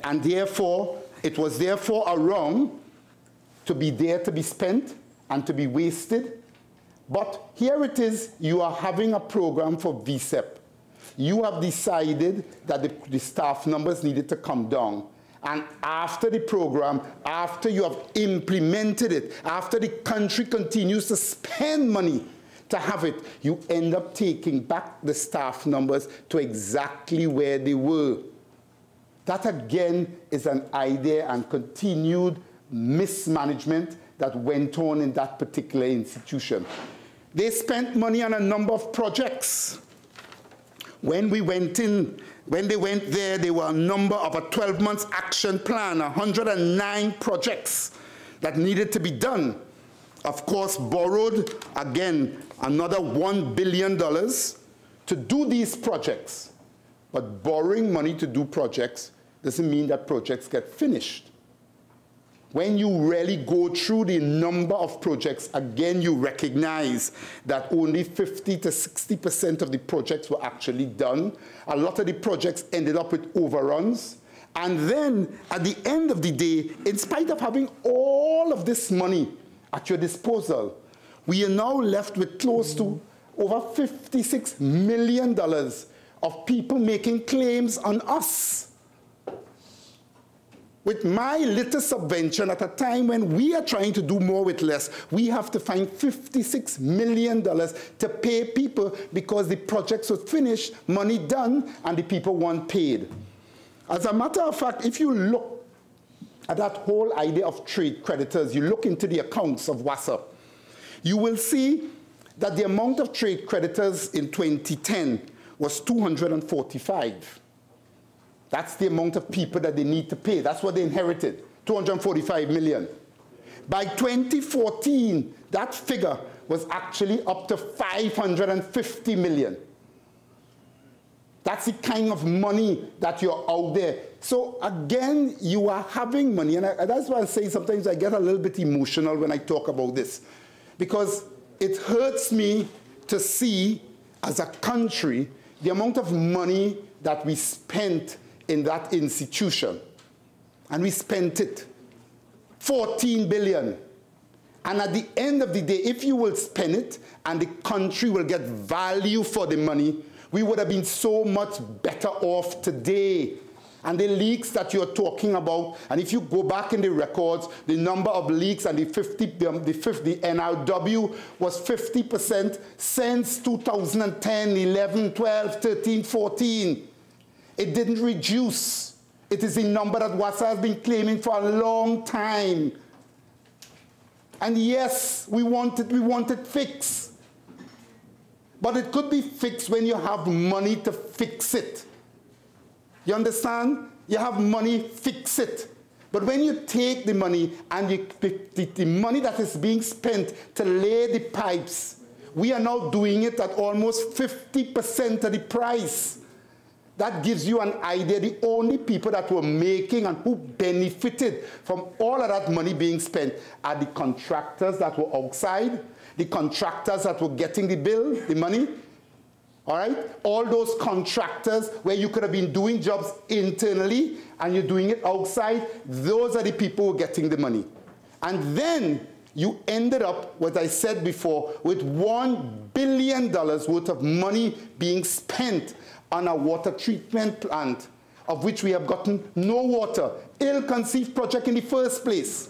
and therefore, it was therefore around to be there to be spent and to be wasted. But here it is, you are having a program for VSEP. You have decided that the staff numbers needed to come down. And after the program, after you have implemented it, after the country continues to spend money to have it, you end up taking back the staff numbers to exactly where they were. That again is an idea and continued mismanagement that went on in that particular institution. They spent money on a number of projects. When we went in, when they went there were a number of a 12-month action plan, 109 projects that needed to be done. Of course, borrowed, again, another $1 billion to do these projects. But borrowing money to do projects doesn't mean that projects get finished. When you really go through the number of projects, again, you recognize that only 50 to 60% of the projects were actually done. A lot of the projects ended up with overruns. And then, at the end of the day, in spite of having all of this money at your disposal, we are now left with close to over $56 million of people making claims on us. With my little subvention at a time when we are trying to do more with less, we have to find $56 million to pay people because the projects were finished, money done, and the people weren't paid. As a matter of fact, if you look at that whole idea of trade creditors, you look into the accounts of WASA, you will see that the amount of trade creditors in 2010 was 245. That's the amount of people that they need to pay. That's what they inherited, 245 million. By 2014, that figure was actually up to 550 million. That's the kind of money that you're out there. So again, you are having money, and that's why I say sometimes I get a little bit emotional when I talk about this, because it hurts me to see, as a country, the amount of money that we spent in that institution. And we spent it, $14 billion. And at the end of the day, if you will spend it and the country will get value for the money, we would have been so much better off today. And the leaks that you're talking about, and if you go back in the records, the number of leaks and the NRW was 50% since 2010, 11, 12, 13, 14. It didn't reduce. It is a number that WASA has been claiming for a long time. And yes, we want it fixed. But it could be fixed when you have money to fix it. You understand? You have money, fix it. But when you take the money and the money that is being spent to lay the pipes, we are now doing it at almost 50% of the price. That gives you an idea. The only people that were making and who benefited from all of that money being spent are the contractors that were outside, the contractors that were getting the bill, the money. All right? All those contractors where you could have been doing jobs internally and you're doing it outside, those are the people who are getting the money. And then you ended up, what I said before, with $1 billion worth of money being spent on a water treatment plant, of which we have gotten no water. Ill-conceived project in the first place.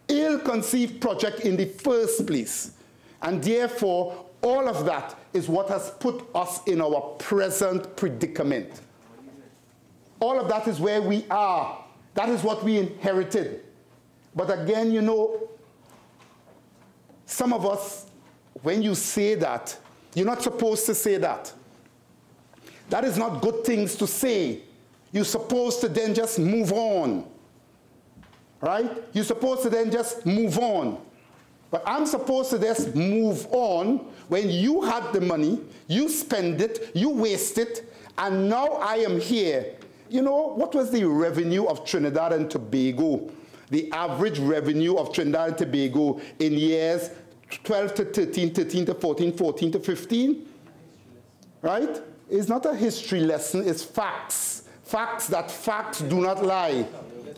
Ill-conceived project in the first place. And therefore, all of that is what has put us in our present predicament. All of that is where we are. That is what we inherited. But again, you know, some of us, when you say that, you're not supposed to say that. That is not good things to say. You're supposed to then just move on. Right? You're supposed to then just move on. But I'm supposed to just move on when you had the money, you spend it, you waste it, and now I am here. You know, what was the revenue of Trinidad and Tobago? The average revenue of Trinidad and Tobago in years 12 to 13, 13 to 14, 14 to 15? Right? It's not a history lesson, it's facts. Facts do not lie.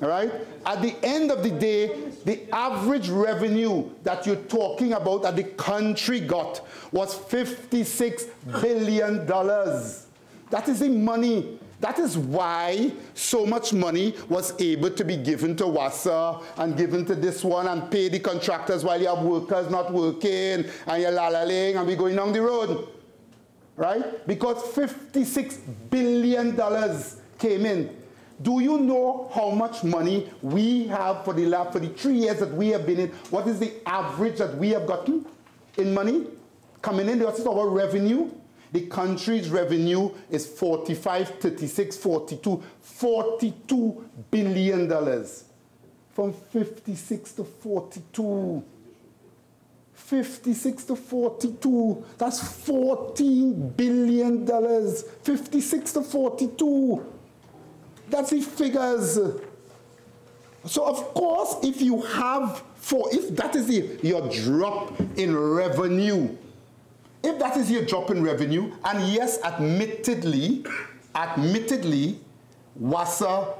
All right? At the end of the day, the average revenue that you're talking about that the country got was $56 billion. That is the money. That is why so much money was able to be given to WASA and given to this one and pay the contractors while you have workers not working and you're la-la-ling and we're going down the road. Right? Because $56 billion came in. Do you know how much money we have for the 3 years that we have been in? What is the average that we have gotten in money coming in? What is our revenue? The country's revenue is 45, 36, 42, $42 billion. From 56 to 42. 56 to 42, that's $14 billion. 56 to 42. That's the figures. So of course, if that is your drop in revenue, if that is your drop in revenue, and yes, admittedly, WASA,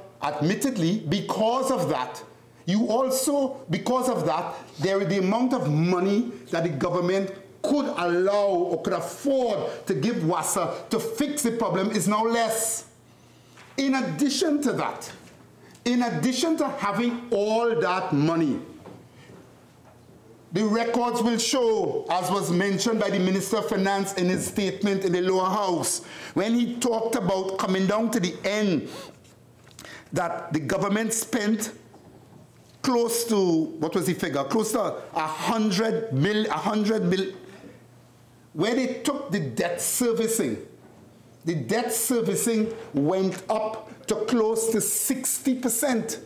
because of that, the amount of money that the government could allow or could afford to give WASA to fix the problem is now less. In addition to that, in addition to having all that money, the records will show, as was mentioned by the Minister of Finance in his statement in the lower house, when he talked about coming down to the end, that the government spent close to, what was the figure? Close to 100 mil, where they took the debt servicing. The debt servicing went up to close to 60%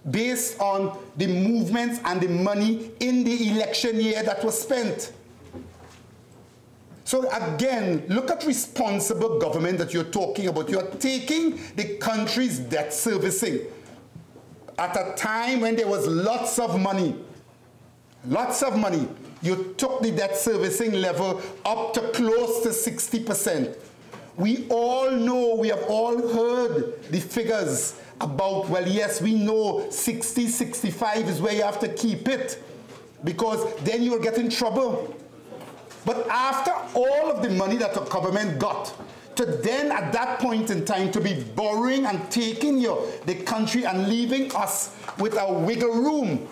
based on the movements and the money in the election year that was spent. So again, look at responsible government that you're talking about. You're taking the country's debt servicing at a time when there was lots of money. Lots of money. You took the debt servicing level up to close to 60%. We all know, we have all heard the figures about, well, yes, we know 60, 65 is where you have to keep it because then you'll get in trouble. But after all of the money that the government got, to then at that point in time to be borrowing and taking the country and leaving us with a wiggle room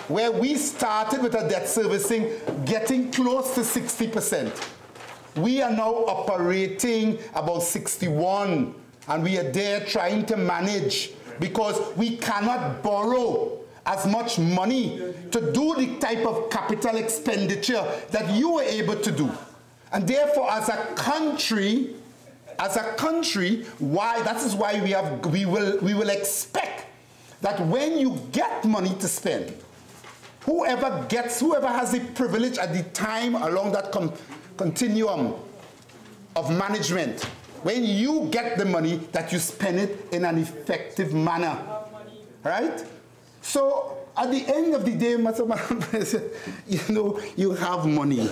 where we started with a debt servicing getting close to 60%. We are now operating about 61, and we are there trying to manage because we cannot borrow as much money to do the type of capital expenditure that you were able to do. And therefore, as a country, that is why we will expect that when you get money to spend, whoever has the privilege at the time along that continuum of management, when you get the money, that you spend it in an effective manner, right? So at the end of the day, Madam President, you have money.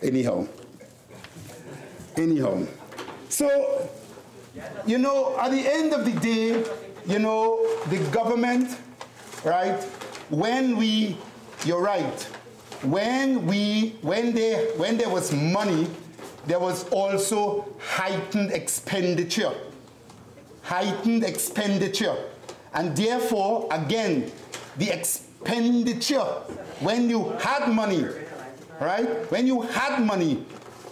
Anyhow. So, at the end of the day, the government, right, you're right, when there was money, there was also heightened expenditure. And therefore, again, the expenditure, when you had money, right? When you had money,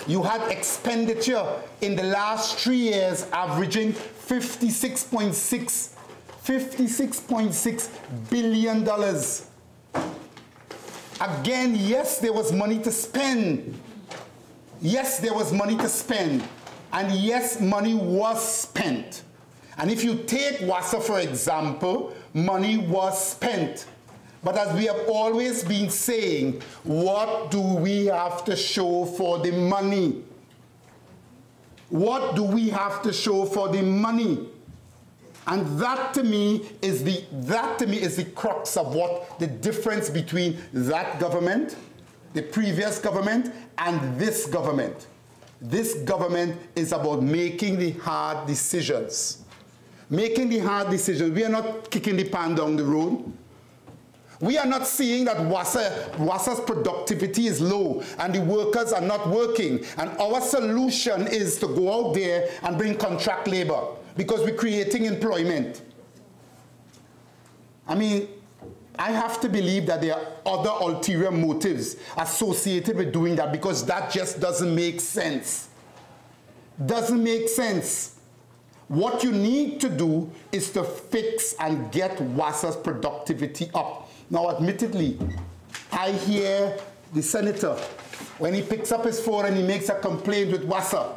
you had expenditure in the last 3 years averaging $56.6 billion. Again, yes, there was money to spend. Yes, there was money to spend. And yes, money was spent. And if you take WASA, for example, money was spent. But as we have always been saying, what do we have to show for the money? What do we have to show for the money? And that to me is the crux of what the difference between that government, the previous government, and this government. This government is about making the hard decisions. Making the hard decisions. We are not kicking the pan down the road. We are not seeing that WASA's productivity is low and the workers are not working. And our solution is to go out there and bring contract labor because we're creating employment. I mean, I have to believe that there are other ulterior motives associated with doing that because that just doesn't make sense. Doesn't make sense. What you need to do is to fix and get WASA's productivity up. Now, admittedly, I hear the senator, when he picks up his phone and he makes a complaint with WASA,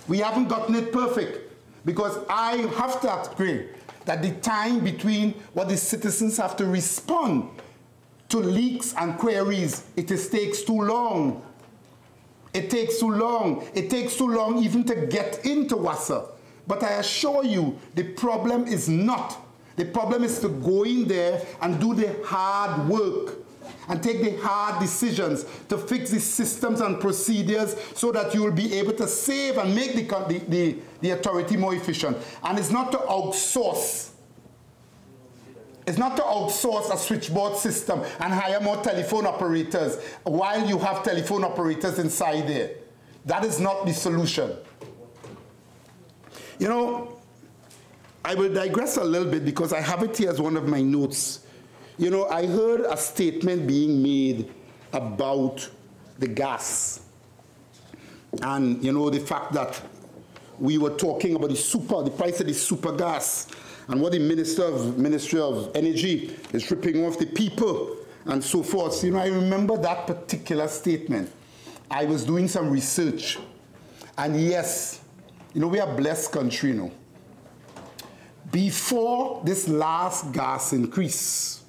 we haven't gotten it perfect because I have to agree that the time between what the citizens have to respond to leaks and queries, it takes too long. It takes too long. It takes too long even to get into WASA. But I assure you, the problem is not. The problem is to go in there and do the hard work and take the hard decisions to fix the systems and procedures so that you will be able to save and make the authority more efficient. And it's not to outsource. It's not to outsource a switchboard system and hire more telephone operators while you have telephone operators inside there. That is not the solution. I will digress a little bit because I have it here as one of my notes. I heard a statement being made about the gas. And, the fact that we were talking about the price of the super gas and what the Ministry of Energy is ripping off the people and so forth. I remember that particular statement. I was doing some research. And yes, we are a blessed country, Before this last gas increase,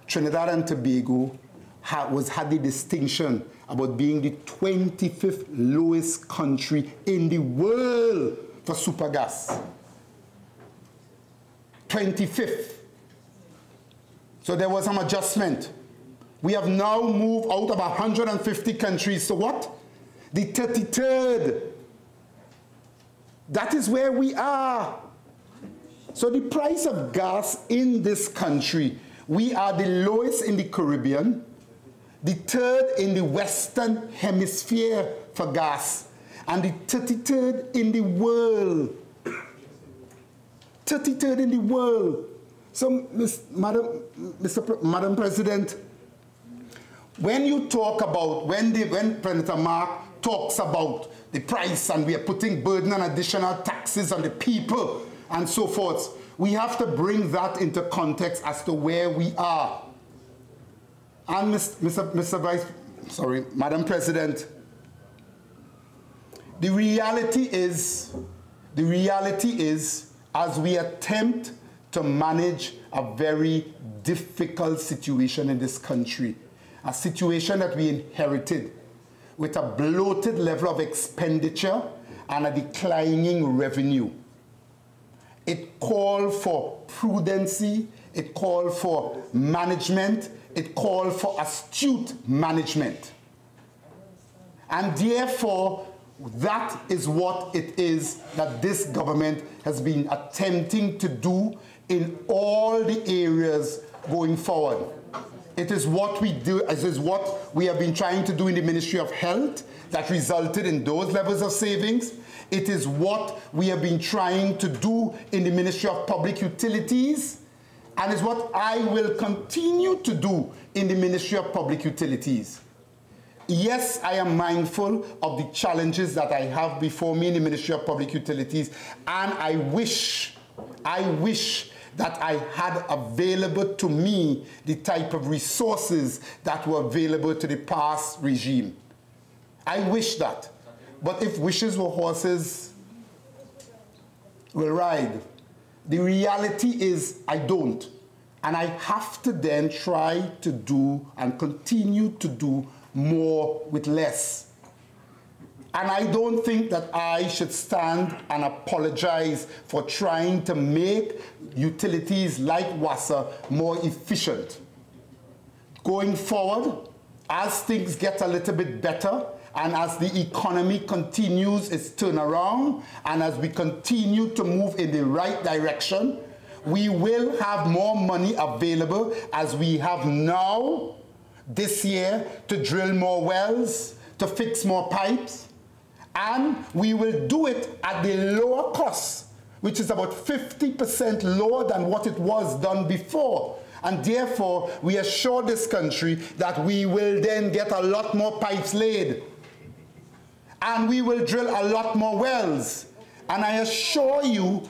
Trinidad and Tobago had the distinction about being the 25th lowest country in the world for super gas. 25th. So there was some adjustment. We have now moved out of 150 countries. So what? The 33rd. That is where we are. So the price of gas in this country, we are the lowest in the Caribbean, the 3rd in the Western Hemisphere for gas, and the 33rd in the world. 33rd in the world. So, Madam President, when you talk about, when Senator Mark talks about the price and we are putting burden and additional taxes on the people and so forth, we have to bring that into context as to where we are. And Madam President, the reality is, as we attempt to manage a very difficult situation in this country, a situation that we inherited with a bloated level of expenditure and a declining revenue. It called for prudency, it called for management, it called for astute management. And therefore, that is what it is that this government has been attempting to do in all the areas going forward. It is what we do, it is what we have been trying to do in the Ministry of Health that resulted in those levels of savings. It is what we have been trying to do in the Ministry of Public Utilities, and is what I will continue to do in the Ministry of Public Utilities. Yes, I am mindful of the challenges that I have before me in the Ministry of Public Utilities, and I wish that I had available to me the type of resources that were available to the past regime. I wish that. But if wishes were horses, we'll ride. The reality is I don't. And I have to then try to do and continue to do more with less. And I don't think that I should stand and apologize for trying to make utilities like WASA more efficient. Going forward, as things get a little bit better, and as the economy continues its turnaround, and as we continue to move in the right direction, we will have more money available as we have now this year to drill more wells, to fix more pipes, and we will do it at the lower cost, which is about 50% lower than what it was done before. And therefore, we assure this country that we will then get a lot more pipes laid. And we will drill a lot more wells. And I assure you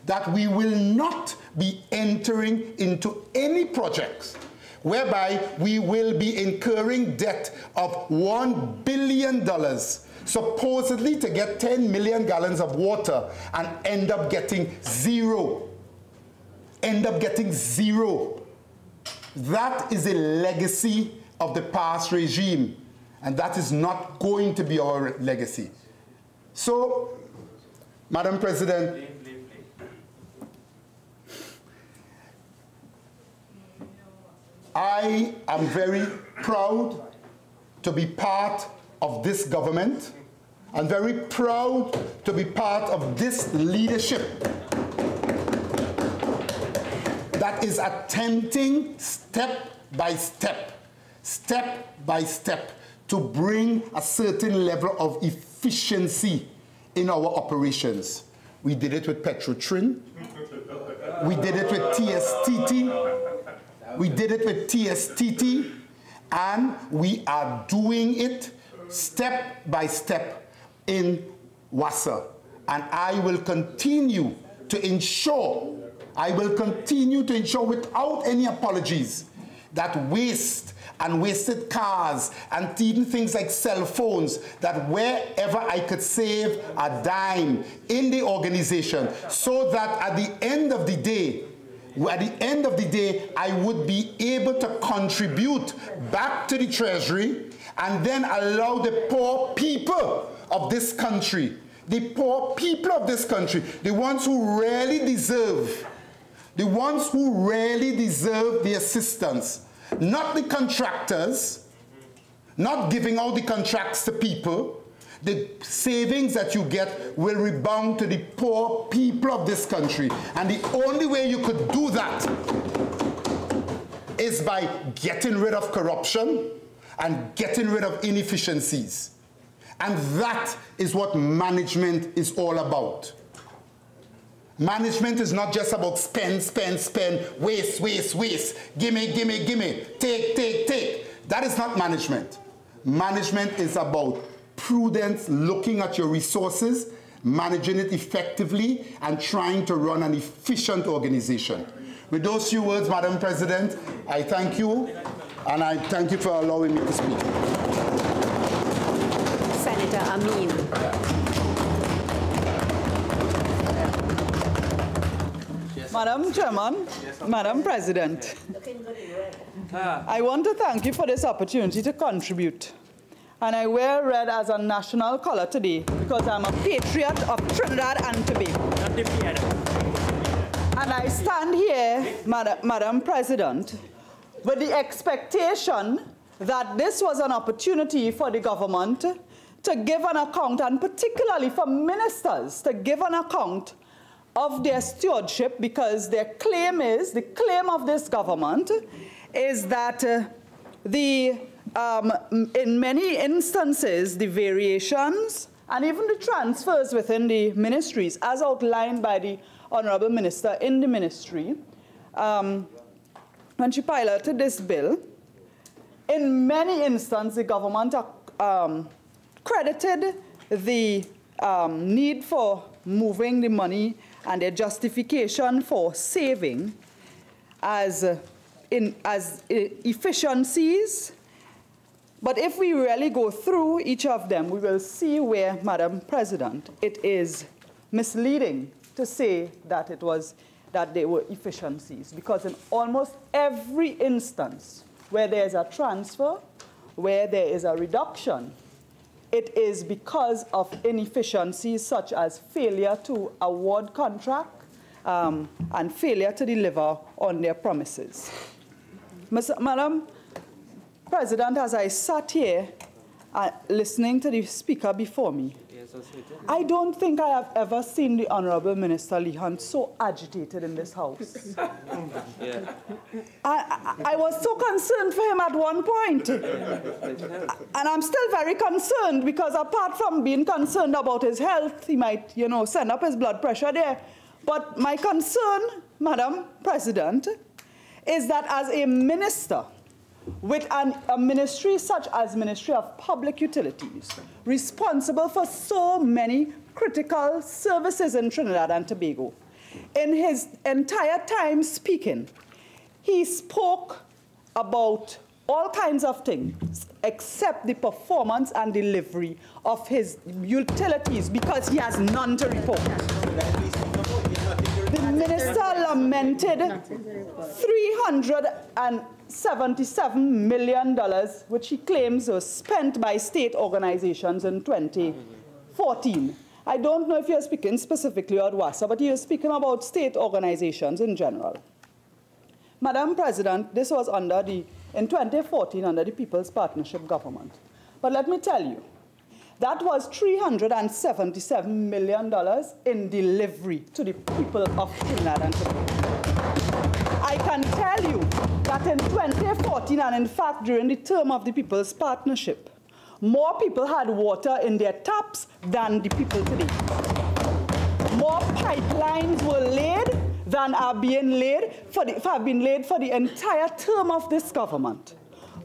that we will not be entering into any projects whereby we will be incurring debt of $1 billion, supposedly to get 10 million gallons of water, and end up getting zero. That is a legacy of the past regime, and that is not going to be our legacy. So, Madam President, I am very proud to be part of this government. I'm very proud to be part of this leadership that is attempting step by step, to bring a certain level of efficiency in our operations. We did it with Petrotrin. We did it with TSTT. And we are doing it step by step in WASA. And I will continue to ensure, without any apologies, that waste and wasted cars and even things like cell phones, that wherever I could save a dime in the organization, so that at the end of the day, I would be able to contribute back to the Treasury and then allow the poor people of this country, the ones who really deserve, the assistance, not the contractors, not giving out the contracts to people. The savings that you get will rebound to the poor people of this country. And the only way you could do that is by getting rid of corruption and getting rid of inefficiencies. And that is what management is all about. Management is not just about spend, waste, gimme, take. That is not management. Management is about prudence, looking at your resources managing it effectively, and trying to run an efficient organization. With those few words, Madam President, I thank you, and I thank you for allowing me to speak. Senator Ameen. Madam Chairman, Madam President, I want to thank you for this opportunity to contribute. And I wear red as a national color today because I'm a patriot of Trinidad and Tobago. And I stand here, Madam President, with the expectation that this was an opportunity for the government to give an account, and particularly for ministers to give an account of their stewardship, because their claim is, the claim of this government is that in many instances, the variations and even the transfers within the ministries, as outlined by the Honorable Minister in the ministry, when she piloted this bill, in many instances, the government credited the need for moving the money and their justification for saving as efficiencies. But if we really go through each of them, we will see where, Madam President, it is misleading to say that they were efficiencies, because in almost every instance where there is a transfer, where there is a reduction, it is because of inefficiencies such as failure to award contract and failure to deliver on their promises. Madam President, as I sat here listening to the speaker before me, I don't think I have ever seen the Honorable Minister Lee Hunt so agitated in this House. I was so concerned for him at one point. And I'm still very concerned, because apart from being concerned about his health, he might, send up his blood pressure there. But my concern, Madam President, is that as a minister, with a ministry such as Ministry of Public Utilities, responsible for so many critical services in Trinidad and Tobago, in his entire time speaking, he spoke about all kinds of things except the performance and delivery of his utilities, because he has none to report. The minister lamented $377 million, which he claims was spent by state organizations in 2014. I don't know if you're speaking specifically about WASA, but you're speaking about state organizations in general. Madam President, this was in 2014 under the People's Partnership Government. But let me tell you, that was $377 million in delivery to the people of Trinidad and Tobago. I can tell you that in 2014, and in fact during the term of the People's Partnership, more people had water in their taps than the people today. More pipelines were laid than have been laid for the entire term of this government.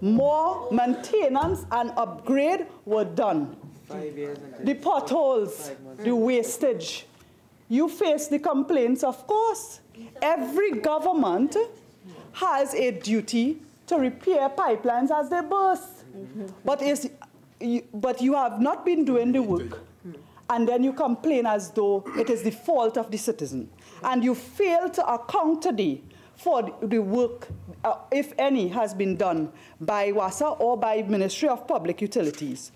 More maintenance and upgrade were done. The potholes, the wastage. You face the complaints, of course. Every government has a duty to repair pipelines as they burst. But you have not been doing the work. And then you complain as though it is the fault of the citizen. And you fail to account today for the work, if any, has been done by WASA or by Ministry of Public Utilities,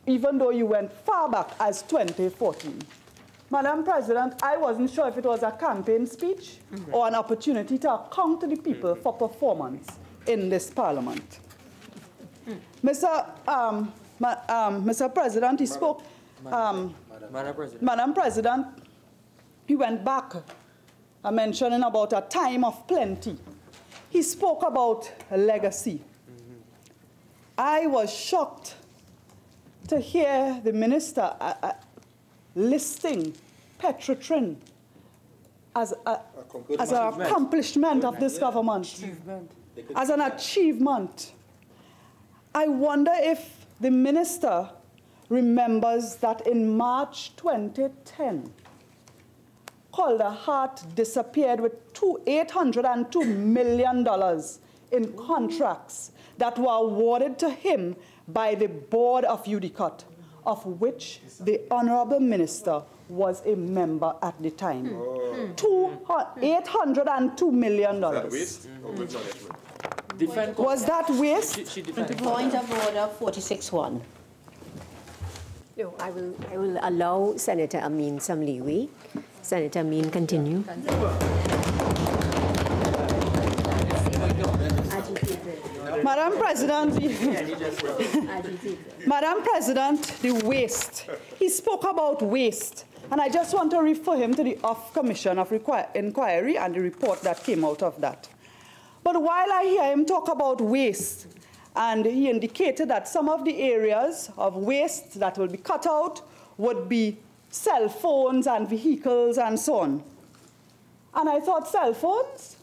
even though you went far back as 2014. Madam President, I wasn't sure if it was a campaign speech or an opportunity to account to the people for performance in this parliament. Mr. President, he spoke. Madam President, he went back mentioning about a time of plenty. He spoke about a legacy. I was shocked to hear the minister listing Petrotrin as an accomplishment of this government, as an achievement. I wonder if the minister remembers that in March 2010, Calder Hart disappeared with $802 million in contracts that were awarded to him by the Board of UDCOT, of which the Honorable Minister was a member at the time. $802 million. Was that waste? Point of order 46-1. No, I will allow Senator Ameen some leeway. Senator Ameen, continue. Madam President, Madam President, the waste. He spoke about waste, and I just want to refer him to the Commission of Inquiry and the report that came out of that. But while I hear him talk about waste, and he indicated that some of the areas of waste that will be cut out would be cell phones and vehicles and so on. And I thought, cell phones?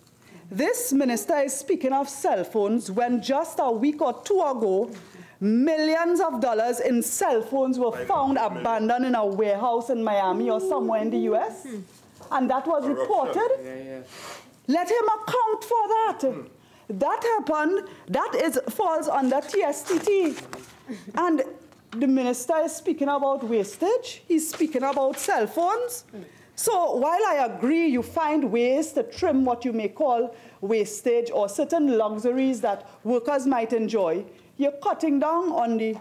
This minister is speaking of cell phones when just a week or two ago, millions of dollars in cell phones were found abandoned in a warehouse in Miami or somewhere in the US. And that was reported. Let him account for that. That happened, falls under TSTT. And the minister is speaking about wastage. He's speaking about cell phones. So while I agree you find ways to trim what you may call wastage or certain luxuries that workers might enjoy, you're cutting down on the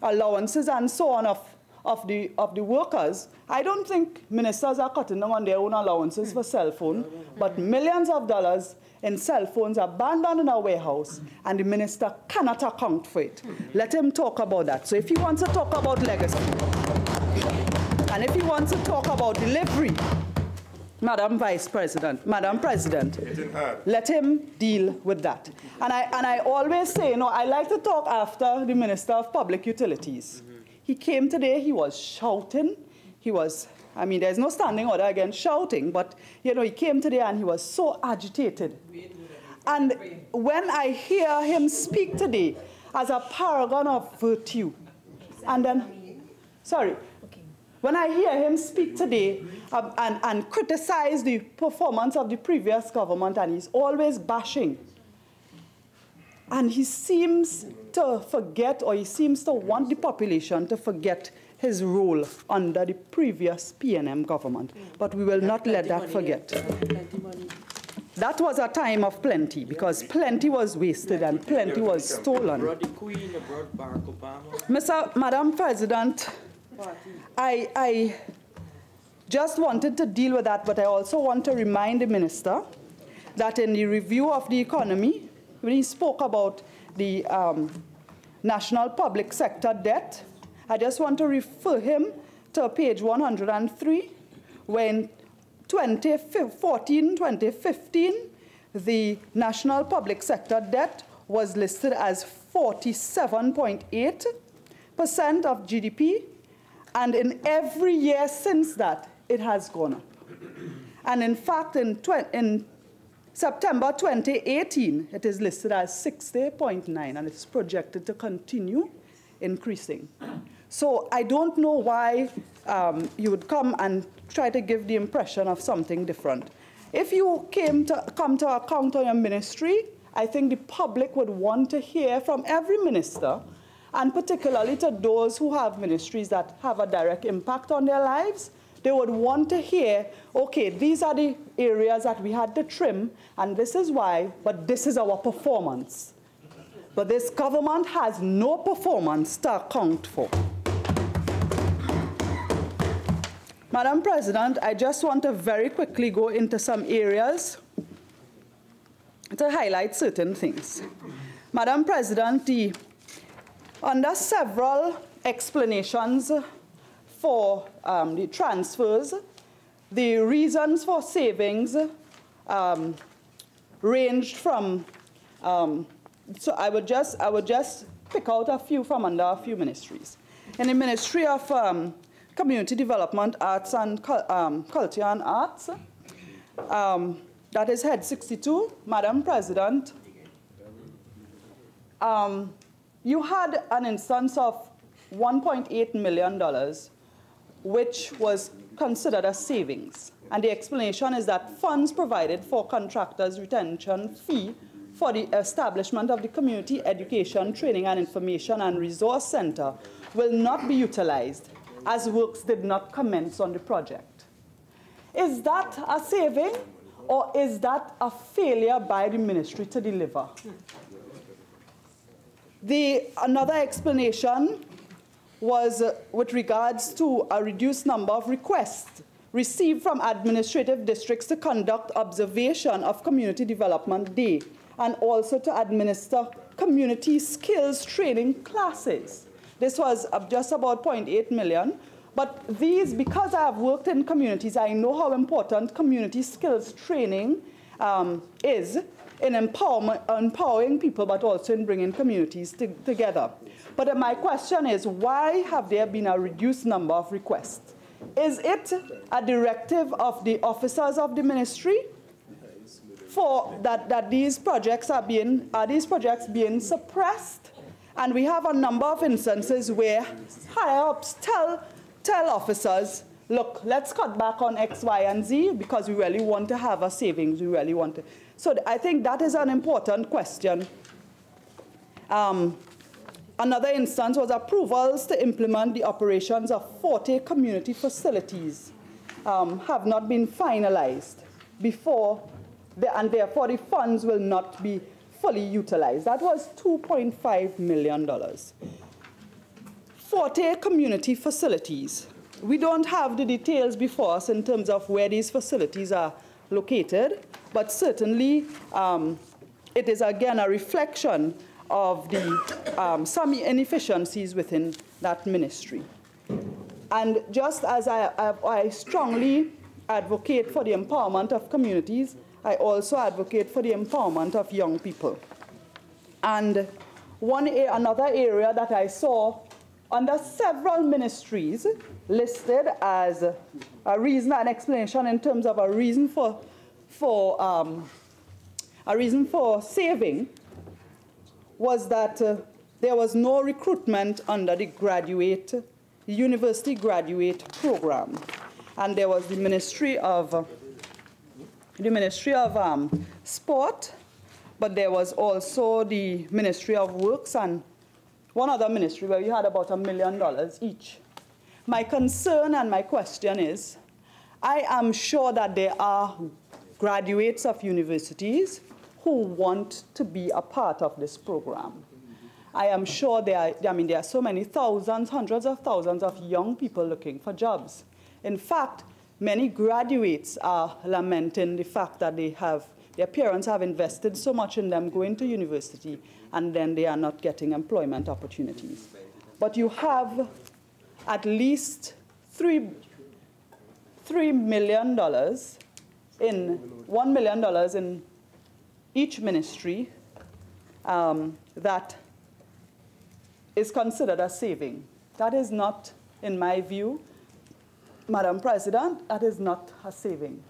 allowances and so on of the workers. I don't think ministers are cutting down on their own allowances for cell phone, but millions of dollars in cell phones abandoned in a warehouse, and the minister cannot account for it. Let him talk about that. So if he wants to talk about legacy, and if he wants to talk about delivery, Madam Vice President, Madam President, let him deal with that. And I always say, you know, I like to talk after the Minister of Public Utilities. He came today, he was shouting. He was, I mean, there's no standing order against shouting, but, you know, he came today and he was so agitated. And when I hear him speak today as a paragon of virtue, and then, sorry, when I hear him speak today and criticize the performance of the previous government, and he's always bashing, and he seems to forget, or he seems to want the population to forget his role under the previous PNM government. But we will not let that forget. That was a time of plenty, because plenty was wasted and plenty was stolen. Madam President, I just wanted to deal with that, but I also want to remind the minister that in the review of the economy, when he spoke about the national public sector debt, I just want to refer him to page 103, when 2014-2015, the national public sector debt was listed as 47.8% of GDP, and in every year since that, it has gone up. And in fact, in September 2018, it is listed as 60.9, and it's projected to continue increasing. So I don't know why you would come and try to give the impression of something different. If you come to account on your ministry, I think the public would want to hear from every minister, and particularly to those who have ministries that have a direct impact on their lives. They would want to hear, okay, these are the areas that we had to trim, and this is why, but this is our performance. But this government has no performance to account for. Madam President, I just want to very quickly go into some areas to highlight certain things. Madam President, under several explanations for the transfers, the reasons for savings ranged from, so I would just pick out a few from under a few ministries. In the Ministry of Community Development, Arts and Culture and Arts, that is Head 62, Madam President, you had an instance of $1.8 million, which was considered a savings. And the explanation is that funds provided for contractors' retention fee for the establishment of the Community Education, Training and Information and Resource Center will not be utilized as works did not commence on the project. Is that a saving or is that a failure by the ministry to deliver? Another explanation was with regards to a reduced number of requests received from administrative districts to conduct observation of Community Development Day and also to administer community skills training classes. This was just about 0.8 million. But these, because I have worked in communities, I know how important community skills training is in empowering people, but also in bringing communities together. But my question is, why have there been a reduced number of requests? Is it a directive of the officers of the ministry for that these projects are these projects being suppressed? And we have a number of instances where higher-ups tell officers, look, let's cut back on X, Y, and Z because we really want to have a savings. We really want to. So I think that is an important question. Another instance was approvals to implement the operations of 40 community facilities have not been finalized before, and therefore the funds will not be fully utilized. That was $2.5 million. 40 community facilities. We don't have the details before us in terms of where these facilities are located, but certainly it is again a reflection of some inefficiencies within that ministry. And just as I strongly advocate for the empowerment of communities, I also advocate for the empowerment of young people. And another area that I saw under several ministries listed as a reason, an explanation in terms of a reason for saving, was that there was no recruitment under the university graduate program, and there was the Ministry of Sport, but there was also the Ministry of Works and one other ministry where we had about $1 million each. My concern and my question is, I am sure that there are graduates of universities who want to be a part of this program. I am sure there are so many thousands, hundreds of thousands of young people looking for jobs. In fact, many graduates are lamenting the fact that their parents have invested so much in them going to university, and then they are not getting employment opportunities. But you have at least $1 million $1 million in each ministry that is considered a saving. That is not, in my view, Madam President, that is not a saving.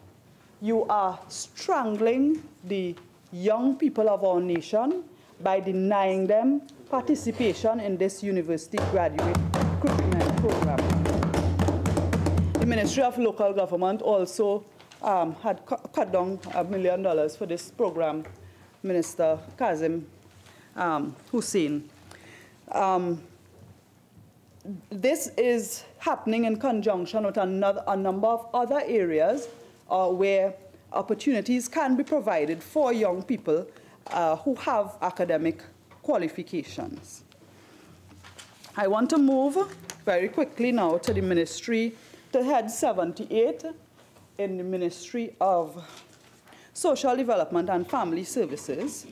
You are strangling the young people of our nation by denying them participation in this university graduate recruitment program. The Ministry of Local Government also had cut down $1 million for this program, Minister Kazim Hussein. This is happening in conjunction with a number of other areas where opportunities can be provided for young people who have academic qualifications. I want to move very quickly now to the ministry, to head 78 in the Ministry of Social Development and Family Services,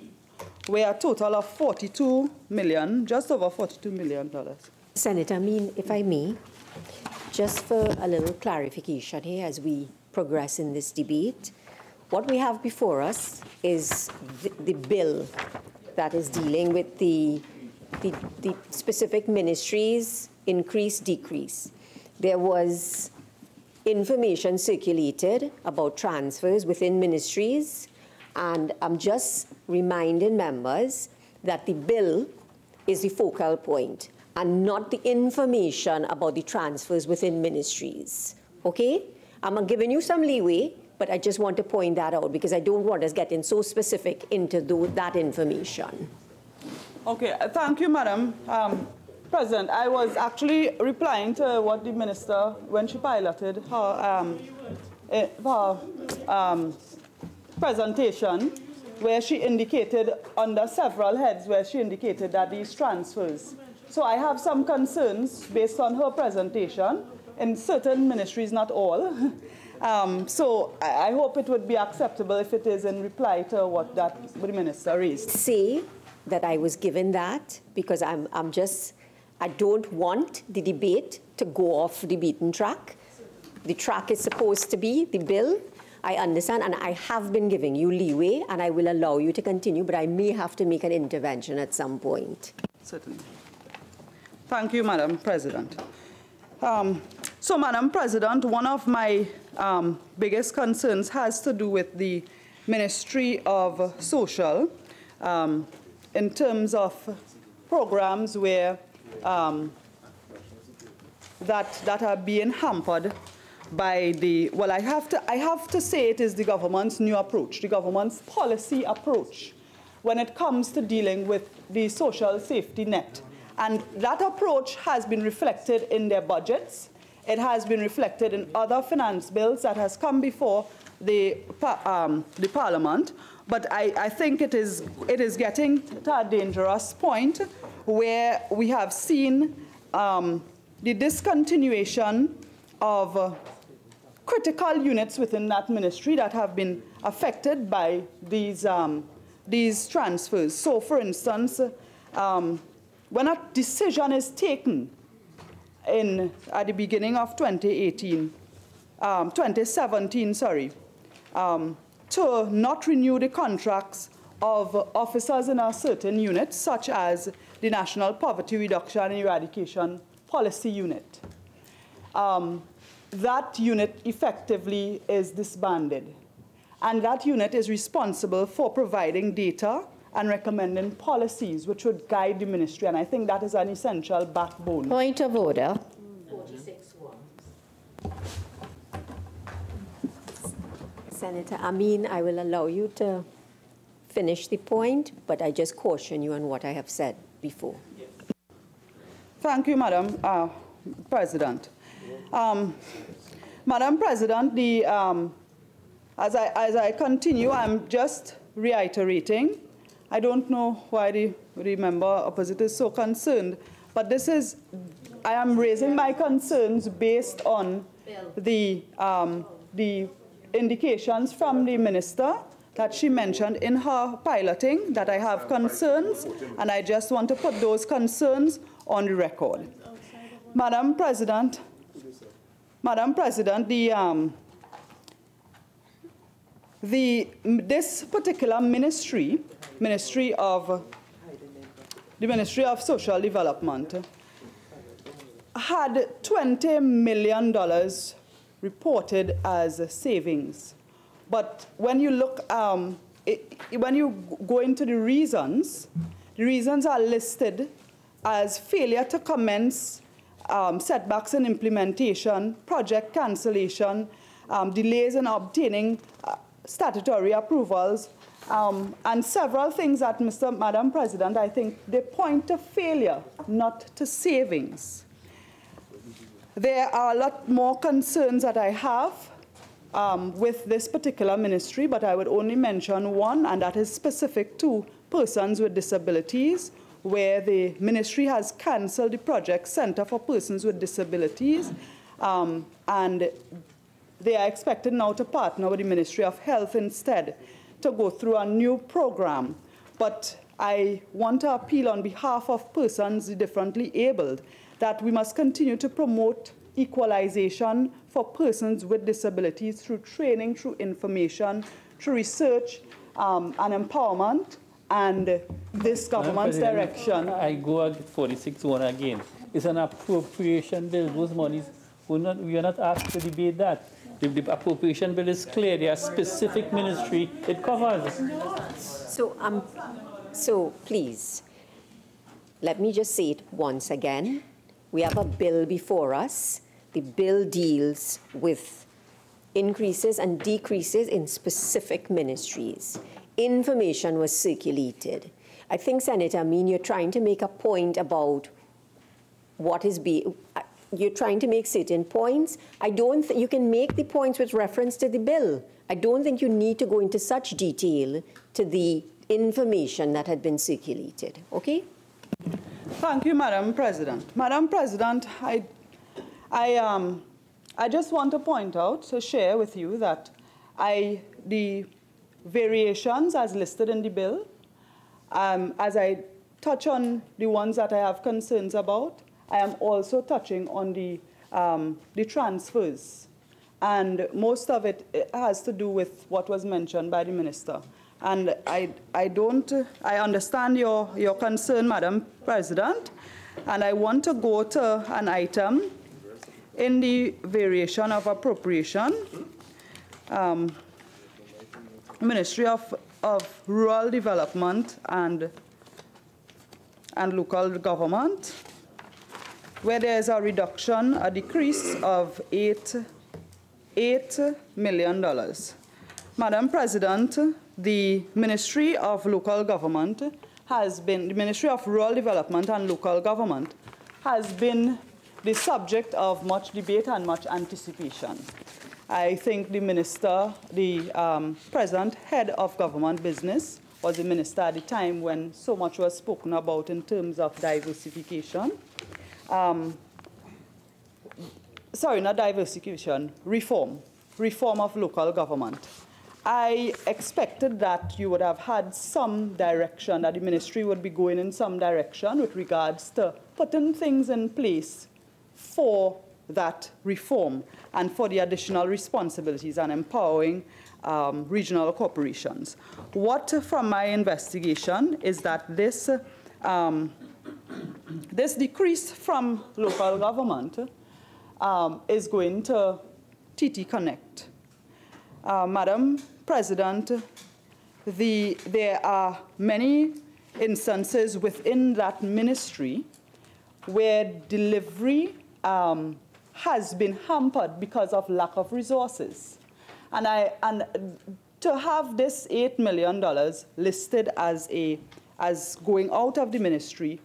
where a total of $42 million, just over $42 million. Senator Ameen, if I may, just for a little clarification here as we progress in this debate, what we have before us is the bill that is dealing with the specific ministries' increase, decrease. There was information circulated about transfers within ministries, and I'm just reminding members that the bill is the focal point. and not the information about the transfers within ministries, okay? I'm giving you some leeway, but I just want to point that out because I don't want us getting so specific into that information. Okay, thank you, Madam President. I was actually replying to what the minister, when she piloted her, presentation, where she indicated under several heads where she indicated that these transfers. So I have some concerns based on her presentation in certain ministries, not all. So I hope it would be acceptable if it is in reply to what the minister raised. Say that I was given that because I don't want the debate to go off the beaten track. The track is supposed to be the bill. I understand, and I have been giving you leeway, and I will allow you to continue, but I may have to make an intervention at some point. Certainly. Thank you, Madam President. So, Madam President, one of my biggest concerns has to do with the Ministry of Social in terms of programs where that are being hampered by the, well, I have to say it is the government's new approach, the government's policy approach when it comes to dealing with the social safety net. And that approach has been reflected in their budgets. It has been reflected in other finance bills that has come before the Parliament. But I think it is getting to a dangerous point where we have seen the discontinuation of critical units within that ministry that have been affected by these transfers. So, for instance, when a decision is taken at the beginning of 2017, to not renew the contracts of officers in a certain unit, such as the National Poverty Reduction and Eradication Policy Unit. That unit effectively is disbanded. And that unit is responsible for providing data and recommending policies which would guide the ministry. And I think that is an essential backbone. Point of order. 46-1. Senator Ameen, I will allow you to finish the point, but I just caution you on what I have said before. Yes. Thank you, Madam President. Madam President, as I continue, I'm just reiterating. I don't know why the member opposite is so concerned, but this is, I am raising my concerns based on the indications from the minister that she mentioned in her piloting that I have concerns, and I just want to put those concerns on the record. Madam President, this particular ministry, the Ministry of Social Development, had $20 million reported as savings. But when you look, when you go into the reasons are listed as failure to commence, setbacks in implementation, project cancellation, delays in obtaining statutory approvals, and several things that, Madam President, I think they point to failure, not to savings. There are a lot more concerns that I have with this particular ministry, but I would only mention one, and that is specific to persons with disabilities, where the ministry has cancelled the project Center for Persons with Disabilities, and they are expected now to partner with the Ministry of Health instead to go through a new program. But I want to appeal on behalf of persons differently abled that we must continue to promote equalization for persons with disabilities through training, through information, through research and empowerment, and this government's direction. I go at 46-1 again. It's an appropriation bill. Those monies, we are not asked to debate that. The appropriation bill is clear. There are specific ministry it covers. So please, let me just say it once again. We have a bill before us. The bill deals with increases and decreases in specific ministries. Information was circulated. I think, Senator Ameen, you're trying to make a point about what is being, you're trying to make certain points. I don't think you can make the points with reference to the bill. I don't think you need to go into such detail to the information that had been circulated, okay? Thank you, Madam President. Madam President, I just want to point out, to share with you that the variations as listed in the bill, as I touch on the ones that I have concerns about, I am also touching on the transfers. And most of it has to do with what was mentioned by the minister. And I understand your concern, Madam President, and I want to go to an item in the variation of appropriation, Ministry of Rural Development and Local Government, where there is a reduction, a decrease of $8 million. Madam President, the Ministry of Local Government has been, the Ministry of Rural Development and Local Government has been the subject of much debate and much anticipation. I think the minister, the present head of government business, was the minister at the time when so much was spoken about in terms of diversification. Sorry, not diversification, reform of local government. I expected that you would have had some direction, that the ministry would be going in some direction with regards to putting things in place for that reform and for the additional responsibilities and empowering regional corporations. What, from my investigation, is that this decrease from local government is going to TT Connect. Madam President, there are many instances within that ministry where delivery has been hampered because of lack of resources. And to have this $8 million listed as going out of the ministry,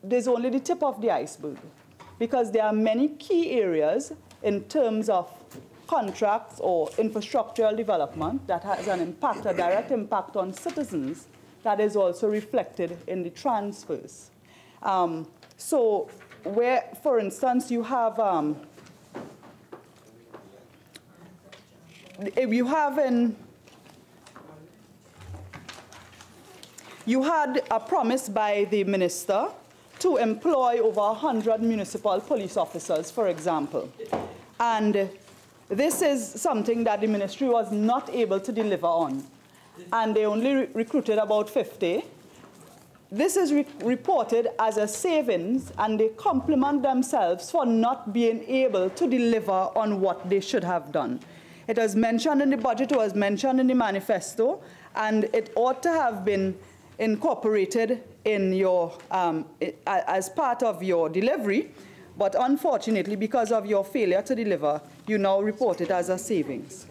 there's only the tip of the iceberg, because there are many key areas in terms of contracts or infrastructural development that has an impact, a direct impact on citizens, that is also reflected in the transfers. So where, for instance, you have you had a promise by the minister to employ over 100 municipal police officers, for example. And this is something that the ministry was not able to deliver on. And they only recruited about 50. This is reported as a savings, and they compliment themselves for not being able to deliver on what they should have done. It was mentioned in the budget, it was mentioned in the manifesto, and it ought to have been incorporated in your, as part of your delivery. But unfortunately, because of your failure to deliver, you now report it as a savings.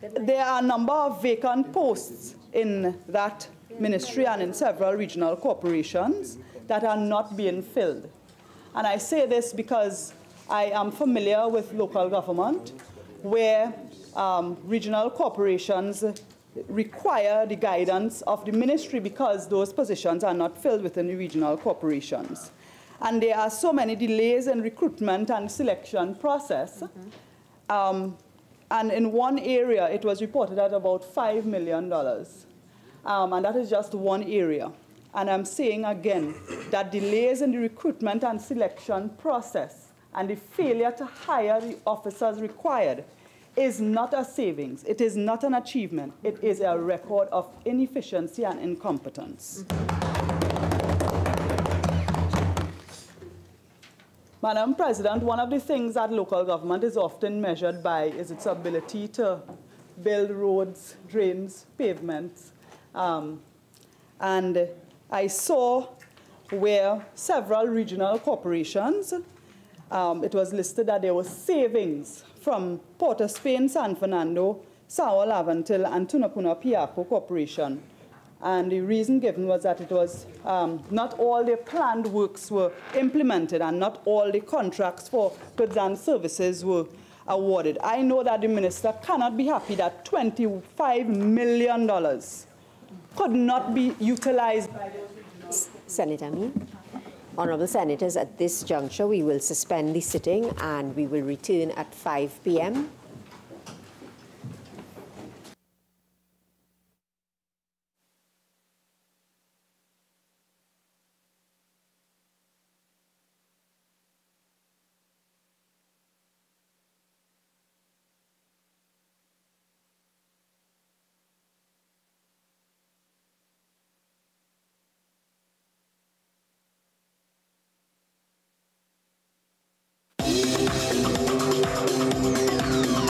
There are a number of vacant posts in that ministry and in several regional corporations that are not being filled. And I say this because I am familiar with local government where regional corporations require the guidance of the ministry because those positions are not filled within the regional corporations. And there are so many delays in recruitment and selection process. And in one area, it was reported at about $5 million. And that is just one area. And I'm saying again that delays in the recruitment and selection process and the failure to hire the officers required is not a savings. It is not an achievement. It is a record of inefficiency and incompetence. Madam President, one of the things that local government is often measured by is its ability to build roads, drains, pavements. And I saw where several regional corporations, it was listed that there were savings from Port of Spain, San Fernando, Sao Laventil, and Tunapuna Piaco Corporation. And the reason given was that it was not all the planned works were implemented and not all the contracts for goods and services were awarded. I know that the minister cannot be happy that $25 million could not be utilized by those. Senator Ameen. Honourable Senators, at this juncture, we will suspend the sitting and we will return at 5 p.m.